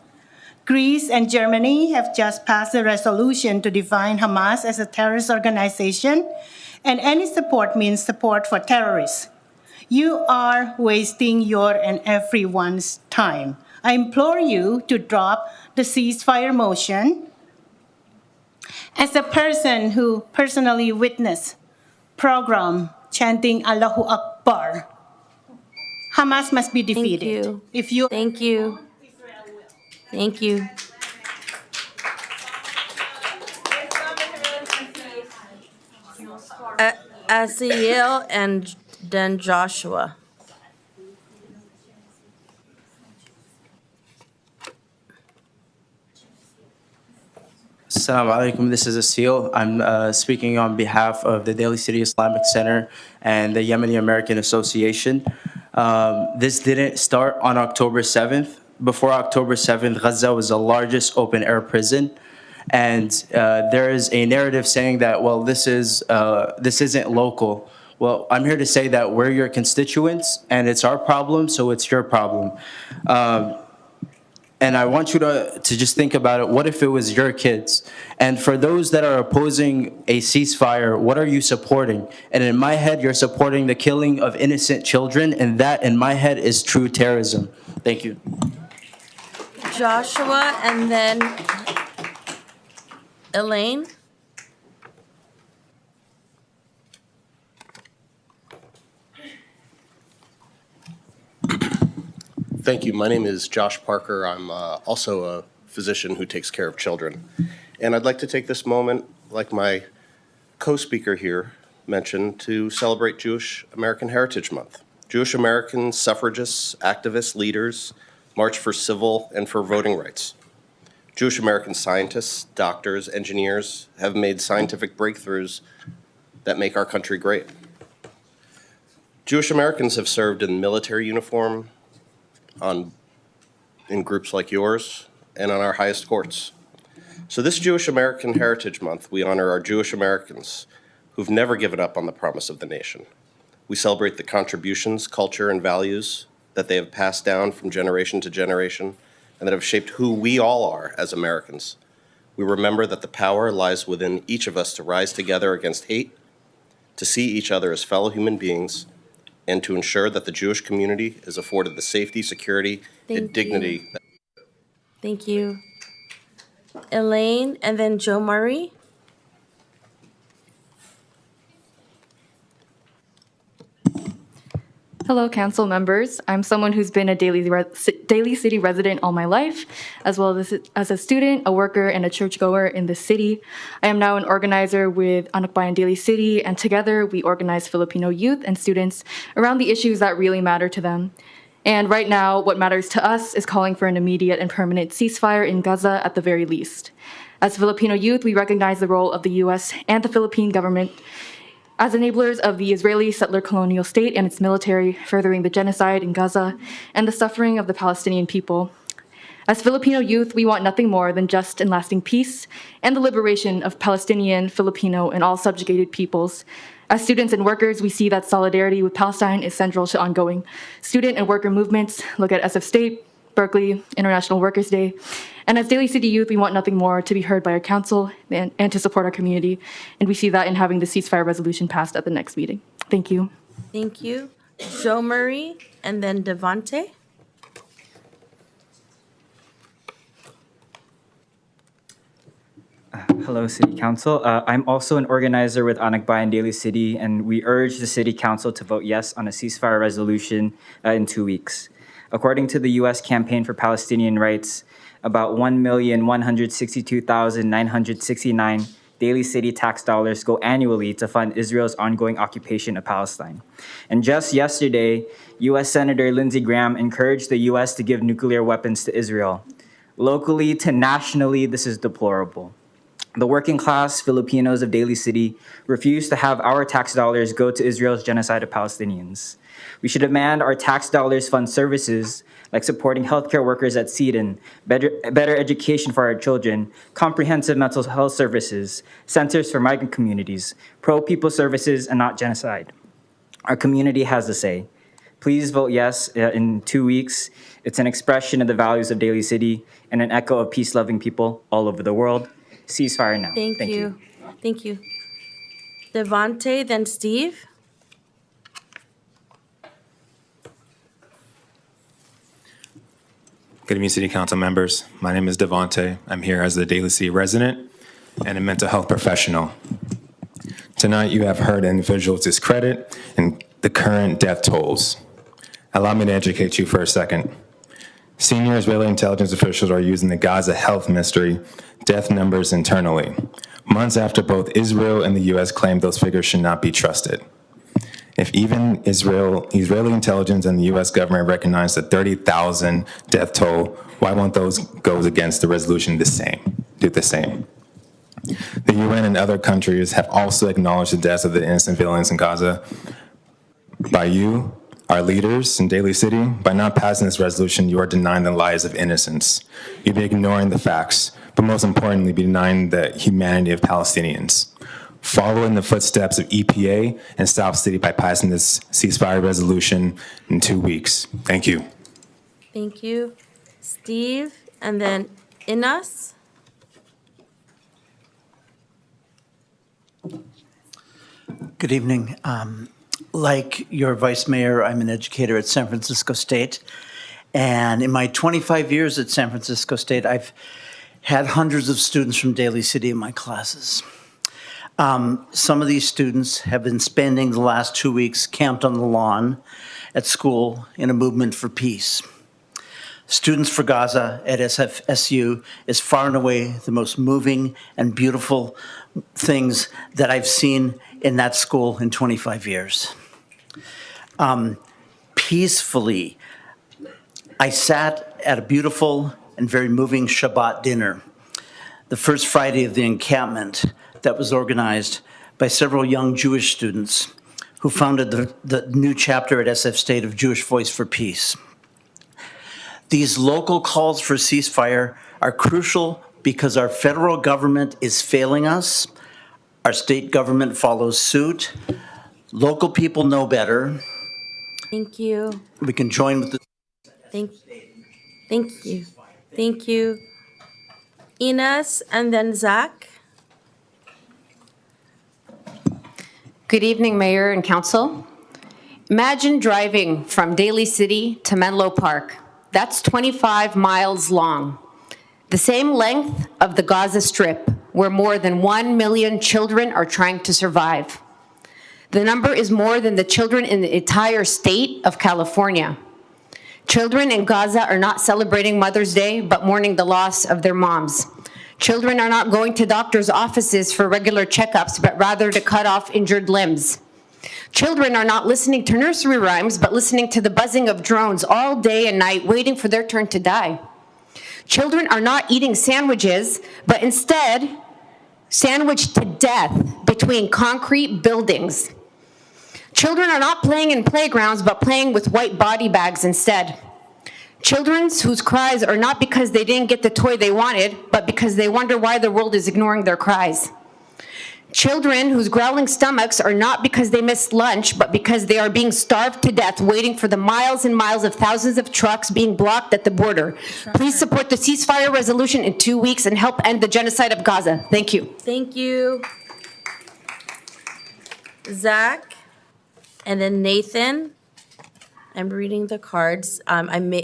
Greece and Germany have just passed a resolution to define Hamas as a terrorist organization, and any support means support for terrorists. You are wasting your and everyone's time. I implore you to drop the ceasefire motion. As a person who personally witnessed program chanting Allahu Akbar, Hamas must be defeated. Thank you. Thank you. Thank you. Asiel and then Joshua. Assalamu alaikum, this is Asil. I'm speaking on behalf of the Daly City Islamic Center and the Yemeni American Association. This didn't start on October 7th. before October 7th, Gaza was the largest open-air prison. And there is a narrative saying that, well, this isn't local. Well, I'm here to say that we're your constituents, and it's our problem, so it's your problem. And I want you to just think about it. What if it was your kids? And for those that are opposing a ceasefire, what are you supporting? And in my head, you're supporting the killing of innocent children, and that, in my head, is true terrorism. Thank you. Joshua, and then Elaine. Thank you. My name is Josh Parker. I'm also a physician who takes care of children. And I'd like to take this moment, like my co-speaker here mentioned, to celebrate Jewish American Heritage Month. Jewish American suffragists, activists, leaders marched for civil and for voting rights. Jewish American scientists, doctors, engineers have made scientific breakthroughs that make our country great. Jewish Americans have served in military uniform, in groups like yours, and on our highest courts. So this Jewish American Heritage Month, we honor our Jewish Americans who've never given up on the promise of the nation. We celebrate the contributions, culture, and values that they have passed down from generation to generation and that have shaped who we all are as Americans. We remember that the power lies within each of us to rise together against hate, to see each other as fellow human beings, and to ensure that the Jewish community is afforded the safety, security, and dignity. Thank you. Elaine, and then Joe Murray. Hello, council members. I'm someone who's been a Daly City resident all my life, as well as a student, a worker, and a churchgoer in the city. I am now an organizer with Anak Bayan Daly City, and together we organize Filipino youth and students around the issues that really matter to them. And right now, what matters to us is calling for an immediate and permanent ceasefire in Gaza at the very least. As Filipino youth, we recognize the role of the US and the Philippine government as enablers of the Israeli settler colonial state and its military, furthering the genocide in Gaza and the suffering of the Palestinian people. As Filipino youth, we want nothing more than just and lasting peace and the liberation of Palestinian, Filipino, and all subjugated peoples. As students and workers, we see that solidarity with Palestine is central to ongoing student and worker movements. Look at SF State, Berkeley, International Workers' Day. And as Daly City youth, we want nothing more to be heard by our council and to support our community. And we see that in having the ceasefire resolution passed at the next meeting. Thank you. Thank you. Joe Murray, and then Devante. Hello, City Council. I'm also an organizer with Anak Bayan Daly City, and we urge the City Council to vote yes on a ceasefire resolution in 2 weeks. According to the U.S. Campaign for Palestinian Rights, about 1,162,969 Daly City tax dollars go annually to fund Israel's ongoing occupation of Palestine. And just yesterday, U.S. Senator Lindsey Graham encouraged the U.S. to give nuclear weapons to Israel. Locally to nationally, this is deplorable. The working class Filipinos of Daly City refuse to have our tax dollars go to Israel's genocide of Palestinians. We should demand our tax dollars fund services like supporting healthcare workers at Seton, better education for our children, comprehensive mental health services, centers for migrant communities, pro-people services, and not genocide. Our community has a say. Please vote yes in 2 weeks. It's an expression of the values of Daly City and an echo of peace-loving people all over the world. Ceasefire now. Thank you. Thank you. Devante, then Steve. Good evening, City Council members. My name is Devante. I'm here as a Daly City resident and a mental health professional. Tonight, you have heard individuals discredit and the current death tolls. Allow me to educate you for a second. Senior Israeli intelligence officials are using the Gaza Health Ministry death numbers internally, months after both Israel and the U.S. claimed those figures should not be trusted. If even Israeli intelligence and the U.S. government recognize the 30,000 death toll, why won't those go against the resolution do the same? The UN and other countries have also acknowledged the deaths of the innocent civilians in Gaza. By you, Our leaders in Daly City, by not passing this resolution, you are denying the lives of innocents. You'd be ignoring the facts, but most importantly, be denying the humanity of Palestinians. Follow in the footsteps of EPA and South City by passing this ceasefire resolution in 2 weeks. Thank you. Thank you. Steve, and then Inas. Good evening. Like your vice mayor, I'm an educator at San Francisco State. And in my 25 years at San Francisco State, I've had hundreds of students from Daly City in my classes. Some of these students have been spending the last 2 weeks camped on the lawn at school in a movement for peace. Students for Gaza at SFSU is far and away the most moving and beautiful things that I've seen in that school in 25 years. Peacefully, I sat at a beautiful and very moving Shabbat dinner, the first Friday of the encampment that was organized by several young Jewish students who founded the new chapter at SF State of Jewish Voice for Peace. These local calls for ceasefire are crucial because our federal government is failing us. Our state government follows suit. Local people know better. Thank you. We can join with the... Thank you. Thank you. Ines, and then Zach. Good evening, Mayor and Council. Imagine driving from Daly City to Menlo Park. That's 25 miles long. The same length of the Gaza Strip, where more than 1 million children are trying to survive. The number is more than the children in the entire state of California. Children in Gaza are not celebrating Mother's Day, but mourning the loss of their moms. Children are not going to doctors' offices for regular checkups, but rather to cut off injured limbs. Children are not listening to nursery rhymes, but listening to the buzzing of drones all day and night, waiting for their turn to die. Children are not eating sandwiches, but instead sandwiched to death between concrete buildings. Children are not playing in playgrounds, but playing with white body bags instead. Children whose cries are not because they didn't get the toy they wanted, but because they wonder why the world is ignoring their cries. Children whose growling stomachs are not because they missed lunch, but because they are being starved to death, waiting for the miles and miles of thousands of trucks being blocked at the border. Please support the ceasefire resolution in 2 weeks and help end the genocide of Gaza. Thank you. Thank you. Zach, and then Nathan. I'm reading the cards.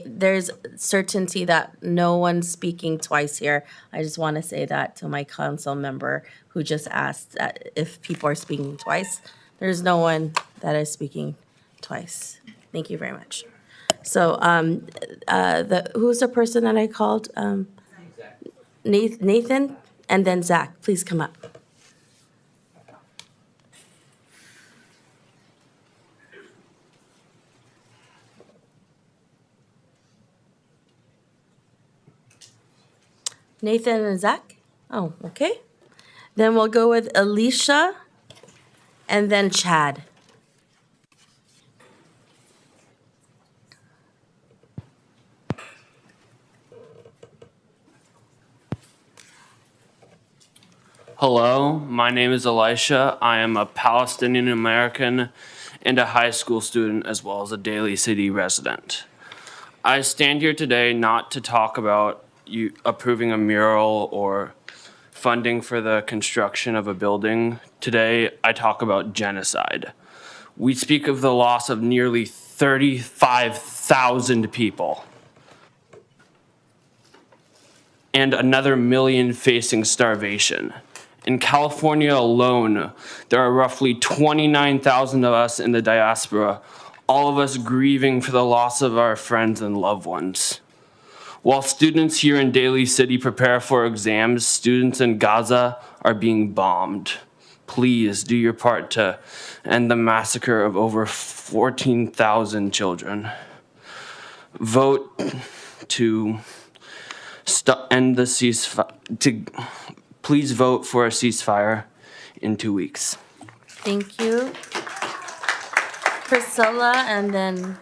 There's certainty that no one's speaking twice here. I just want to say that to my council member who just asked that if people are speaking twice. There's no one that is speaking twice. Thank you very much. So who's the person that I called? Nathan, and then Zach. Please come up. Nathan and Zach? Oh, okay. Then we'll go with Alicia and then Chad. Hello, my name is Elisha. I am a Palestinian American and a high school student as well as a Daly City resident. I stand here today not to talk about you approving a mural or funding for the construction of a building. Today, I talk about genocide. We speak of the loss of nearly 35,000 people and another million facing starvation. In California alone, there are roughly 29,000 of us in the diaspora, all of us grieving for the loss of our friends and loved ones. While students here in Daly City prepare for exams, students in Gaza are being bombed. Please do your part to end the massacre of over 14,000 children. Vote to end the ceasefire. Please vote for a ceasefire in 2 weeks. Thank you. Priscilla, and then,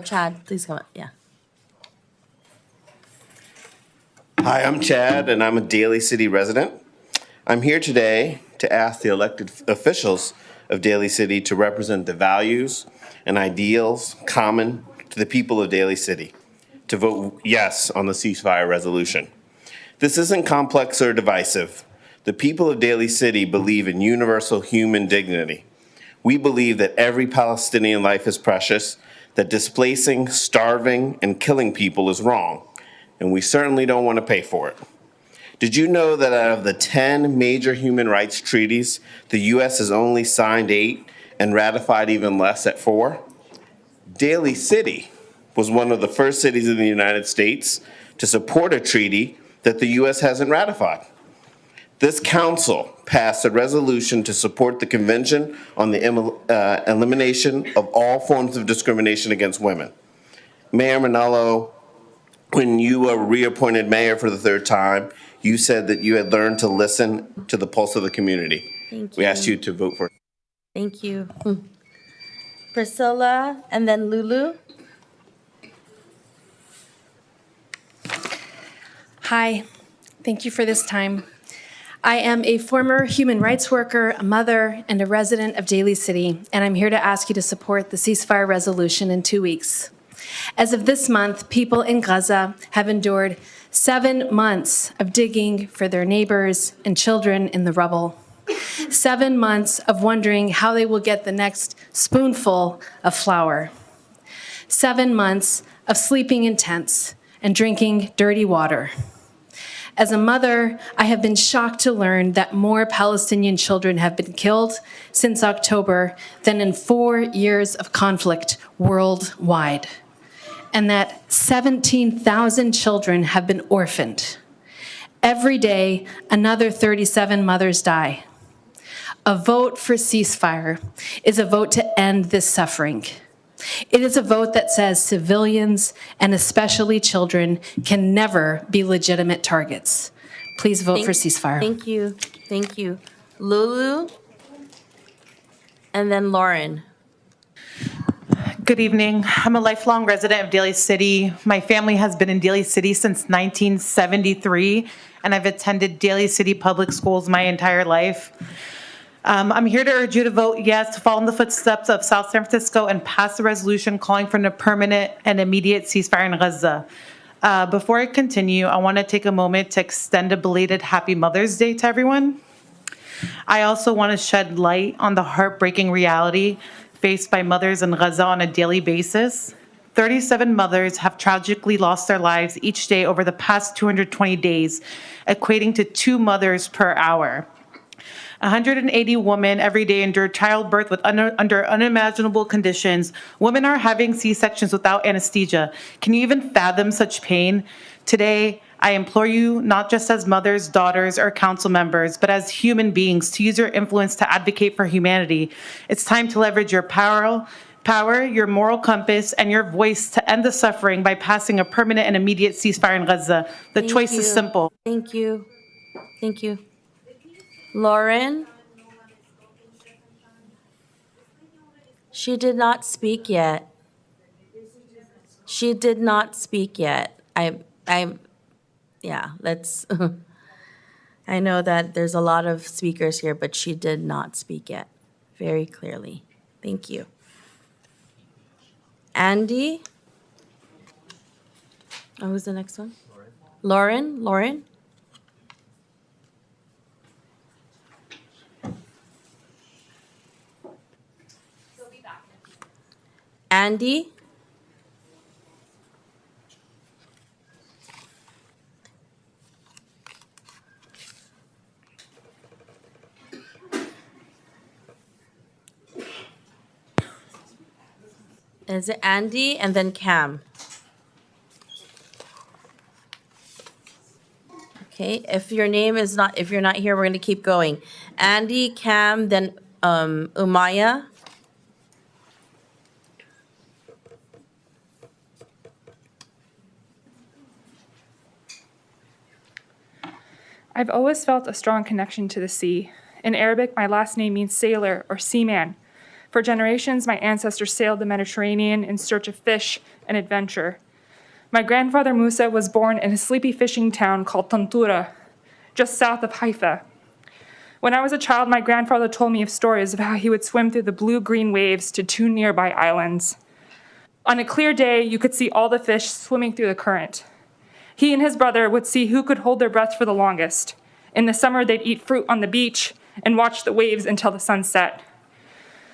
Chad, please come up, yeah. Hi, I'm Chad, and I'm a Daly City resident. I'm here today to ask the elected officials of Daly City to represent the values and ideals common to the people of Daly City, to vote yes on the ceasefire resolution. This isn't complex or divisive. The people of Daly City believe in universal human dignity. We believe that every Palestinian life is precious, that displacing, starving, and killing people is wrong, and we certainly don't want to pay for it. Did you know that out of the 10 major human rights treaties, the U.S. has only signed 8 and ratified even less at 4? Daly City was one of the first cities in the United States to support a treaty that the U.S. hasn't ratified. This council passed a resolution to support the Convention on the Elimination of All Forms of Discrimination Against Women. Mayor Manalo, when you were reappointed mayor for the 3rd time, you said that you had learned to listen to the pulse of the community. Thank We you. asked you to vote for it. Thank you. Priscilla, and then Lulu. Hi, thank you for this time. I am a former human rights worker, a mother, and a resident of Daly City, and I'm here to ask you to support the ceasefire resolution in 2 weeks. As of this month, people in Gaza have endured 7 months of digging for their neighbors and children in the rubble. 7 months of wondering how they will get the next spoonful of flour. 7 months of sleeping in tents and drinking dirty water. As a mother, I have been shocked to learn that more Palestinian children have been killed since October than in 4 years of conflict worldwide, and that 17,000 children have been orphaned. Every day, another 37 mothers die. A vote for ceasefire is a vote to end this suffering. It is a vote that says civilians, and especially children, can never be legitimate targets. Please vote for ceasefire. Thank you. Thank you. Lulu, and then Lauren. Good evening. I'm a lifelong resident of Daly City. My family has been in Daly City since 1973, and I've attended Daly City public schools my entire life. I'm here to urge you to vote yes to follow in the footsteps of South San Francisco and pass a resolution calling for a permanent and immediate ceasefire in Gaza. Before I continue, I want to take a moment to extend a belated Happy Mother's Day to everyone. I also want to shed light on the heartbreaking reality faced by mothers in Gaza on a daily basis. 37 mothers have tragically lost their lives each day over the past 220 days, equating to 2 mothers per hour. 180 women every day endure childbirth under unimaginable conditions. Women are having C-sections without anesthesia. Can you even fathom such pain? Today, I implore you, not just as mothers, daughters, or council members, but as human beings, to use your influence to advocate for humanity. It's time to leverage your power, your moral compass, and your voice to end the suffering by passing a permanent and immediate ceasefire in Gaza. The choice is simple. Thank you. Thank you. Lauren? She did not speak yet. She did not speak yet. Let's, I know that there's a lot of speakers here, but she did not speak yet, very clearly. Thank you. Andy? Oh, who's the next one? Lauren? Lauren? Andy? Is it Andy and then Cam? Okay, if your name is not, if you're not here, we're gonna keep going. Andy, Cam, then Umaya. I've always felt a strong connection to the sea. In Arabic, my last name means sailor or seaman. For generations, my ancestors sailed the Mediterranean in search of fish and adventure. My grandfather Musa was born in a sleepy fishing town called Tantura, just south of Haifa. When I was a child, my grandfather told me of stories of how he would swim through the blue-green waves to 2 nearby islands. On a clear day, you could see all the fish swimming through the current. He and his brother would see who could hold their breath for the longest. In the summer, they'd eat fruit on the beach and watch the waves until the sun set.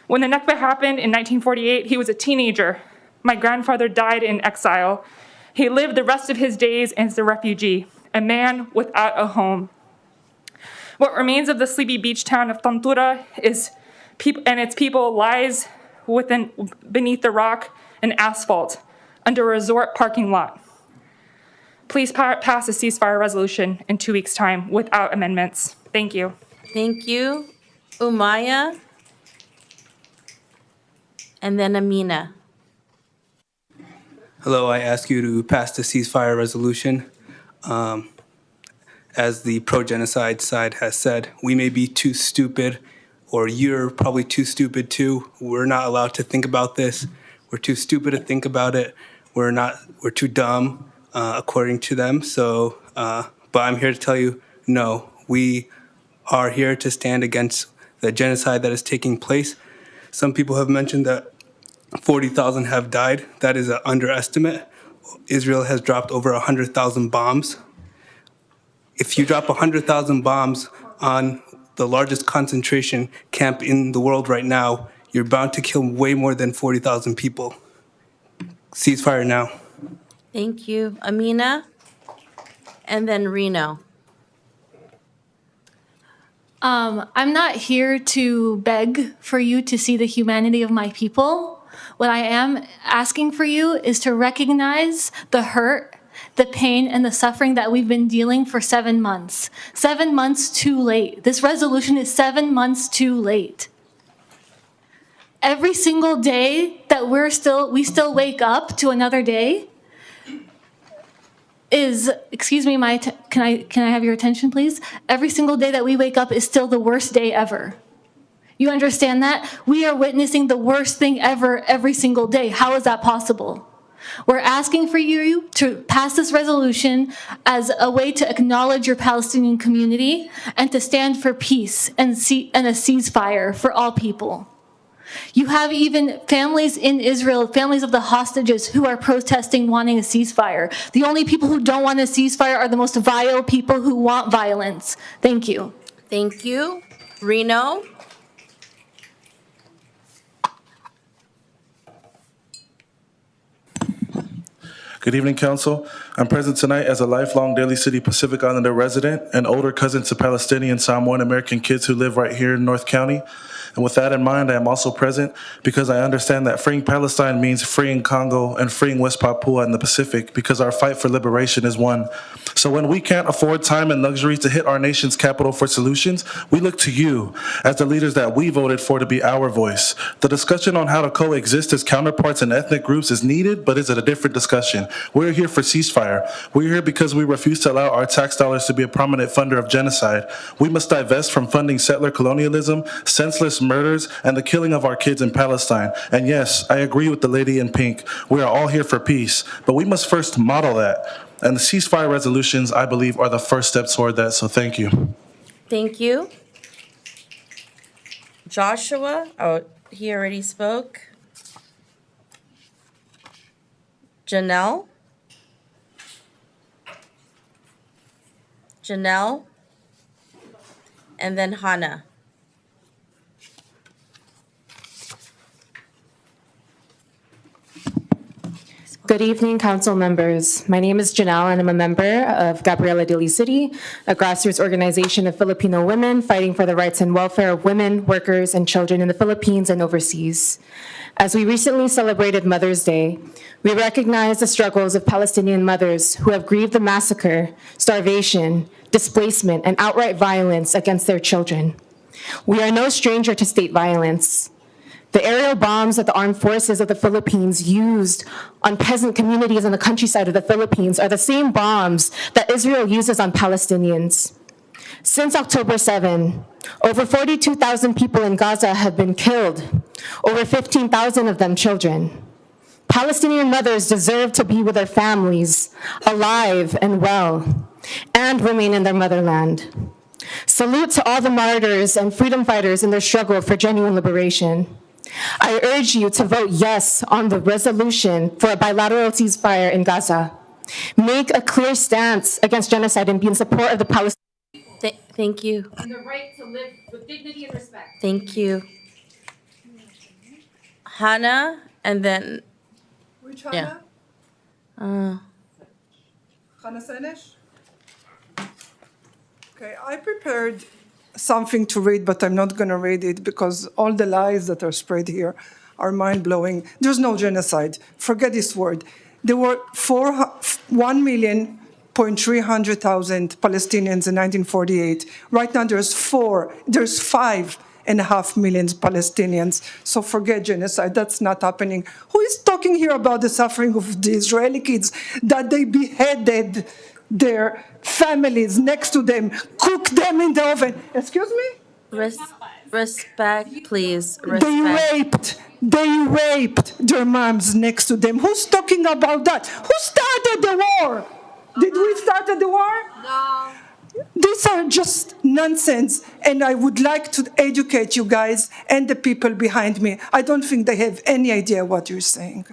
When the Nakba happened in 1948, he was a teenager. My grandfather died in exile. He lived the rest of his days as a refugee, a man without a home. What remains of the sleepy beach town of Tantura and its people lies beneath the rock and asphalt under a resort parking lot. Please pass a ceasefire resolution in 2 weeks' time without amendments. Thank you. Thank you. Umaya. And then Amina. Hello, I ask you to pass the ceasefire resolution. As the pro-genocide side has said, we may be too stupid, or you're probably too stupid too. We're not allowed to think about this. We're too stupid to think about it. We're too dumb, according to them. So, but I'm here to tell you, no, we are here to stand against the genocide that is taking place. Some people have mentioned that 40,000 have died. That is an underestimate. Israel has dropped over 100,000 bombs. If you drop 100,000 bombs on the largest concentration camp in the world right now, you're bound to kill way more than 40,000 people. Ceasefire now. Thank you. Amina. And then Reno. I'm not here to beg for you to see the humanity of my people. What I am asking for you is to recognize the hurt, the pain, and the suffering that we've been dealing for 7 months. 7 months too late. This resolution is 7 months too late. Every single day that we still wake up to another day is, excuse me, can I have your attention, please? Every single day that we wake up is still the worst day ever. You understand that? We are witnessing the worst thing ever every single day. How is that possible? We're asking for you to pass this resolution as a way to acknowledge your Palestinian community and to stand for peace and a ceasefire for all people. You have even families in Israel, families of the hostages who are protesting wanting a ceasefire. The only people who don't want a ceasefire are the most vile people who want violence. Thank you. Thank you. Reno. Good evening, Council. I'm present tonight as a lifelong Daly City Pacific Islander resident and older cousin to Palestinian Samoan American kids who live right here in North County. And with that in mind, I am also present because I understand that freeing Palestine means freeing Congo and freeing West Papua in the Pacific, because our fight for liberation is one. So when we can't afford time and luxury to hit our nation's capital for solutions, we look to you as the leaders that we voted for to be our voice. The discussion on how to coexist as counterparts and ethnic groups is needed, but it's a different discussion. We're here for ceasefire. We're here because we refuse to allow our tax dollars to be a prominent funder of genocide. We must divest from funding settler colonialism, senseless murders, and the killing of our kids in Palestine. And yes, I agree with the lady in pink. We are all here for peace, but we must first model that. And the ceasefire resolutions, I believe, are the first step toward that, so thank you. Thank you. Joshua, oh, he already spoke. Janelle. And then Hannah. Good evening, council members. My name is Janelle, and I'm a member of Gabriela Daly City, a grassroots organization of Filipino women fighting for the rights and welfare of women, workers, and children in the Philippines and overseas. As we recently celebrated Mother's Day, we recognize the struggles of Palestinian mothers who have grieved the massacre, starvation, displacement, and outright violence against their children. We are no stranger to state violence. The aerial bombs that the armed forces of the Philippines used on peasant communities in the countryside of the Philippines are the same bombs that Israel uses on Palestinians. Since October 7, over 42,000 people in Gaza have been killed, over 15,000 of them children. Palestinian mothers deserve to be with their families, alive and well, and remain in their motherland. Salute to all the martyrs and freedom fighters in their struggle for genuine liberation. I urge you to vote yes on the resolution for a bilateral ceasefire in Gaza. Make a clear stance against genocide and be in support of the Palestinians. Thank you. And the right to live with dignity and respect. Thank you. Hannah, and then, Which yeah. Hannah? Hannah Senesh? Okay, I prepared something to read, but I'm not going to read it because all the lies that are spread here are mind-blowing. There's no genocide. Forget this word. There were 1,300,000 Palestinians in 1948. Right now there's 5.5 million Palestinians. So forget genocide, that's not happening. Who is talking here about the suffering of the Israeli kids, that they beheaded their families next to them, cook them in the oven? Excuse me? Respect, please. Respect. They raped their moms next to them. Who's talking about that? Who started the war? Did we start the war? No. These are just nonsense, and I would like to educate you guys and the people behind me. I don't think they have any idea what you're saying.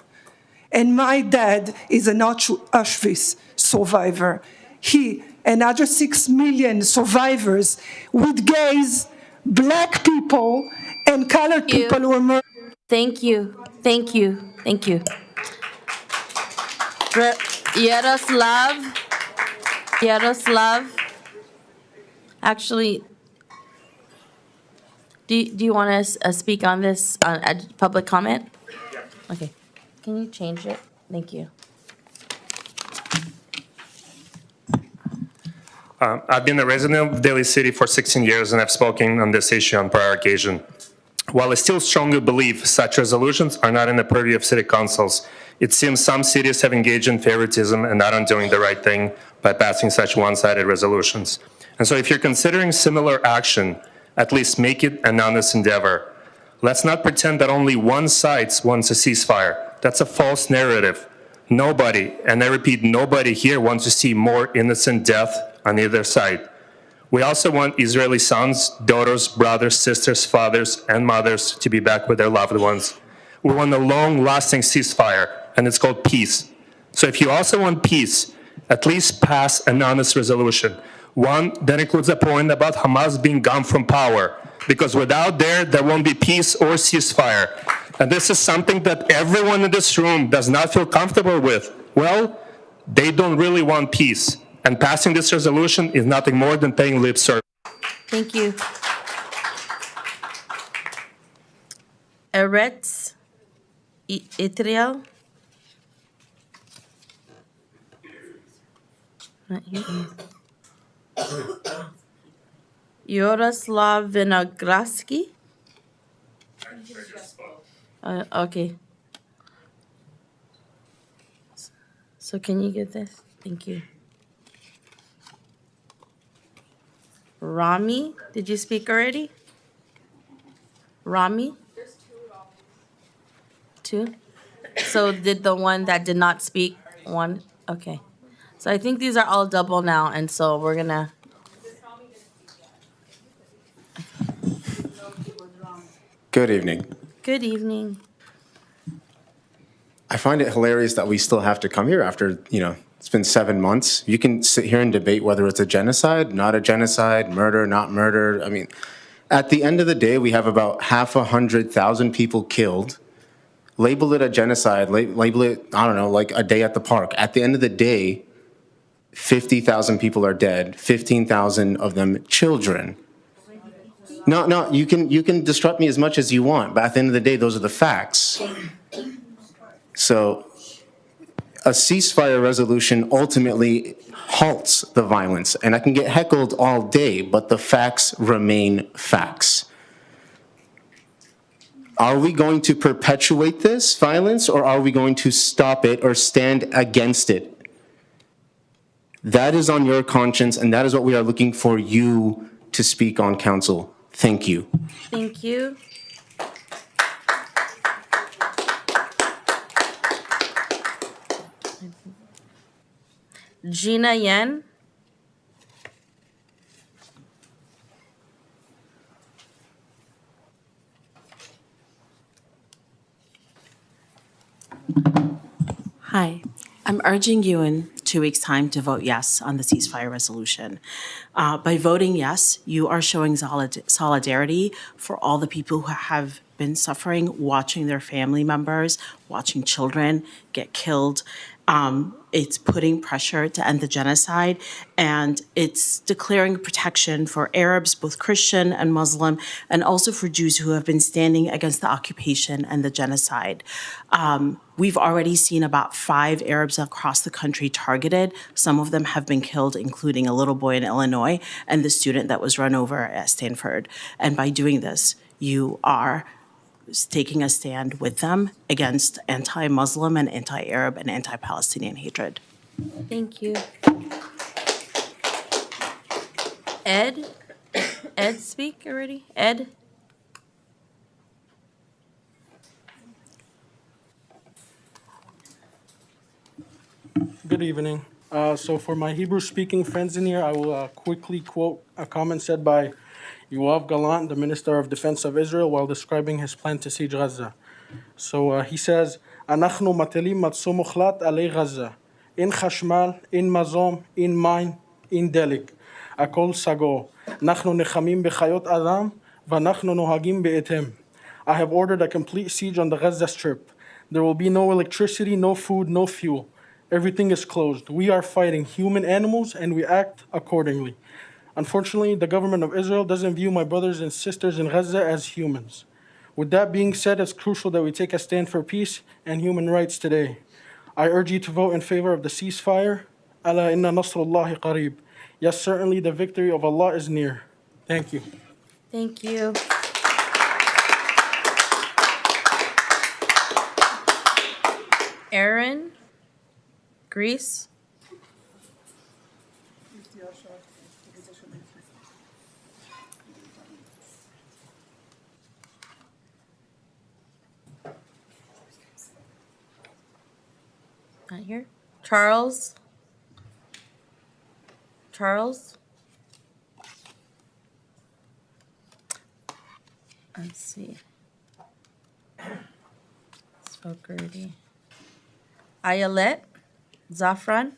And my dad is an Auschwitz survivor. He and other 6 million survivors with gays, black people, and colored people were murdered. Thank you. Thank you. Thank you. Yaroslav. Actually, do you want to speak on this public comment? Okay. Can you change it? Thank you. I've been a resident of Daly City for 16 years, and I've spoken on this issue on prior occasion. While I still strongly believe such resolutions are not in the purview of city councils, it seems some cities have engaged in favoritism and not on doing the right thing by passing such one-sided resolutions. And so if you're considering similar action, at least make it an honest endeavor. Let's not pretend that only one side wants a ceasefire. That's a false narrative. Nobody, and I repeat, nobody here wants to see more innocent death on either side. We also want Israeli sons, daughters, brothers, sisters, fathers, and mothers to be back with their loved ones. We want a long-lasting ceasefire, and it's called peace. So if you also want peace, at least pass an honest resolution. One that includes a point about Hamas being gone from power, because without there won't be peace or ceasefire. And this is something that everyone in this room does not feel comfortable with. Well, they don't really want peace. And passing this resolution is nothing more than paying lip service. Thank you. Eretz Israel. Yaroslav Vinogradsky. Okay. So can you get this? Thank you. Rami, did you speak already? Rami? There's Two? So did the one that did not speak one? Okay. So I think these are all double now, and so we're gonna. Good evening. Good evening. I find it hilarious that we still have to come here after, it's been 7 months. You can sit here and debate whether it's a genocide, not a genocide, murder, not murder. I mean, at the end of the day, we have about 100,000 people killed. Label it a genocide, label it, I don't know, like a day at the park. At the end of the day, 50,000 people are dead, 15,000 of them children. No, you can disrupt me as much as you want, but at the end of the day, those are the facts. So a ceasefire resolution ultimately halts the violence, and I can get heckled all day, but the facts remain facts. Are we going to perpetuate this violence, or are we going to stop it or stand against it? That is on your conscience, and that is what we are looking for you to speak on, council. Thank you. Thank you. Gina Yen. Hi, I'm urging you in 2 weeks' time to vote yes on the ceasefire resolution. By voting yes, you are showing solidarity for all the people who have been suffering, watching their family members, watching children get killed. It's putting pressure to end the genocide, and it's declaring protection for Arabs, both Christian and Muslim, and also for Jews who have been standing against the occupation and the genocide. We've already seen about 5 Arabs across the country targeted. Some of them have been killed, including a little boy in Illinois and the student that was run over at Stanford. And by doing this, you are taking a stand with them against anti-Muslim and anti-Arab and anti-Palestinian hatred. Thank you. Ed? Ed speak already? Ed? Good evening. So for my Hebrew-speaking friends in here, I will quickly quote a comment said by Yoav Gallant, the Minister of Defense of Israel, while describing his plan to siege Gaza. So he says, אנחנו מטילים מצור מוחלט עלי גזה. אין חשמל, אין מזון, אין מים, אין דלק. הכל סגור. אנחנו נחמים בחיות אדם, ואנחנו נוהגים בהתאם. I have ordered a complete siege on the Gaza Strip. There will be no electricity, no food, no fuel. Everything is closed. We are fighting human animals, and we act accordingly. Unfortunately, the government of Israel doesn't view my brothers and sisters in Gaza as humans. With that being said, it's crucial that we take a stand for peace and human rights today. I urge you to vote in favor of the ceasefire. Ala inna nasrullahi qareeb. Yes, certainly the victory of Allah is near. Thank you. Thank you. Aaron? Greece? Not here. Charles? Charles? Let's see. Spoke already. Ayelet? Zafran?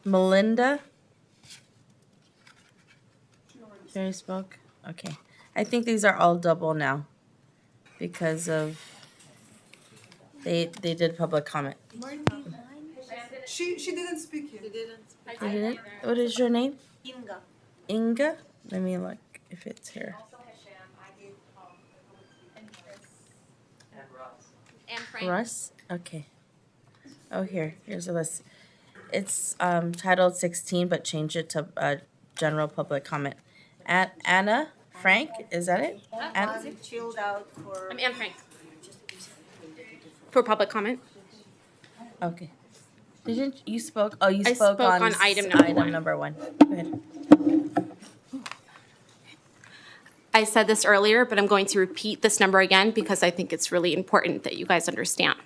Melinda? She already spoke? Okay. I think these are all double now because of they did public comment. She didn't speak yet. She didn't? What is your name? Inga. Inga? Let me look if it's here. Russ? Okay. Oh, here's a list. It's titled 16, but change it to general public comment. Anna Frank, is that it? Chilled out for. I'm Anne Frank. For public comment. Okay. Didn't you spoke? Oh, you I spoke on item number one. Go ahead. I said this earlier, but I'm going to repeat this number again because I think it's really important that you guys understand.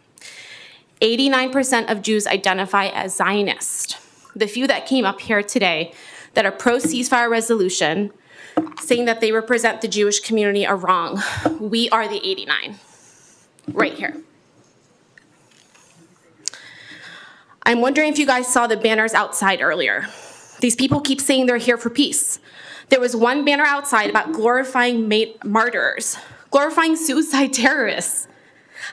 89% of Jews identify as Zionist. The few that came up here today that are pro-ceasefire resolution, saying that they represent the Jewish community, are wrong. We are the 89, right here. I'm wondering if you guys saw the banners outside earlier. These people keep saying they're here for peace. There was one banner outside about glorifying martyrs, glorifying suicide terrorists.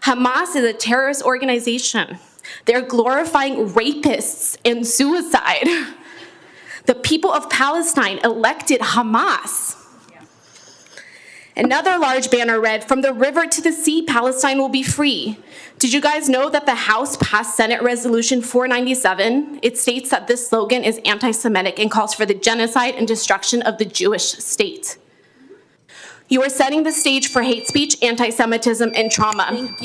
Hamas is a terrorist organization. They're glorifying rapists and suicide. The people of Palestine elected Hamas. Another large banner read, "From the river to the sea, Palestine will be free." Did you guys know that the House passed Senate Resolution 497? It states that this slogan is anti-Semitic and calls for the genocide and destruction of the Jewish state. You are setting the stage for hate speech, anti-Semitism, and trauma.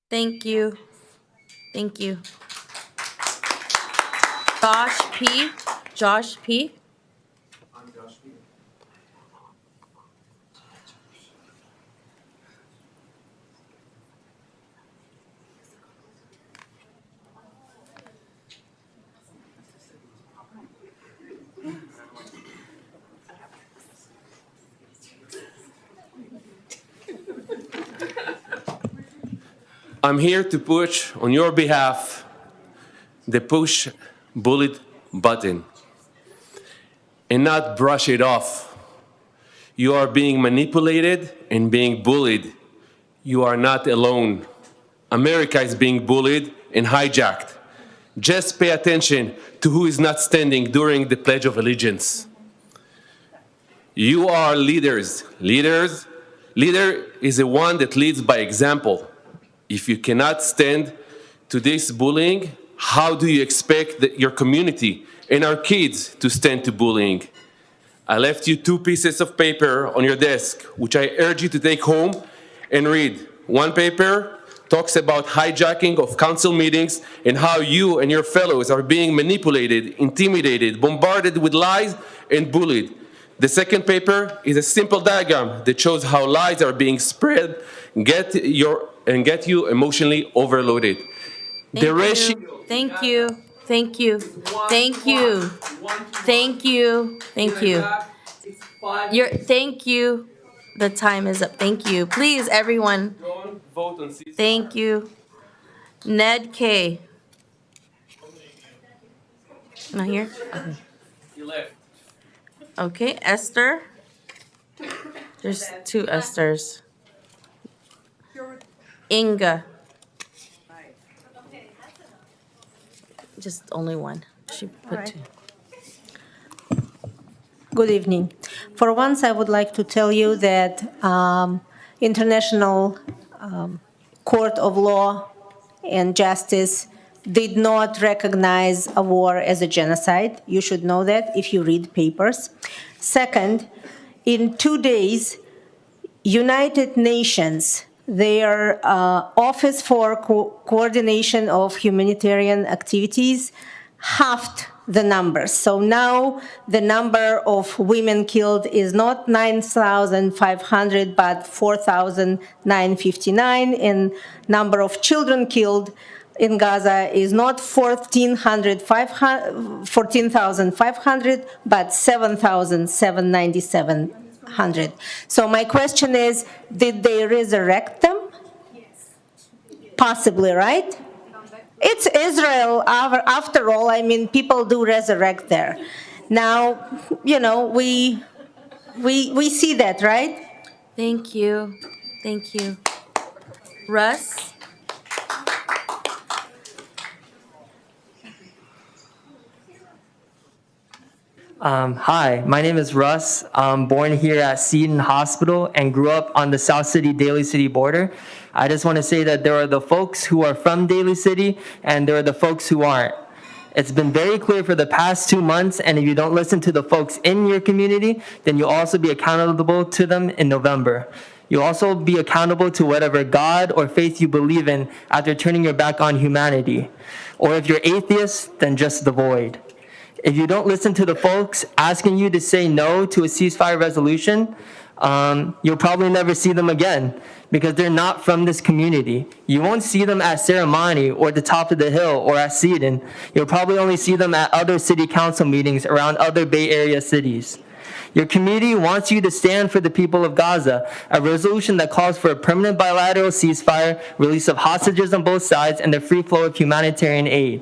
Thank you. Thank you. Josh P. Josh P. I'm here to push on your behalf the push bullet button and not brush it off. You are being manipulated and being bullied. You are not alone. America is being bullied and hijacked. Just pay attention to who is not standing during the Pledge of Allegiance. You are leaders. Leader is the one that leads by example. If you cannot stand to this bullying, how do you expect your community and our kids to stand to bullying? I left you 2 pieces of paper on your desk, which I urge you to take home and read. One paper talks about hijacking of council meetings and how you and your fellows are being manipulated, intimidated, bombarded with lies, and bullied. The second paper is a simple diagram that shows how lies are being spread and get you emotionally overloaded. The ratio. Thank you. Thank you. Thank you. Thank you. Thank you. Thank you. The time is up. Thank you. Please, everyone. Vote on ceasefire. Thank you. Ned K. Not here? Okay. You left. Okay, Esther. There's 2 Esthers. Inga. Just only one. She put 2. Good evening. For once, I would like to tell you that International Court of Law and Justice did not recognize a war as a genocide. You should know that if you read papers. Second, in 2 days, United Nations, their Office for Coordination of Humanitarian Activities, halved the numbers. So now the number of women killed is not 9,500, but 4,959, and number of children killed in Gaza is not 14,500, but 7,797. So my question is, did they resurrect them? Possibly, right? It's Israel, after all. I mean, people do resurrect there. Now, we see that, right? Thank you. Thank you. Russ? Hi, my name is Russ. I'm born here at Seton Hospital and grew up on the South City, Daly City border. I just want to say that there are the folks who are from Daly City and there are the folks who aren't. It's been very clear for the past 2 months, and if you don't listen to the folks in your community, then you'll also be accountable to them in November. You'll also be accountable to whatever God or faith you believe in after turning your back on humanity. Or if you're atheist, then just the void. If you don't listen to the folks asking you to say no to a ceasefire resolution, you'll probably never see them again because they're not from this community. You won't see them at Ceremony or the top of the hill or at Seton. You'll probably only see them at other city council meetings around other Bay Area cities. Your community wants you to stand for the people of Gaza, a resolution that calls for a permanent bilateral ceasefire, release of hostages on both sides, and the free flow of humanitarian aid.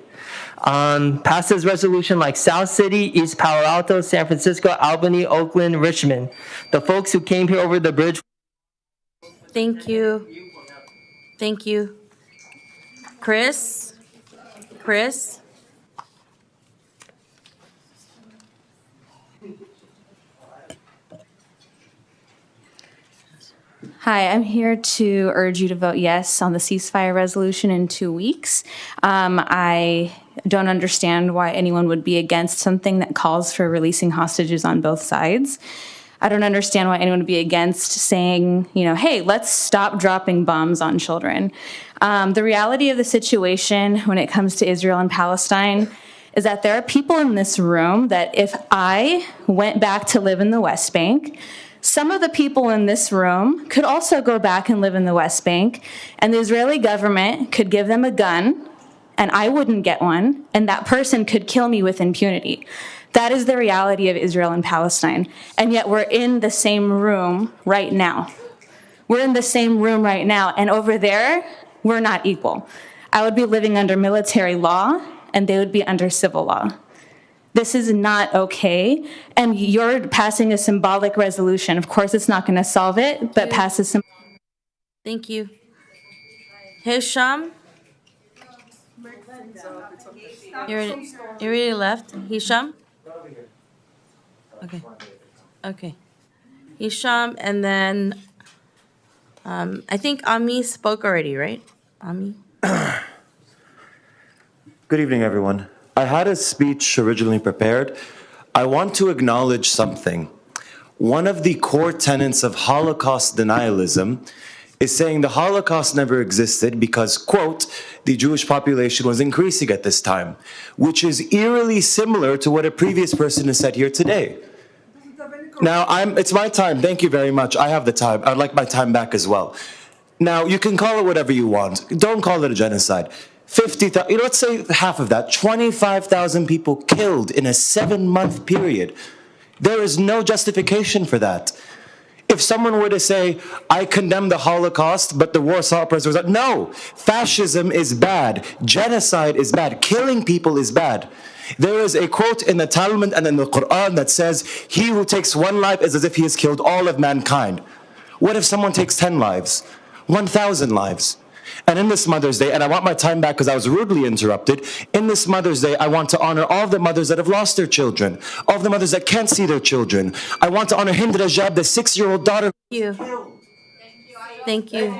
Passes resolution like South City, East Palo Alto, San Francisco, Albany, Oakland, Richmond. The folks who came here over the bridge. Thank you. Thank you. Chris? Chris? Hi, I'm here to urge you to vote yes on the ceasefire resolution in 2 weeks. I don't understand why anyone would be against something that calls for releasing hostages on both sides. I don't understand why anyone would be against saying, hey, let's stop dropping bombs on children. The reality of the situation when it comes to Israel and Palestine is that there are people in this room that if I went back to live in the West Bank, some of the people in this room could also go back and live in the West Bank, and the Israeli government could give them a gun, and I wouldn't get one, and that person could kill me with impunity. That is the reality of Israel and Palestine, and yet we're in the same room right now. We're in the same room right now, and over there, we're not equal. I would be living under military law, and they would be under civil law. This is not okay, and you're passing a symbolic resolution. Of course, it's not going to solve it, but pass a symbolic. Thank you. Hisham? You already left? Hisham? Okay. Hisham, and then I think Ami spoke already, right? Ami? Good evening, everyone. I had a speech originally prepared. I want to acknowledge something. One of the core tenets of Holocaust denialism is saying the Holocaust never existed because, quote, the Jewish population was increasing at this time, which is eerily similar to what a previous person has said here today. Now, it's my time. Thank you very much. I have the time. I'd like my time back as well. Now, you can call it whatever you want. Don't call it a genocide. 50,000, let's say half of that, 25,000 people killed in a 7-month period. There is no justification for that. If someone were to say, I condemn the Holocaust, but the Warsaw Uprising was no, fascism is bad, genocide is bad, killing people is bad. There is a quote in the Talmud and in the Quran that says, he who takes one life is as if he has killed all of mankind. What if someone takes 10 lives, 1,000 lives? And in this Mother's Day, and I want my time back because I was rudely interrupted, in this Mother's Day, I want to honor all the mothers that have lost their children, all the mothers that can't see their children. I want to honor Hind Rajab, the 6-year-old daughter. Thank you. Thank you.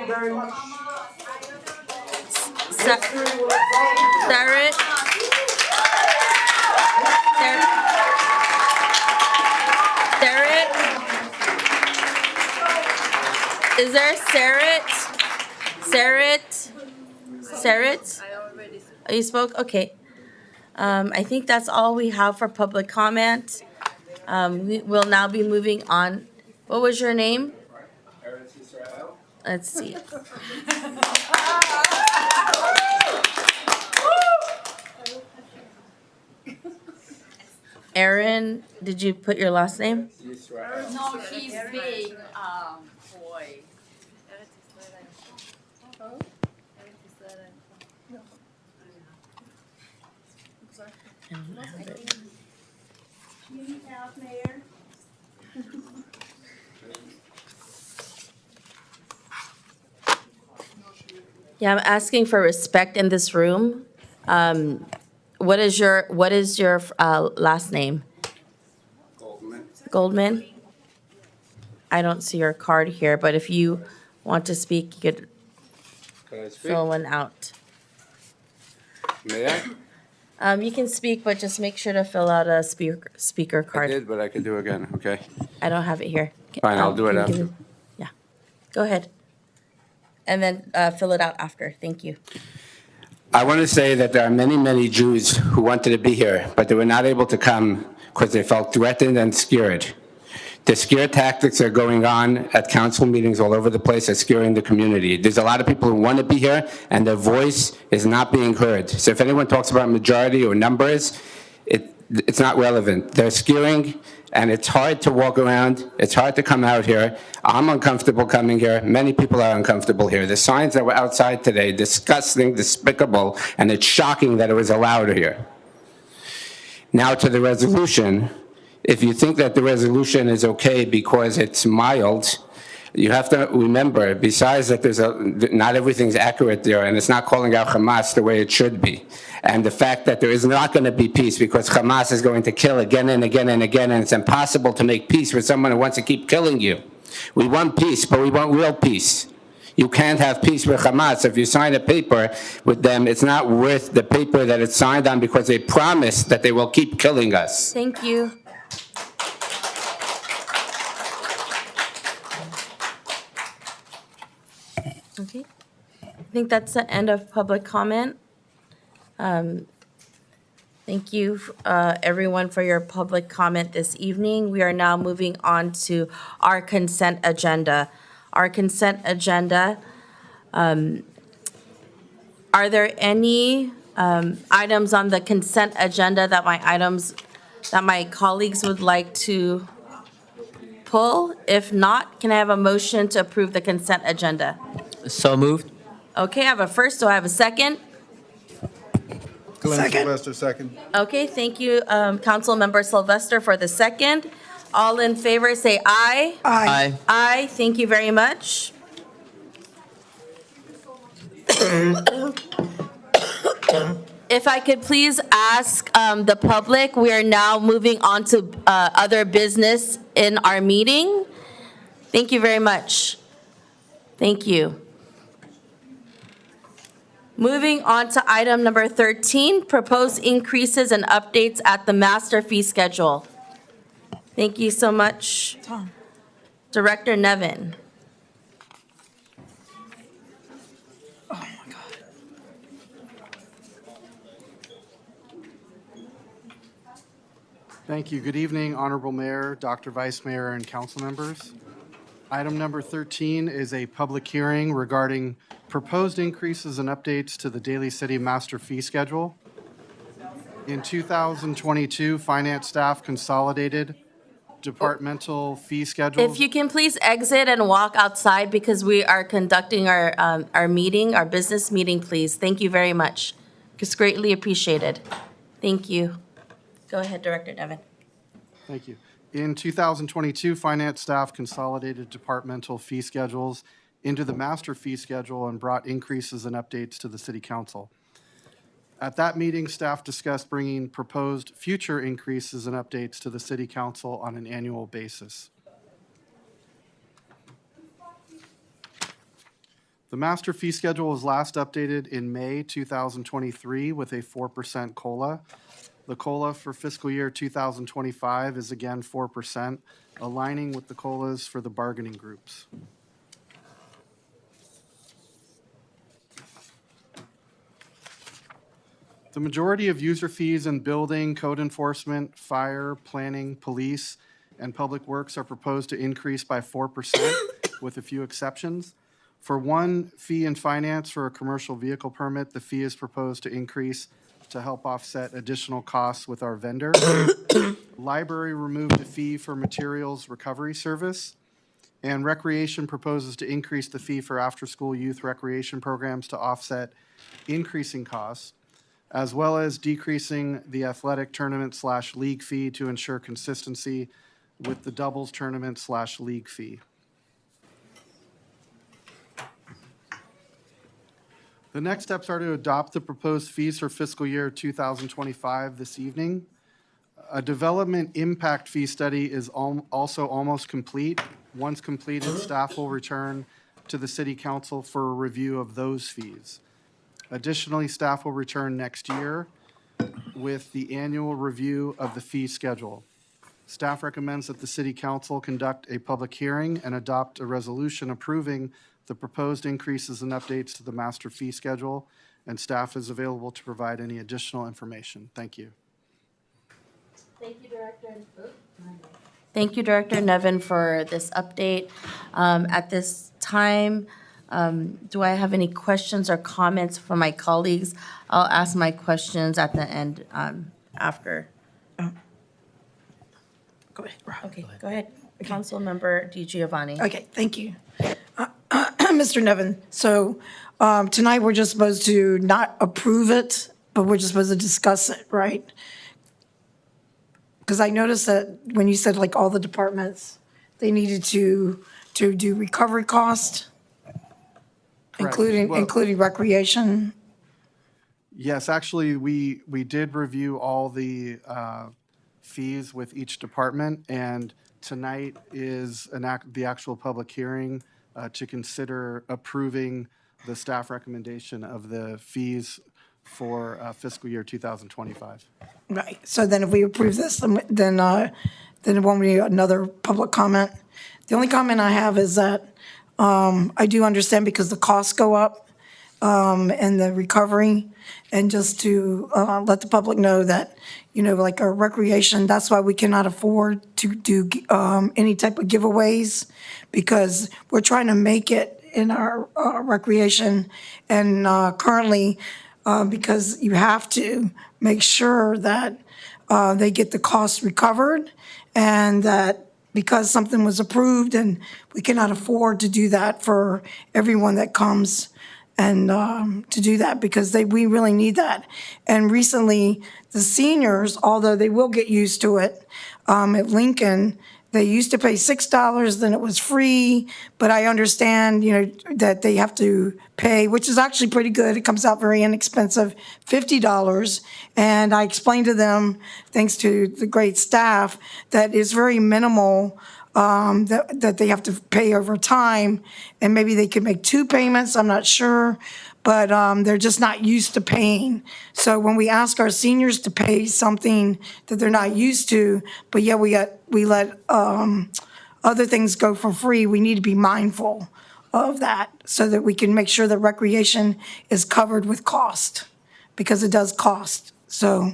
Sarit? Is there Sarit? Oh, you spoke? Okay. I think that's all we have for public comment. We will now be moving on. What was your name? Let's see. Aaron, did you put your last name? No, he's being boy. Yeah, I'm asking for respect in this room. What is your last name? Goldman? I don't see your card here, but if you want to speak, you could fill one out. May I? You can speak, but just make sure to fill out a speaker I card. did, but I could do again, okay? I don't have it here. Fine, I'll do it can you give after. me- Yeah, go ahead. And then fill it out after. Thank you. I want to say that there are many, many Jews who wanted to be here, but they were not able to come because they felt threatened and scared. The scare tactics are going on at council meetings all over the place are scaring the community. There's a lot of people who want to be here, and their voice is not being heard. So if anyone talks about majority or numbers, it's not relevant. They're scaring, and it's hard to walk around. It's hard to come out here. I'm uncomfortable coming here. Many people are uncomfortable here. The signs that were outside today, disgusting, despicable, and it's shocking that it was allowed here. Now to the resolution. If you think that the resolution is okay because it's mild, you have to remember, besides that not everything's accurate there, and it's not calling out Hamas the way it should be. And the fact that there is not going to be peace because Hamas is going to kill again and again and again, and it's impossible to make peace with someone who wants to keep killing you. We want peace, but we want real peace. You can't have peace with Hamas. If you sign a paper with them, it's not worth the paper that it's signed on because they promise that they will keep killing us. Thank you. Okay. I think that's the end of public comment. Thank you, everyone, for your public comment this evening. We are now moving on to our consent agenda. Our consent agenda, are there any items on the consent agenda that my colleagues would like to pull? If not, can I have a motion to approve the consent agenda? So moved. Okay, I have a first, so I have a second. Glenn Sylvester, second. Okay, thank you, Councilmember Sylvester, for the second. All in favor, say aye. Aye. Aye, thank you very much. If I could please ask the public, we are now moving on to other business in our meeting. Thank you very much. Thank you. Moving on to item number 13, proposed increases and updates at the master fee schedule. Thank you so much, Director Nevin. Thank you. Good evening, Honorable Mayor, Dr. Vice Mayor, and council members. Item number 13 is a public hearing regarding proposed increases and updates to the Daly City Master Fee Schedule. In 2022, finance staff consolidated departmental fee schedules. If you can please exit and walk outside because we are conducting our meeting, our business meeting, please. Thank you very much. It's greatly appreciated. Thank you. Go ahead, Director Nevin. Thank you. In 2022, finance staff consolidated departmental fee schedules into the master fee schedule and brought increases and updates to the City Council. At that meeting, staff discussed bringing proposed future increases and updates to the City Council on an annual basis. The master fee schedule was last updated in May 2023 with a 4% COLA. The COLA for fiscal year 2025 is again 4%, aligning with the COLAs for the bargaining groups. The majority of user fees in building, code enforcement, fire, planning, police, and public works are proposed to increase by 4% with a few exceptions. For one fee in finance for a commercial vehicle permit, the fee is proposed to increase to help offset additional costs with our vendor. Library removed a fee for materials recovery service. And recreation proposes to increase the fee for after-school youth recreation programs to offset increasing costs, as well as decreasing the athletic tournament/league fee to ensure consistency with the doubles tournament/league fee. The next steps are to adopt the proposed fees for fiscal year 2025 this evening. A development impact fee study is also almost complete. Once completed, staff will return to the City Council for a review of those fees. Additionally, staff will return next year with the annual review of the fee schedule. Staff recommends that the City Council conduct a public hearing and adopt a resolution approving the proposed increases and updates to the master fee schedule, and staff is available to provide any additional information. Thank you. Thank you, Director. Thank you, Director Nevin, for this update. At this time, do I have any questions or comments from my colleagues? I'll ask my questions at the end after. Go ahead, Rob. Okay, go ahead. Councilmember DiGiovanni. Okay, thank you. Mr. Nevin, so tonight we're just supposed to not approve it, but we're just supposed to discuss it, right? Because I noticed that when you said like all the departments, they needed to do recovery cost, including recreation. Yes, actually, we did review all the fees with each department, and tonight is the actual public hearing to consider approving the staff recommendation of the fees for fiscal year 2025. Right, so then if we approve this, then it won't be another public comment. The only comment I have is that I do understand because the costs go up and the recovery, and just to let the public know that, like our recreation, that's why we cannot afford to do any type of giveaways, because we're trying to make it in our recreation. And currently, because you have to make sure that they get the costs recovered, and that because something was approved, and we cannot afford to do that for everyone that comes, and to do that because we really need that. And recently, the seniors, although they will get used to it, at Lincoln, they used to pay $6, then it was free, but I understand, that they have to pay, which is actually pretty good. It comes out very inexpensive, $50. And I explained to them, thanks to the great staff, that it's very minimal, that they have to pay over time, and maybe they could make 2 payments, I'm not sure, but they're just not used to paying. So when we ask our seniors to pay something that they're not used to, but yet we let other things go for free, we need to be mindful of that so that we can make sure that recreation is covered with cost, because it does cost. So,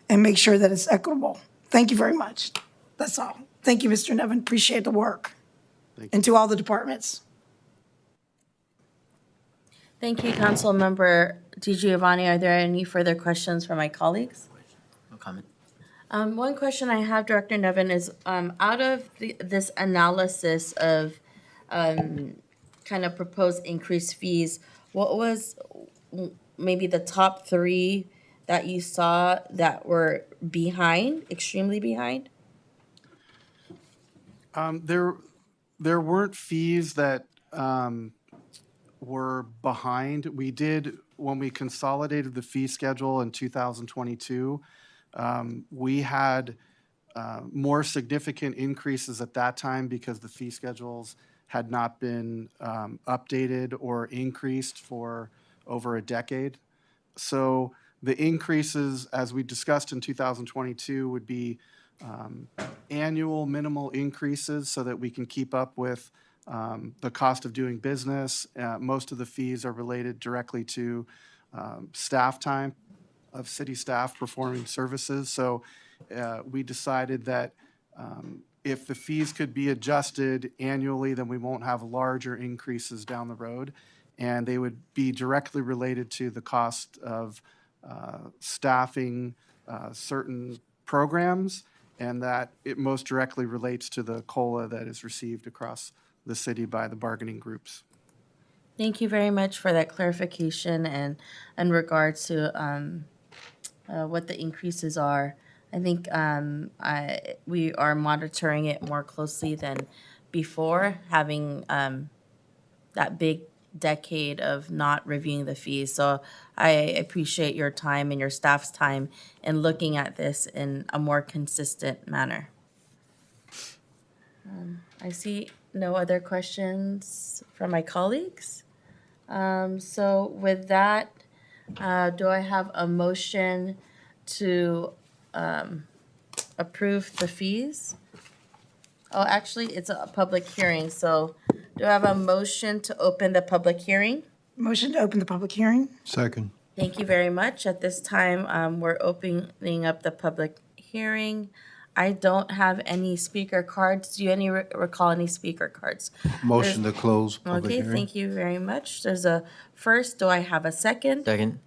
and make sure that it's equitable. Thank you very much. That's all. Thank you, Mr. Nevin. Appreciate the work. And to all the departments. Thank you, Councilmember DiGiovanni. Are there any further questions from my colleagues? No comment. One question I have, Director Nevin, is out of this analysis of kind of proposed increased fees, what was maybe the top 3 that you saw that were behind, extremely behind? There weren't fees that were behind. We did, when we consolidated the fee schedule in 2022, we had more significant increases at that time because the fee schedules had not been updated or increased for over a decade. So the increases, as we discussed in 2022, would be annual minimal increases so that we can keep up with the cost of doing business. Most of the fees are related directly to staff time of city staff performing services. So we decided that if the fees could be adjusted annually, then we won't have larger increases down the road. And they would be directly related to the cost of staffing certain programs, and that it most directly relates to the COLA that is received across the city by the bargaining groups. Thank you very much for that clarification and in regards to what the increases are. I think we are monitoring it more closely than before, having that big decade of not reviewing the fees. So I appreciate your time and your staff's time in looking at this in a more consistent manner. I see no other questions from my colleagues. So with that, do I have a motion to approve the fees? Oh, actually, it's a public hearing, so do I have a motion to open the public hearing? Motion to open the public hearing? Second. Thank you very much. At this time, we're opening up the public hearing. I don't have any speaker cards. Do you recall any speaker cards? Motion to close public Okay, hearing. thank you very much. There's a first. Do I have a second? Second.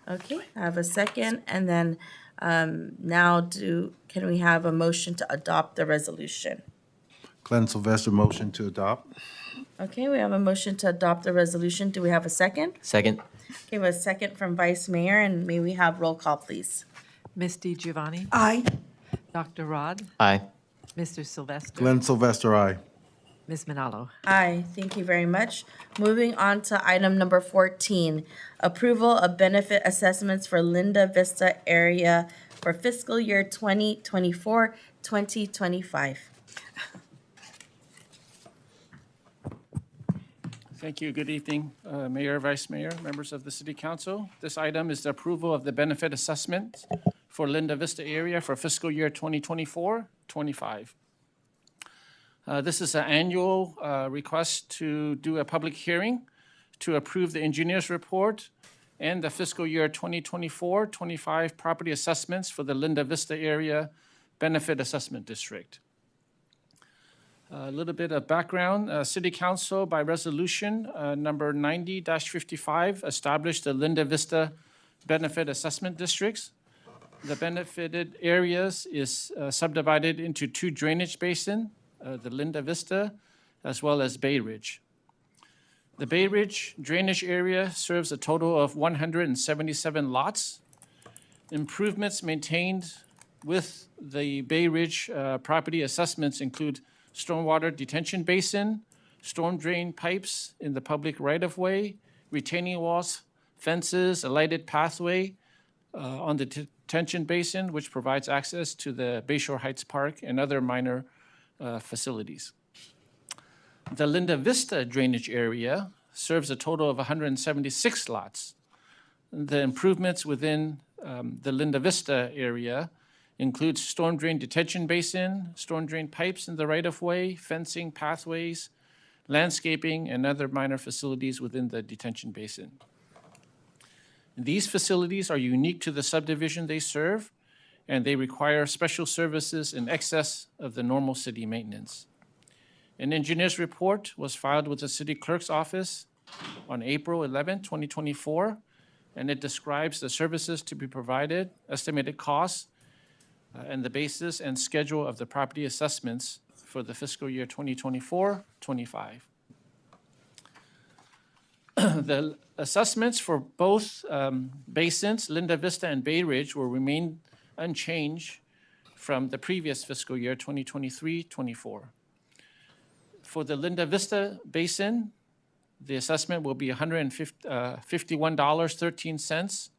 Okay, I have a second, and then now can we have a motion to adopt the resolution? Glenn Sylvester, motion to adopt. Okay, we have a motion to adopt the resolution. Do we have a second? Second. Okay, we have a second from Vice Mayor, and may we have roll call, please? Ms. DiGiovanni? Aye. Dr. Rod? Aye. Mr. Sylvester? Glenn Sylvester, aye. Ms. Manalo? Aye, thank you very much. Moving on to item number 14, approval of benefit assessments for Linda Vista area for fiscal year 2024-2025. Thank you. Good evening, Mayor, Vice Mayor, members of the City Council. This item is the approval of the benefit assessment for Linda Vista area for fiscal year 2024-25. This is an annual request to do a public hearing to approve the engineer's report and the fiscal year 2024-25 property assessments for the Linda Vista Area Benefit Assessment District. A little bit of background. City Council, by resolution number 90-55, established the Linda Vista Benefit Assessment Districts. The benefited areas is subdivided into 2 drainage basins, the Linda Vista as well as Bay Ridge. The Bay Ridge drainage area serves a total of 177 lots. Improvements maintained with the Bay Ridge property assessments include stormwater detention basin, storm drain pipes in the public right-of-way, retaining walls, fences, a lighted pathway on the detention basin, which provides access to the Bayshore Heights Park and other minor facilities. The Linda Vista drainage area serves a total of 176 lots. The improvements within the Linda Vista area includes storm drain detention basin, storm drain pipes in the right-of-way, fencing, pathways, landscaping, and other minor facilities within the detention basin. These facilities are unique to the subdivision they serve, and they require special services in excess of the normal city maintenance. An engineer's report was filed with the city clerk's office on April 11, 2024, and it describes the services to be provided, estimated costs, and the basis and schedule of the property assessments for the fiscal year 2024-25. The assessments for both basins, Linda Vista and Bay Ridge, will remain unchanged from the previous fiscal year 2023-24. For the Linda Vista Basin, the assessment will be $151.13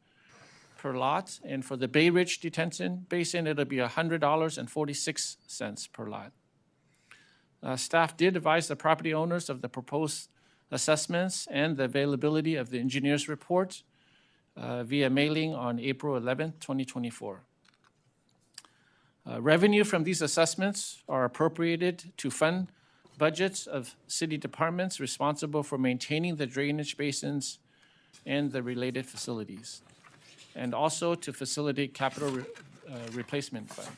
per lot, and for the Bay Ridge Detention Basin, it'll be $100.46 per lot. Staff did advise the property owners of the proposed assessments and the availability of the engineer's report via mailing on April 11, 2024. Revenue from these assessments are appropriated to fund budgets of city departments responsible for maintaining the drainage basins and the related facilities, and also to facilitate capital replacement fund.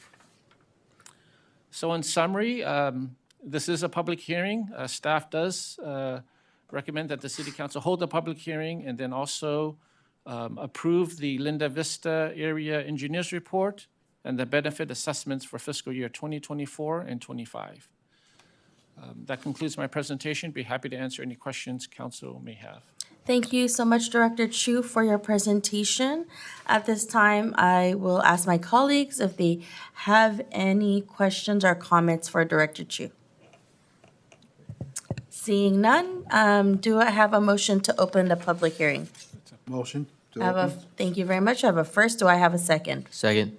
So in summary, this is a public hearing. Staff does recommend that the City Council hold a public hearing and then also approve the Linda Vista Area Engineers Report and the benefit assessments for fiscal year 2024 and 25. That concludes my presentation. Be happy to answer any questions council may have. Thank you so much, Director Chu, for your presentation. At this time, I will ask my colleagues if they have any questions or comments for Director Chu. Seeing none, do I have a motion to open the public hearing? Motion to I have a, open. thank you very much. I have a first. Do I have a second? Second.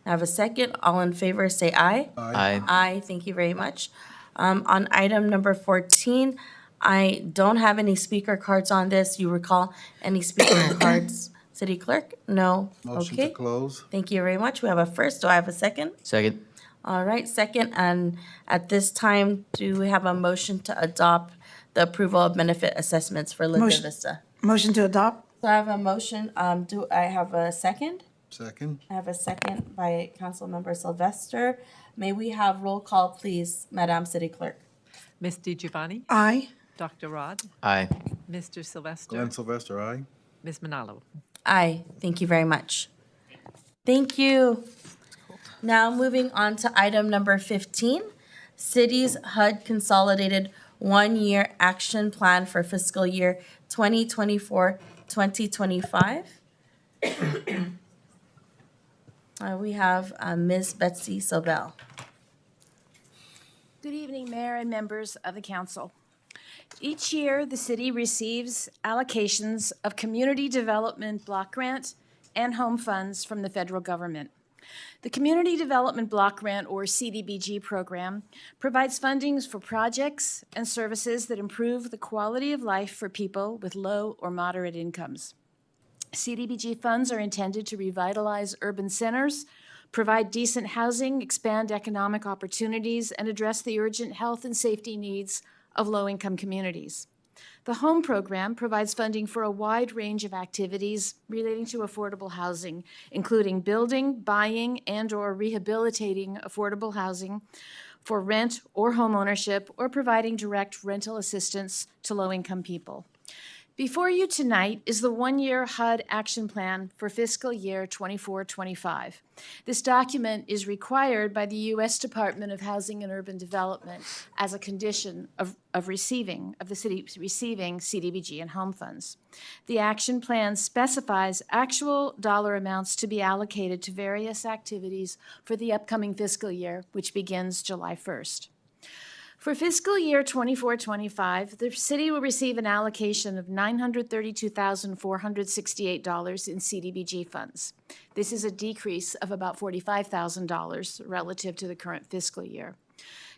I have a second. All in favor, say aye. Aye. Aye, thank you very much. On item number 14, I don't have any speaker cards on this. You recall any speaker cards, City Clerk? No? Motion to Okay. close. Thank you very much. We have a first. Do I have a second? Second. All right, second. And at this time, do we have a motion to adopt the approval of benefit assessments for Linda Motion. Vista? Motion to adopt? So I have a motion. Do I have a second? Second. I have a second by Councilmember Sylvester. May we have roll call, please, Madam City Clerk? Ms. DiGiovanni? Aye. Dr. Rod? Aye. Mr. Sylvester? Glenn Sylvester, aye. Ms. Manalo? Aye. Thank you very much. Thank you. Now moving on to item number 15, City's HUD Consolidated One-Year Action Plan for Fiscal Year 2024-2025. We have Ms. Betsy Sobel. Good evening, Mayor and members of the council. Each year, the city receives allocations of community development block grant and home funds from the federal government. The Community Development Block Grant, or CDBG program, provides fundings for projects and services that improve the quality of life for people with low or moderate incomes. CDBG funds are intended to revitalize urban centers, provide decent housing, expand economic opportunities, and address the urgent health and safety needs of low-income communities. The HOME program provides funding for a wide range of activities relating to affordable housing, including building, buying, and/or rehabilitating affordable housing for rent or home ownership, or providing direct rental assistance to low-income people. Before you tonight is the one-year HUD action plan for fiscal year 24-25. This document is required by the U.S. Department of Housing and Urban Development as a condition of the city receiving CDBG and home funds. The action plan specifies actual dollar amounts to be allocated to various activities for the upcoming fiscal year, which begins July 1st. For fiscal year 24-25, the city will receive an allocation of $932,468 in CDBG funds. This is a decrease of about $45,000 relative to the current fiscal year.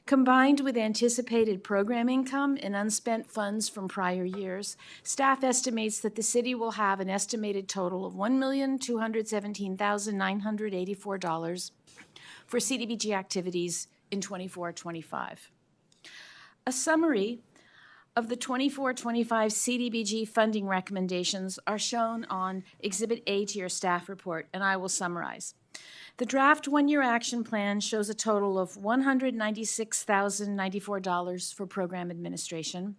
Combined with anticipated program income and unspent funds from prior years, staff estimates that the city will have an estimated total of $1,217,984 for CDBG activities in 24-25. A summary of the 24-25 CDBG funding recommendations are shown on Exhibit A to your staff report, and I will summarize. The draft one-year action plan shows a total of $196,094 for program administration,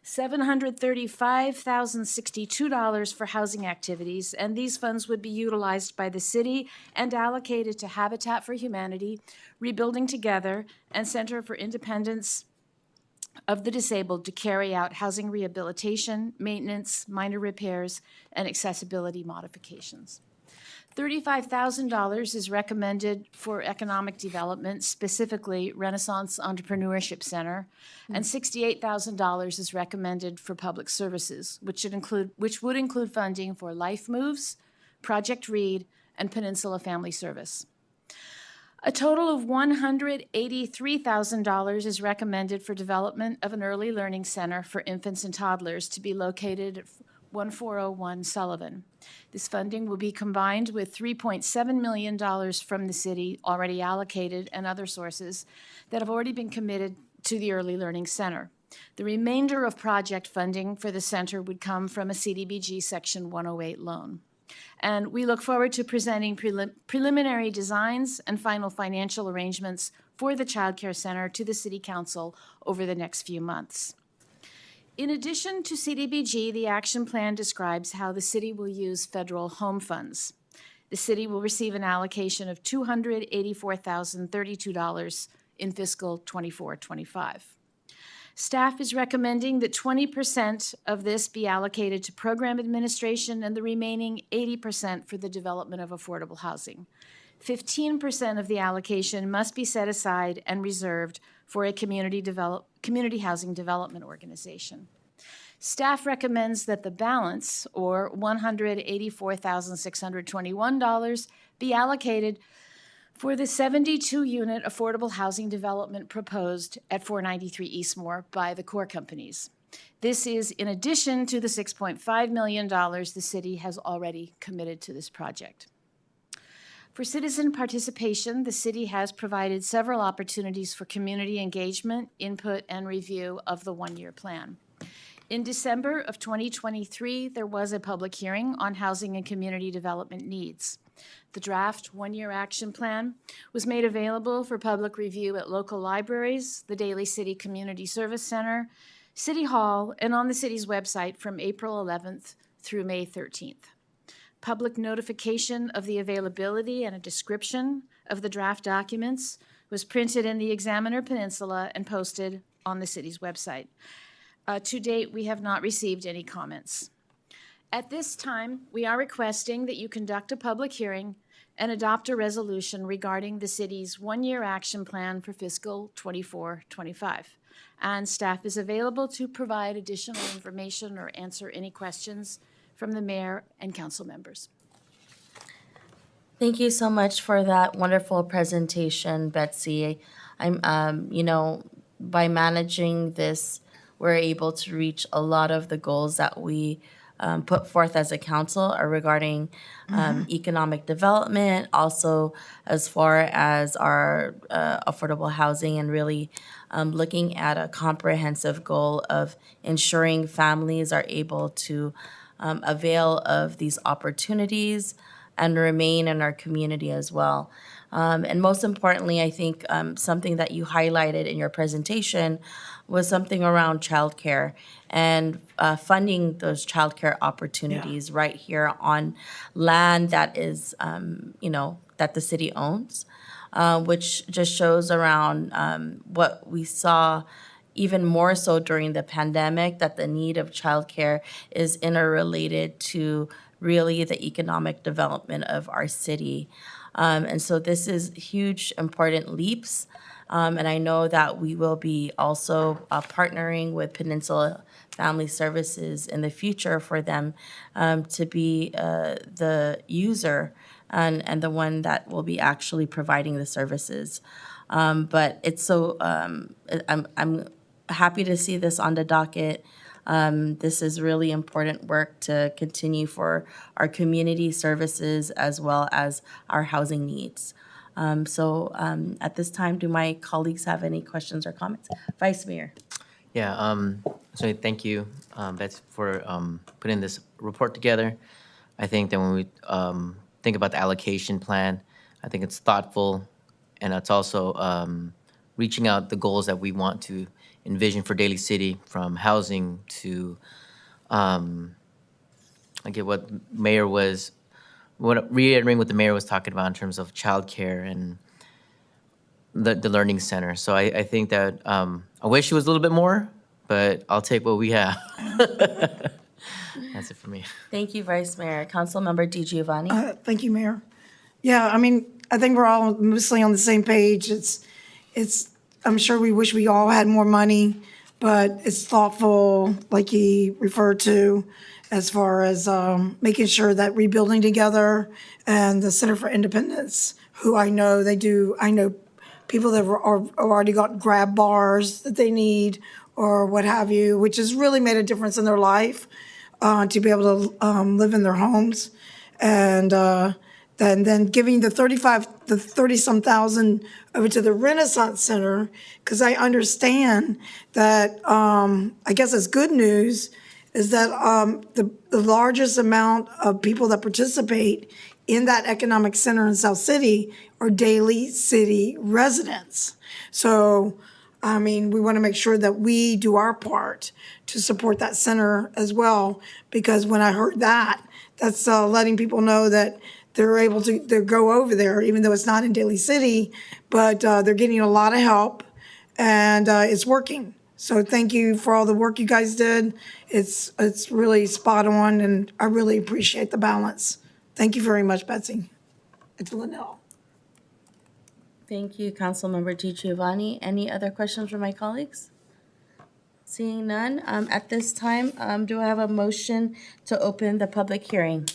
$735,062 for housing activities, and these funds would be utilized by the city and allocated to Habitat for Humanity, Rebuilding Together, and Center for Independence of the Disabled to carry out housing rehabilitation, maintenance, minor repairs, and accessibility modifications. $35,000 is recommended for economic development, specifically Renaissance Entrepreneurship Center, and $68,000 is recommended for public services, which would include funding for Life Moves, Project Read, and Peninsula Family Service. A total of $183,000 is recommended for development of an early learning center for infants and toddlers to be located at 1401 Sullivan. This funding will be combined with $3.7 million from the city already allocated and other sources that have already been committed to the early learning center. The remainder of project funding for the center would come from a CDBG Section 108 loan. And we look forward to presenting preliminary designs and final financial arrangements for the Child Care Center to the City Council over the next few months. In addition to CDBG, the action plan describes how the city will use federal home funds. The city will receive an allocation of $284,032 in fiscal 24-25. Staff is recommending that 20% of this be allocated to program administration and the remaining 80% for the development of affordable housing. 15% of the allocation must be set aside and reserved for a community housing development organization. Staff recommends that the balance, or $184,621, be allocated for the 72-unit affordable housing development proposed at 493 Eastmore by the core companies. This is in addition to the $6.5 million the city has already committed to this project. For citizen participation, the city has provided several opportunities for community engagement, input, and review of the one-year plan. In December of 2023, there was a public hearing on housing and community development needs. The draft one-year action plan was made available for public review at local libraries, the Daly City Community Service Center, City Hall, and on the city's website from April 11th through May 13th. Public notification of the availability and a description of the draft documents was printed in the Examiner Peninsula and posted on the city's website. To date, we have not received any comments. At this time, we are requesting that you conduct a public hearing and adopt a resolution regarding the city's one-year action plan for fiscal 24-25. And staff is available to provide additional information or answer any questions from the mayor and council members. Thank you so much for that wonderful presentation, Betsy. By managing this, we're able to reach a lot of the goals that we put forth as a council are regarding economic development, also as far as our affordable housing, and really looking at a comprehensive goal of ensuring families are able to avail of these opportunities and remain in our community as well. And most importantly, I think something that you highlighted in your presentation was something around childcare and funding those childcare opportunities right here on land that is, that the city owns, which just shows around what we saw even more so during the pandemic, that the need of childcare is interrelated to really the economic development of our city. And so this is huge, important leaps. And I know that we will be also partnering with Peninsula Family Services in the future for them to be the user and the one that will be actually providing the services. But it's so, I'm happy to see this on the docket. This is really important work to continue for our community services as well as our housing needs. So at this time, do my colleagues have any questions or comments? Vice Mayor. Yeah, so thank you, Betsy, for putting this report together. I think that when we think about the allocation plan, I think it's thoughtful, and it's also reaching out the goals that we want to envision for Daly City, from housing to, I get what Mayor was, reiterating what the Mayor was talking about in terms of childcare and the Learning Center. So I think that I wish it was a little bit more, but I'll take what we have. That's it for me. Thank you, Vice Mayor. Councilmember DiGiovanni. Thank you, Mayor. Yeah, I mean, I think we're all mostly on the same page. I'm sure we wish we all had more money, but it's thoughtful, like he referred to, as far as making sure that Rebuilding Together and the Center for Independence, who I know people that are already got grab bars that they need or what have you, which has really made a difference in their life to be able to live in their homes. And then giving the 30-some thousand over to the Renaissance Center, because I understand that, I guess it's good news, is that the largest amount of people that participate in that economic center in South City are Daly City residents. So, I mean, we want to make sure that we do our part to support that center as well, because when I heard that, that's letting people know that they're able to go over there, even though it's not in Daly City, but they're getting a lot of help, and it's working. So thank you for all the work you guys did. It's really spot on, and I really appreciate the balance. Thank you very much, Betsy. It's Linnell. Thank you, Councilmember DiGiovanni. Any other questions from my colleagues? Seeing none, at this time, do I have a motion to open the public hearing?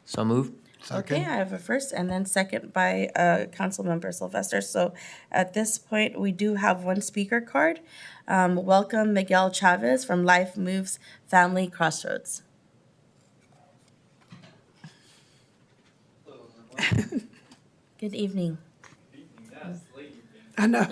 So moved. Okay, I have a first and then second by Councilmember Sylvester. So at this point, we do have one speaker card. Welcome Miguel Chavez from Life Moves Family Crossroads. Good evening. I know.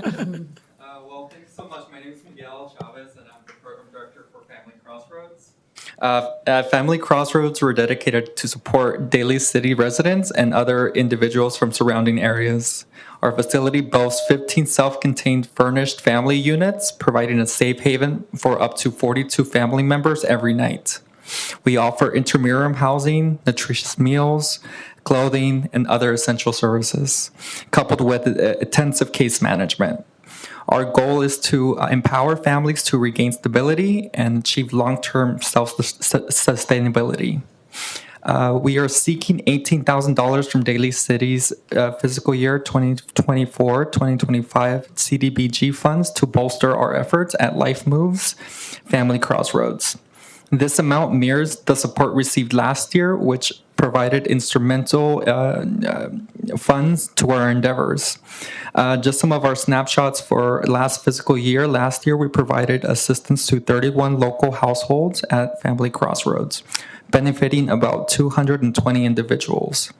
Well, thanks so much. My name is Miguel Chavez, and I'm the Program Director for Family Crossroads. At Family Crossroads, we're dedicated to support Daly City residents and other individuals from surrounding areas. Our facility boasts 15 self-contained furnished family units, providing a safe haven for up to 42 family members every night. We offer interim housing, nutritious meals, clothing, and other essential services, coupled with intensive case management. Our goal is to empower families to regain stability and achieve long-term self-sustainability. We are seeking $18,000 from Daly City's fiscal year 2024-2025 CDBG funds to bolster our efforts at Life Moves Family Crossroads. This amount mirrors the support received last year, which provided instrumental funds to our endeavors. Just some of our snapshots for last fiscal year. Last year, we provided assistance to 31 local households at Family Crossroads. benefiting about 220 individuals.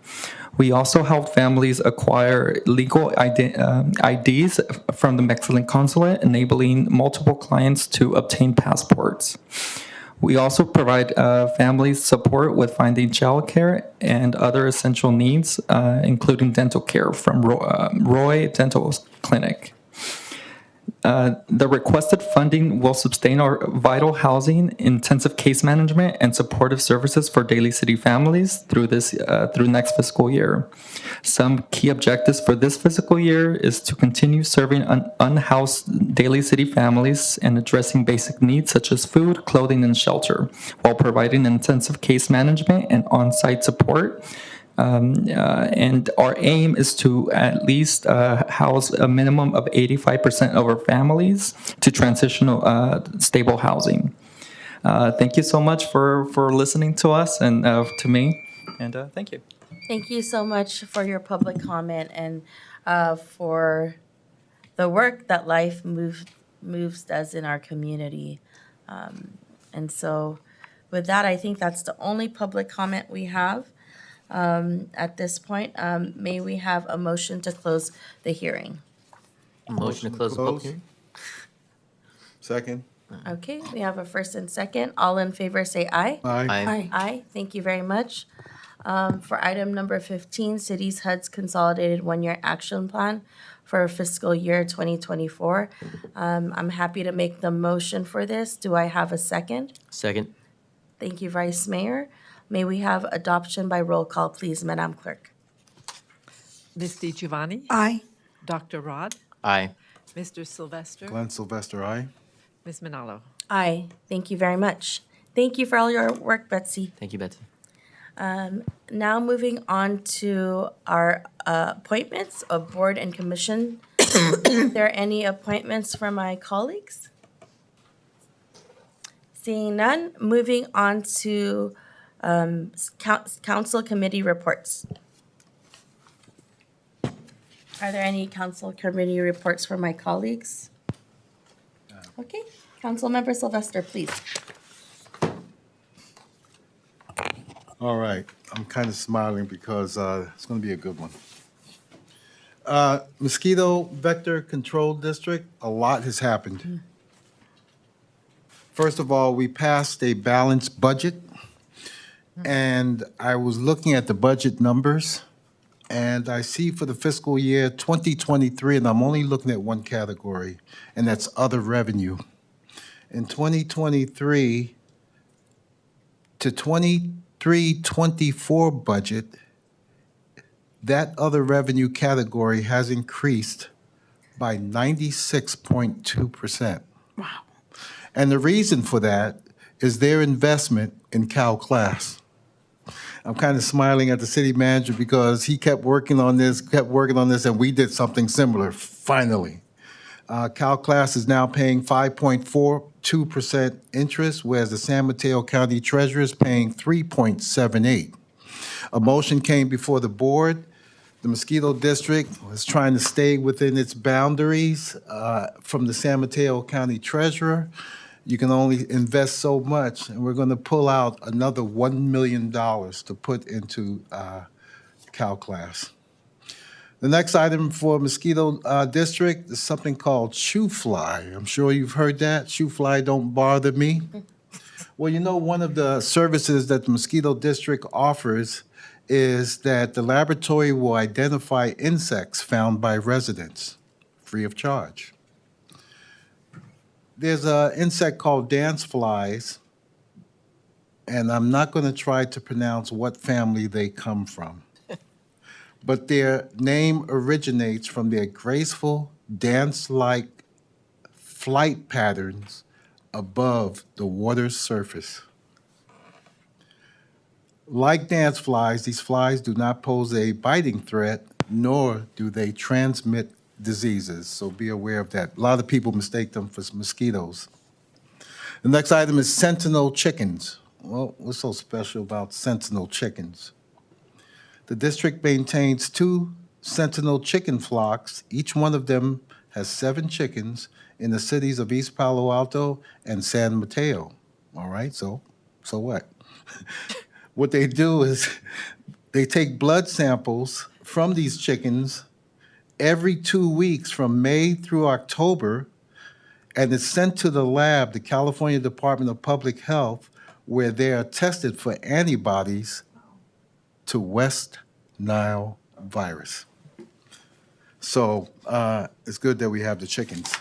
We also helped families acquire legal IDs from the Mexican consulate, enabling multiple clients to obtain passports. We also provide families support with finding childcare and other essential needs, including dental care from Roy Dental Clinic. The requested funding will sustain our vital housing, intensive case management, and supportive services for Daly City families through next fiscal year. Some key objectives for this fiscal year is to continue serving unhoused Daly City families and addressing basic needs such as food, clothing, and shelter, while providing intensive case management and on-site support. And our aim is to at least house a minimum of 85% of our families to transitional stable housing. Thank you so much for listening to us and to me, and thank you. Thank you so much for your public comment and for the work that Life Moves does in our community. And so with that, I think that's the only public comment we have. At this point, may we have a motion to close the hearing? Motion to close the public hearing? Second. Okay, we have a first and second. All in favor, say aye. Aye. Aye. Aye, thank you very much. For item number 15, Cities HUD's Consolidated One-Year Action Plan for fiscal year 2024. I'm happy to make the motion for this. Do I have a second? Second. Thank you, Vice Mayor. May we have adoption by roll call, please, Madam Clerk? Ms. DiGiovanni? Aye. Dr. Rod? Aye. Mr. Sylvester? Glenn Sylvester, aye. Ms. Manalo? Aye. Thank you very much. Thank you for all your work, Betsy. Thank you, Betsy. Now moving on to our appointments of board and commission. Are there any appointments from my colleagues? Seeing none, moving on to council committee reports. Are there any council committee reports from my colleagues? Okay, Councilmember Sylvester, please. All right, I'm kind of smiling because it's going to be a good one. Mosquito Vector Control District, a lot has happened. First of all, we passed a balanced budget, and I was looking at the budget numbers, and I see for the fiscal year 2023, and I'm only looking at one category, and that's other revenue. In 2023 to 23-24 budget, that other revenue category has increased by 96.2%. Wow. And the reason for that is their investment in Cal Class. I'm kind of smiling at the city manager because he kept working on this, and we did something similar, finally. Cal Class is now paying 5.42% interest, whereas the San Mateo County Treasurer is paying 3.78. A motion came before the board. The Mosquito District was trying to stay within its boundaries. From the San Mateo County Treasurer, you can only invest so much, and we're going to pull out another $1 million to put into Cal Class. The next item for Mosquito District is something called Shoe Fly. I'm sure you've heard that. Shoe Fly don't bother me. Well, you know, one of the services that the Mosquito District offers is that the laboratory will identify insects found by residents free of charge. There's an insect called dance flies, and I'm not going to try to pronounce what family they come from. But their name originates from their graceful, dance-like flight patterns above the water's surface. Like dance flies, these flies do not pose a biting threat, nor do they transmit diseases, so be aware of that. A lot of people mistake them for mosquitoes. The next item is sentinel chickens. Well, what's so special about sentinel chickens? The district maintains 2 sentinel chicken flocks. Each one of them has 7 chickens in the cities of East Palo Alto and San Mateo. All right, so what? What they do is they take blood samples from these chickens every 2 weeks from May through October, and it's sent to the lab, the California Department of Public Health, where they are tested for antibodies to West Nile virus. So it's good that we have the chickens.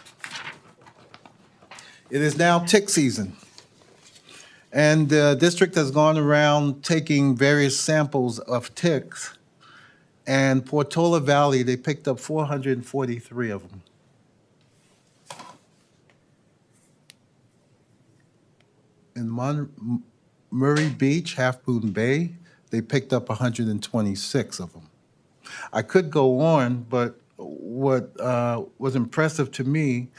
It is now tick season. And the district has gone around taking various samples of ticks. And Portola Valley, they picked up 443 of them. In Murray Beach, Half Moon Bay, they picked up 126 of them. I could go on, but what was impressive to me,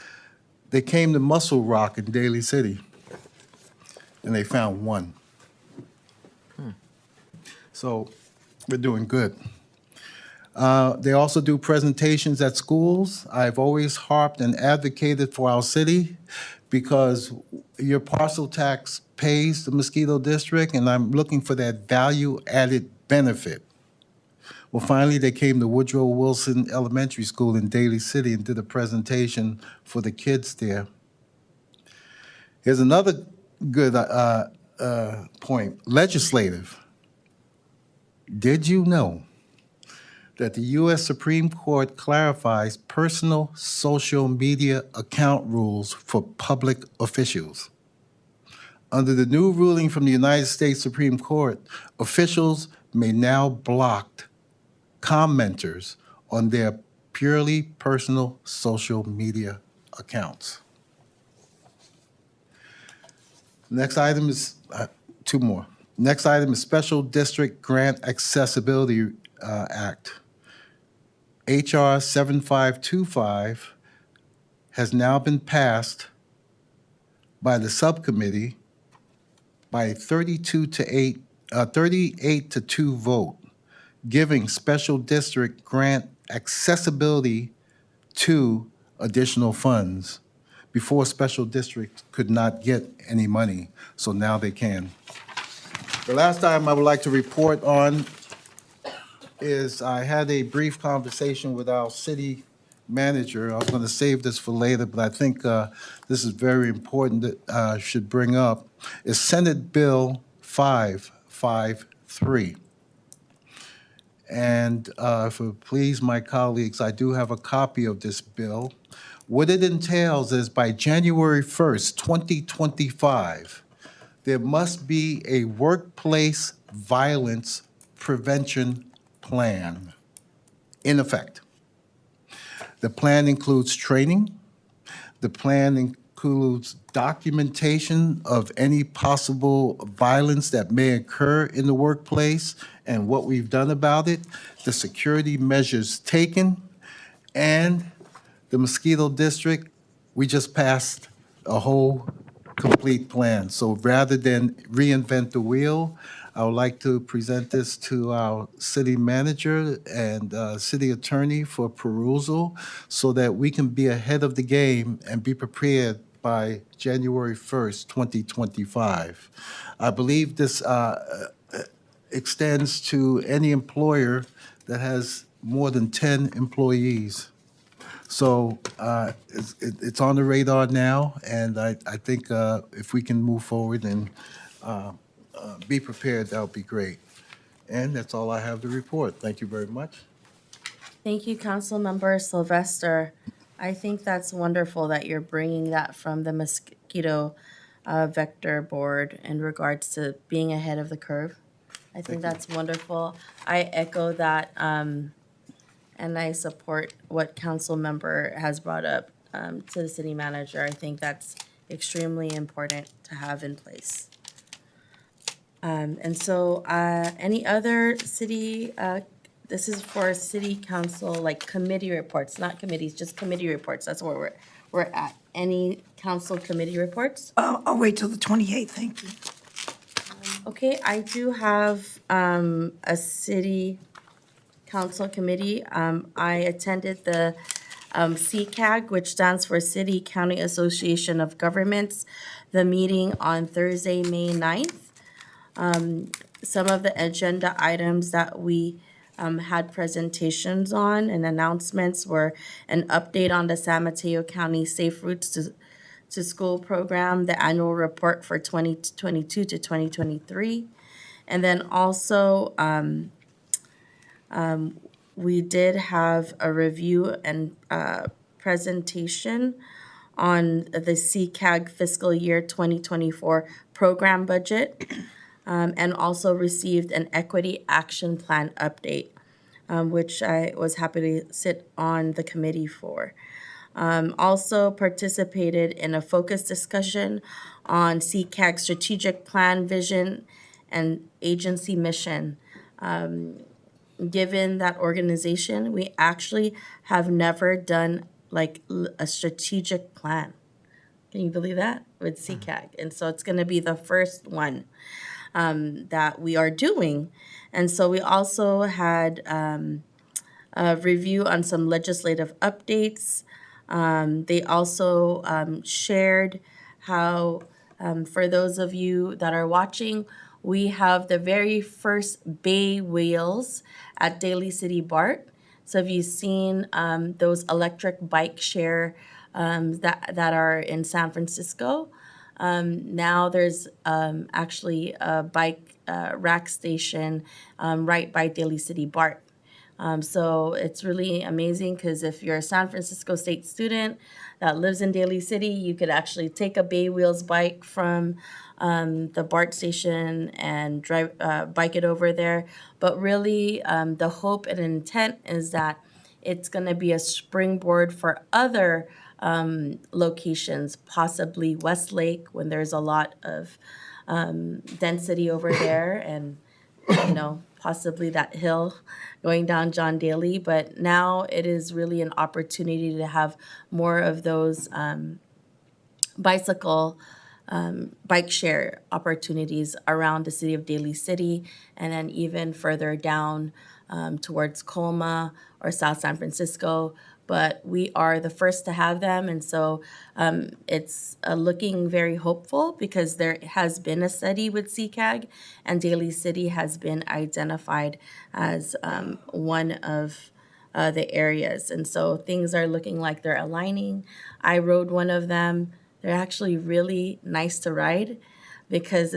they came to Muscle Rock in Daly City, and they found one. So we're doing good. They also do presentations at schools. I've always harped and advocated for our city because your parcel tax pays the mosquito district, and I'm looking for that value-added benefit. Well, finally, they came to Woodrow Wilson Elementary School in Daly City and did a presentation for the kids there. Here's another good point, legislative. Did you know that the U.S. Supreme Court clarifies personal social media account rules for public officials? Under the new ruling from the United States Supreme Court, officials may now block commenters on their purely personal social media accounts. Next item is, two more. Next item is Special District Grant Accessibility Act. HR 7525 has now been passed by the subcommittee by a 38 to 2 vote, giving special district grant accessibility to additional funds. Before, special districts could not get any money, so now they can. The last item I would like to report on is I had a brief conversation with our city manager. I was going to save this for later, but I think this is very important that I should bring up, is Senate Bill 553. And if it please my colleagues, I do have a copy of this bill. What it entails is by January 1st, 2025, there must be a workplace violence prevention plan in effect. The plan includes training. The plan includes documentation of any possible violence that may occur in the workplace and what we've done about it, the security measures taken, and the mosquito district, we just passed a whole complete plan. So rather than reinvent the wheel, I would like to present this to our city manager and city attorney for perusal so that we can be ahead of the game and be prepared by January 1st, 2025. I believe this extends to any employer that has more than 10 employees. So it's on the radar now, and I think if we can move forward and be prepared, that would be great. And that's all I have to report. Thank you very much. Thank you, Councilmember Sylvester. I think that's wonderful that you're bringing that from the mosquito vector board in regards to being ahead of the curve. I think that's wonderful. I echo that, and I support what council member has brought up to the city manager. I think that's extremely important to have in place. And so any other city, this is for city council, like committee reports, not committees, just committee reports. That's where we're at. Any council committee reports? I'll wait till the 28th, thank you. Okay, I do have a city council committee. I attended the CCAG, which stands for City County Association of Governments, the meeting on Thursday, May 9th. Some of the agenda items that we had presentations on and announcements were an update on the San Mateo County Safe Routes to School program, the annual report for 2022 to 2023. And then also, we did have a review and presentation on the CCAG fiscal year 2024 program budget, and also received an equity action plan update, which I was happy to sit on the committee for. Also participated in a focus discussion on CCAG strategic plan, vision, and agency mission. Given that organization, we actually have never done like a strategic plan. Can you believe that? With CCAG. And so it's going to be the first one that we are doing. And so we also had a review on some legislative updates. They also shared how, for those of you that are watching, we have the very first bay wheels at Daly City BART. So have you seen those electric bike share that are in San Francisco? Now there's actually a bike rack station right by Daly City BART. So it's really amazing because if you're a San Francisco State student that lives in Daly City, you could actually take a Bay Wheels bike from the BART station and drive bike it over there. But really, the hope and intent is that it's going to be a springboard for other locations, possibly Westlake when there's a lot of density over there, and possibly that hill going down John Daly. But now it is really an opportunity to have more of those bike share opportunities around the city of Daly City, and then even further down towards Colma or South San Francisco. But we are the first to have them, and so it's looking very hopeful because there has been a study with CCAG, and Daly City has been identified as one of the areas. And so things are looking like they're aligning. I rode one of them. They're actually really nice to ride because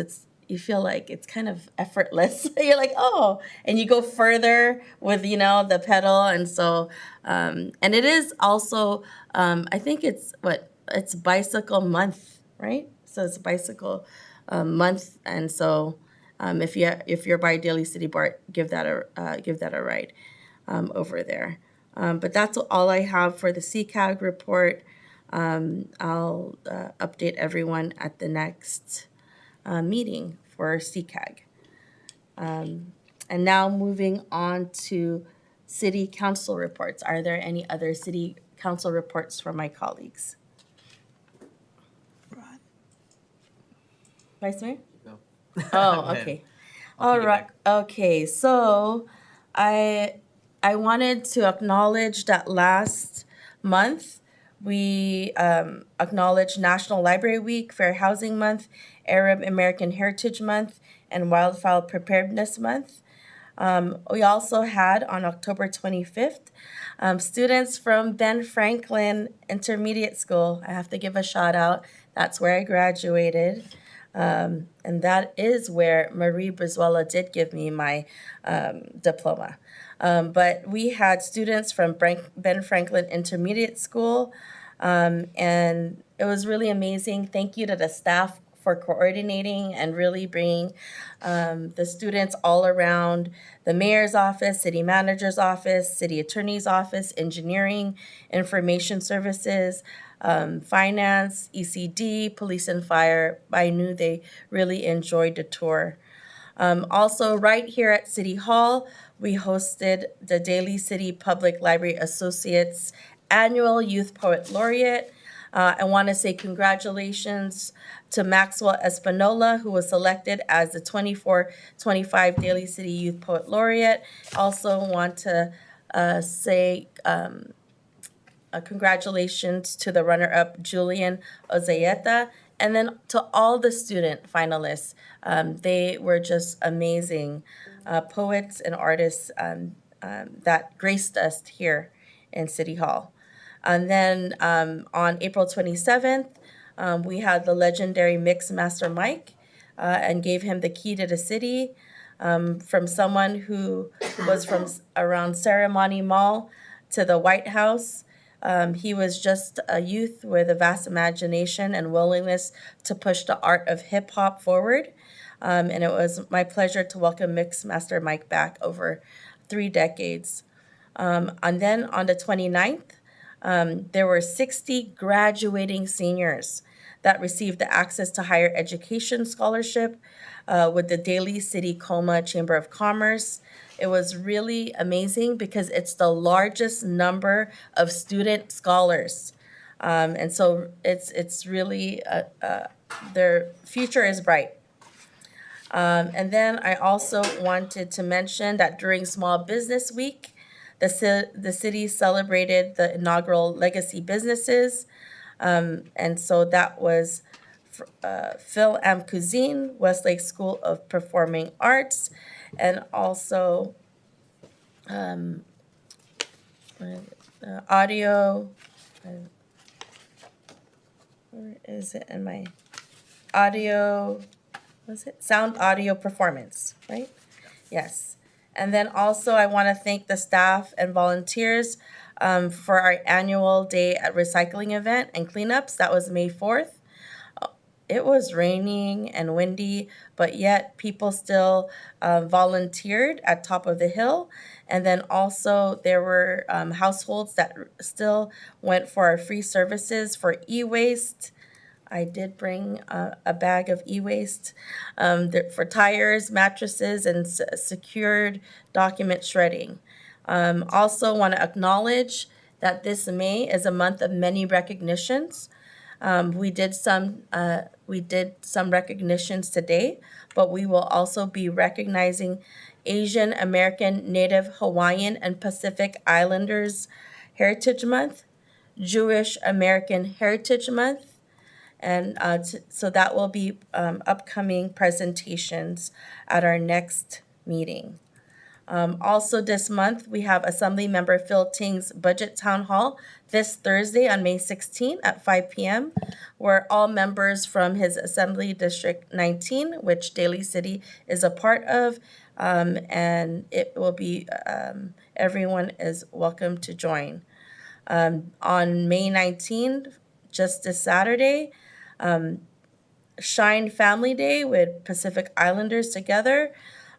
you feel like it's kind of effortless. You're like, oh, and you go further with, the pedal. And so, and it is also, I think it's bicycle month, right? So it's bicycle month. And so if you're by Daly City BART, give that a ride over there. But that's all I have for the CCAG report. I'll update everyone at the next meeting for CCAG. And now moving on to city council reports. Are there any other city council reports from my colleagues? Vice Mayor? No. Oh, okay. All right. Okay, so I wanted to acknowledge that last month we acknowledged National Library Week, Fair Housing Month, Arab American Heritage Month, and Wildfire Preparedness Month. We also had on October 25th, students from Ben Franklin Intermediate School. I have to give a shout out. That's where I graduated. And that is where Marie Brizuela did give me my diploma. But we had students from Ben Franklin Intermediate School, and it was really amazing. Thank you to the staff for coordinating and really bringing the students all around the mayor's office, city manager's office, city attorney's office, engineering, information services, finance, ECD, police and fire. I knew they really enjoyed the tour. Also, right here at City Hall, we hosted the Daly City Public Library Associates Annual Youth Poet Laureate. I want to say congratulations to Maxwell Espinola, who was selected as the 24-25 Daly City Youth Poet Laureate. Also want to say congratulations to the runner-up, Julian Ozaeta, And then to all the student finalists, they were just amazing poets and artists that graced us here in City Hall. And then on April 27th, we had the legendary Mix Master Mike and gave him the key to the city from someone who was from around Ceremony Mall to the White House. He was just a youth with a vast imagination and willingness to push the art of hip hop forward. And it was my pleasure to welcome Mix Master Mike back over 3 decades. And then on the 29th, there were 60 graduating seniors that received the Access to Higher Education Scholarship with the Daly City Coma Chamber of Commerce. It was really amazing because it's the largest number of student scholars. And so it's really, their future is bright. And then I also wanted to mention that during Small Business Week, the city celebrated the inaugural Legacy Businesses. And so that was Phil Am Cuisine, Westlake School of Performing Arts, and also audio. Where is it in my audio? Was it sound audio performance, right? Yes. And then also I want to thank the staff and volunteers for our annual day at recycling event and cleanups. That was May 4th. It was raining and windy, but yet people still volunteered at top of the hill. And then also there were households that still went for our free services for e-waste. I did bring a bag of e-waste for tires, mattresses, and secured document shredding. Also want to acknowledge that this May is a month of many recognitions. We did some recognitions today, but we will also be recognizing Asian American, Native Hawaiian, and Pacific Islanders Heritage Month, Jewish American Heritage Month, and so that will be upcoming presentations at our next meeting. Also this month, we have Assemblymember Phil Ting's Budget Town Hall this Thursday on May 16 at 5 p.m., where all members from his Assembly District 19, which Daly City is a part of, and it will be, everyone is welcome to join. On May 19th, just this Saturday, Shine Family Day with Pacific Islanders together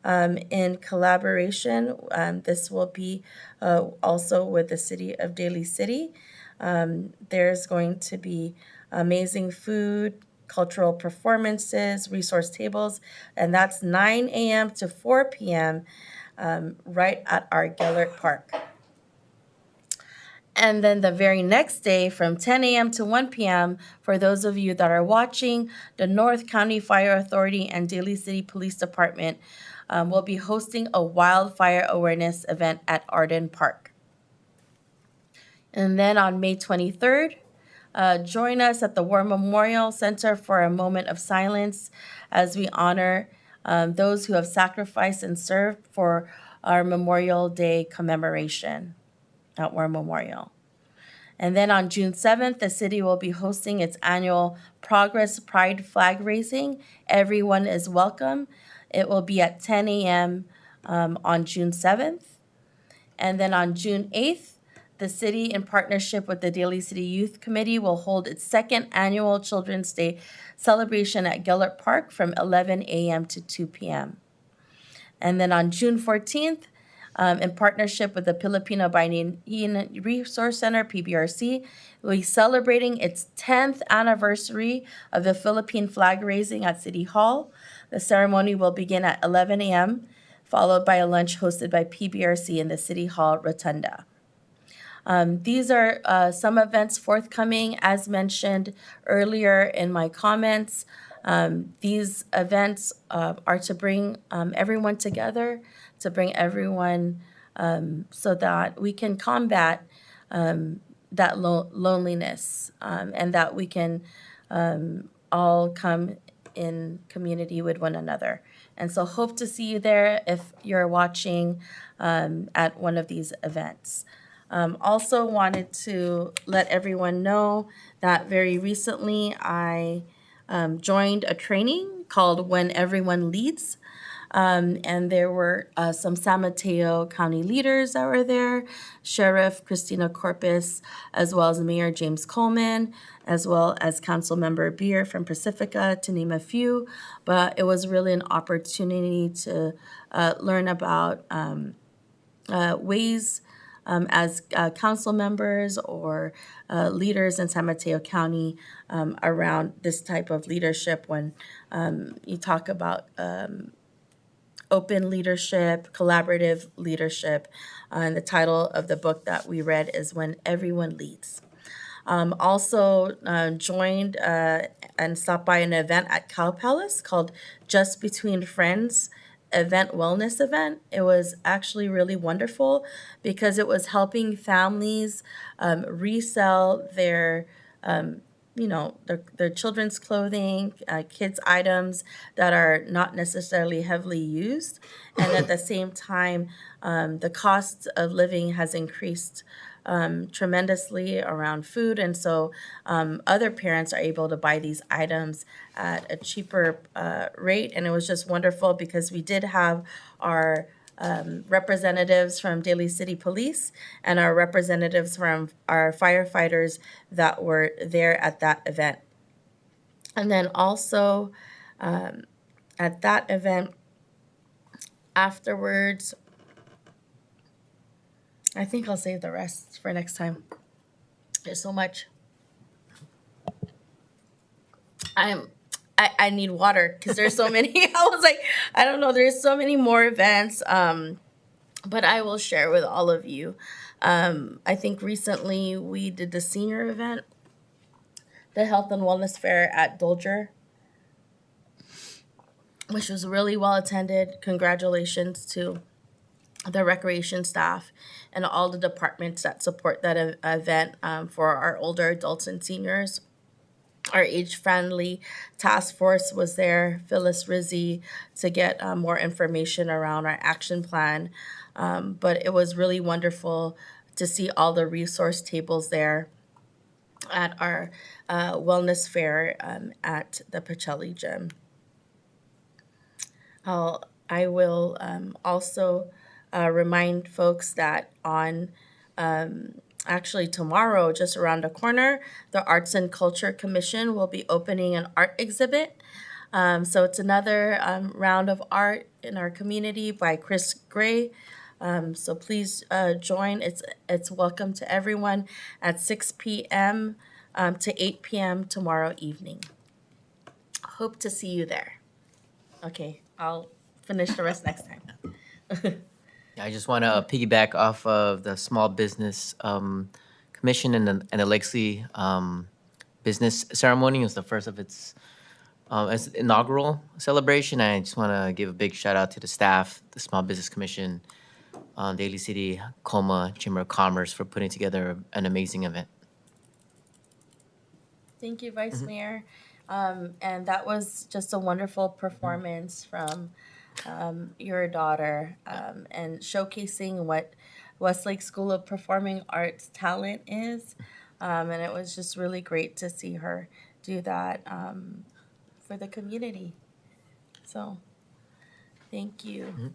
in collaboration. This will be also with the city of Daly City. There's going to be amazing food, cultural performances, resource tables, and that's 9 a.m. to 4 p.m. Right at our Gellert Park. And then the very next day from 10 a.m. to 1 p.m., for those of you that are watching, the North County Fire Authority and Daly City Police Department will be hosting a wildfire awareness event at Arden Park. And then on May 23rd, join us at the War Memorial Center for a moment of silence as we honor those who have sacrificed and served for our Memorial Day commemoration at War Memorial. And then on June 7th, the city will be hosting its annual Progress Pride flag raising. Everyone is welcome. It will be at 10 a.m. On June 7th. And then on June 8th, the city, in partnership with the Daly City Youth Committee, will hold its second annual Children's Day celebration at Gellert Park from 11 a.m. to 2 p.m. And then on June 14th, in partnership with the Filipino Bayan Resource Center, PBRC, we'll be celebrating its 10th anniversary of the Philippine flag raising at City Hall. The ceremony will begin at 11 a.m., followed by a lunch hosted by PBRC in the City Hall Rotunda. These are some events forthcoming, as mentioned earlier in my comments. These events are to bring everyone together, to bring everyone so that we can combat that loneliness and that we can all come in community with one another. And so hope to see you there if you're watching at one of these events. Also wanted to let everyone know that very recently I joined a training called When Everyone Leads. And there were some San Mateo County leaders that were there, Sheriff Christina Corpus, as well as Mayor James Coleman, as well as Council Member Beer from Pacifica, to name a few. But it was really an opportunity to learn about ways as council members or leaders in San Mateo County around this type of leadership when you talk about open leadership, collaborative leadership. And the title of the book that we read is When Everyone Leads. Also joined and stopped by an event at Cow Palace called Just Between Friends wellness event. It was actually really wonderful because it was helping families resell their their children's clothing, kids' items that are not necessarily heavily used. And at the same time, the cost of living has increased tremendously around food. And so other parents are able to buy these items at a cheaper rate. And it was just wonderful because we did have our representatives from Daly City Police and our representatives from our firefighters that were there at that event. And then also at that event afterwards, I think I'll save the rest for next time. There's so much. I need water because there's so many. I was like, I don't know, there's so many more events, but I will share with all of you. I think recently we did the senior event, the Health and Wellness Fair at Dolger, which was really well attended. Congratulations to the recreation staff and all the departments that support that event for our older adults and seniors. Our age-friendly task force was there, Phyllis Rizzi, to get more information around our action plan. But it was really wonderful to see all the resource tables there at our wellness fair at the Pacelli Gym. I will also remind folks that on actually tomorrow, just around the corner, the Arts and Culture Commission will be opening an art exhibit. So it's another round of art in our community by Chris Gray. So please join. It's welcome to everyone at 6 p.m. To 8 p.m. tomorrow evening. Hope to see you there. Okay, I'll finish the rest next time. I just want to piggyback off of the Small Business Commission and the Legacy Business Ceremony. It was the first of its inaugural celebration. I just want to give a big shout out to the staff, the Small Business Commission, Daly City, Coma, Chamber of Commerce for putting together an amazing event. Thank you, Vice Mayor. And that was just a wonderful performance from your daughter and showcasing what Westlake School of Performing Arts talent is. And it was just really great to see her do that for the community. So thank you.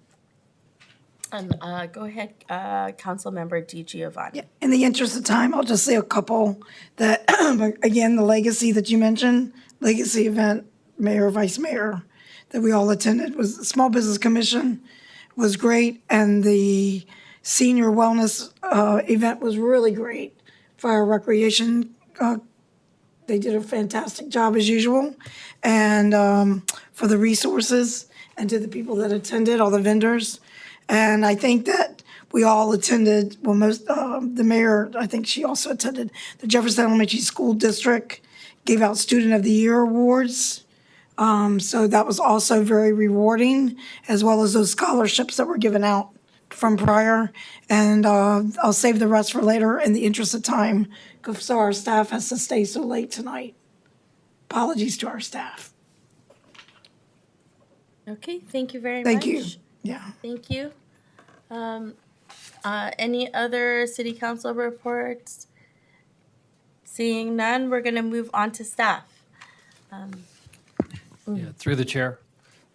And go ahead, Councilmember DiGiovanni. In the interest of time, I'll just say a couple that, again, the legacy that you mentioned, legacy event, mayor, vice mayor, that we all attended was the Small Business Commission was great, and the senior wellness event was really great. Fire recreation, they did a fantastic job as usual, and for the resources and to the people that attended, all the vendors. And I think that we all attended, well, most, the mayor, I think she also attended the Jefferson Elementary School District, gave out Student of the Year awards. So that was also very rewarding, as well as those scholarships that were given out from prior. And I'll save the rest for later in the interest of time, because our staff has to stay so late tonight. apologies to our staff. Okay, thank you very much. Thank you. Yeah. Thank you. Any other city council reports? Seeing none, we're gonna move on to staff. Yeah, through the chair,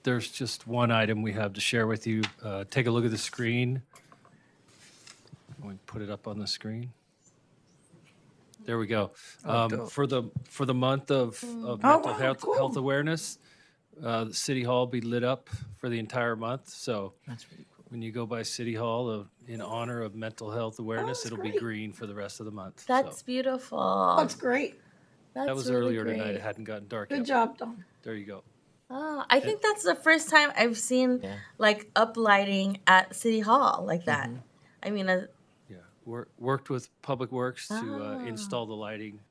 there's just one item we have to share with you. Take a look at the screen. We put it up on the screen. There we go. For the month of mental health awareness, the City Hall will be lit up for the entire month. So when you go by City Hall in honor of mental health awareness, it'll be green for the rest of the month. That's So beautiful. That's great. that was really earlier tonight. great. It hadn't gotten dark Good yet. job, Don. There you go. Oh, I think that's the first time I've seen like up lighting at City Hall like that. I mean, Yeah, worked with Public Works to install the lighting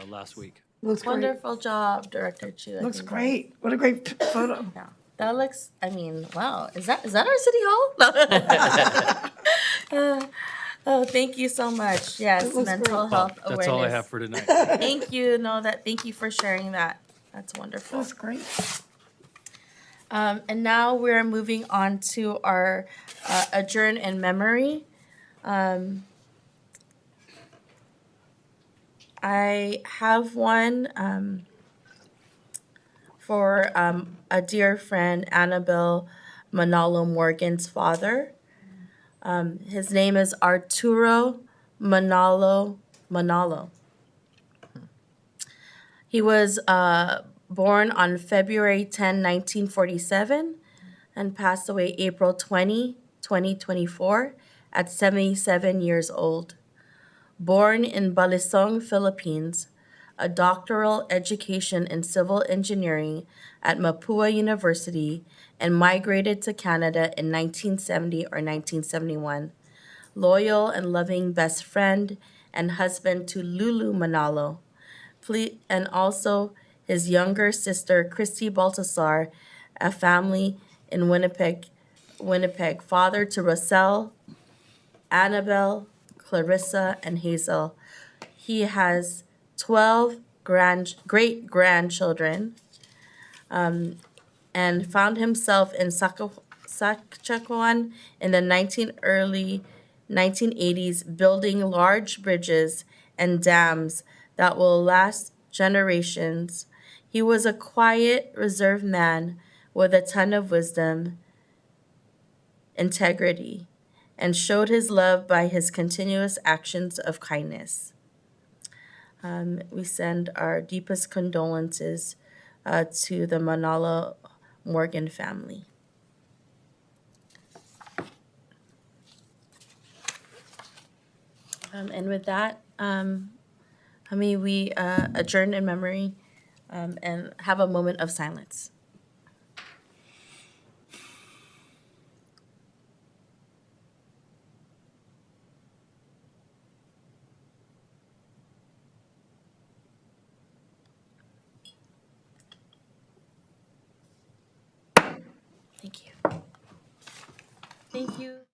last week. Looks great. wonderful job, Director Chu. I Looks think great. What a great photo. Yeah, that looks. I mean, wow. Is that our City Hall? Oh, thank you so much. Yes, mental health awareness. That's all I have for tonight. Thank you. Thank you for sharing that. That's wonderful. That's great. And now we're moving on to our adjourn in memory. I have one for a dear friend, Annabelle Manalo Morgan's father. His name is Arturo Manalo. He was born on February 10, 1947, and passed away April 20, 2024, at 77 years old. Born in Balisong, Philippines, a doctoral education in civil engineering at Mapua University, and migrated to Canada in 1970 or 1971. Loyal and loving best friend and husband to Lulu Manalo, and also his younger sister, Christy Baltasar, a family in Winnipeg, father to Russell, Annabelle, Clarissa, and Hazel. He has 12 great-grandchildren, and found himself in Saskatchewan in the early 1980s, building large bridges and dams that will last generations. He was a quiet, reserved man with a ton of wisdom, integrity, and showed his love by his continuous actions of kindness. We send our deepest condolences to the Manalo Morgan family. And with that, may we adjourn in memory and have a moment of silence. Thank you. Thank you.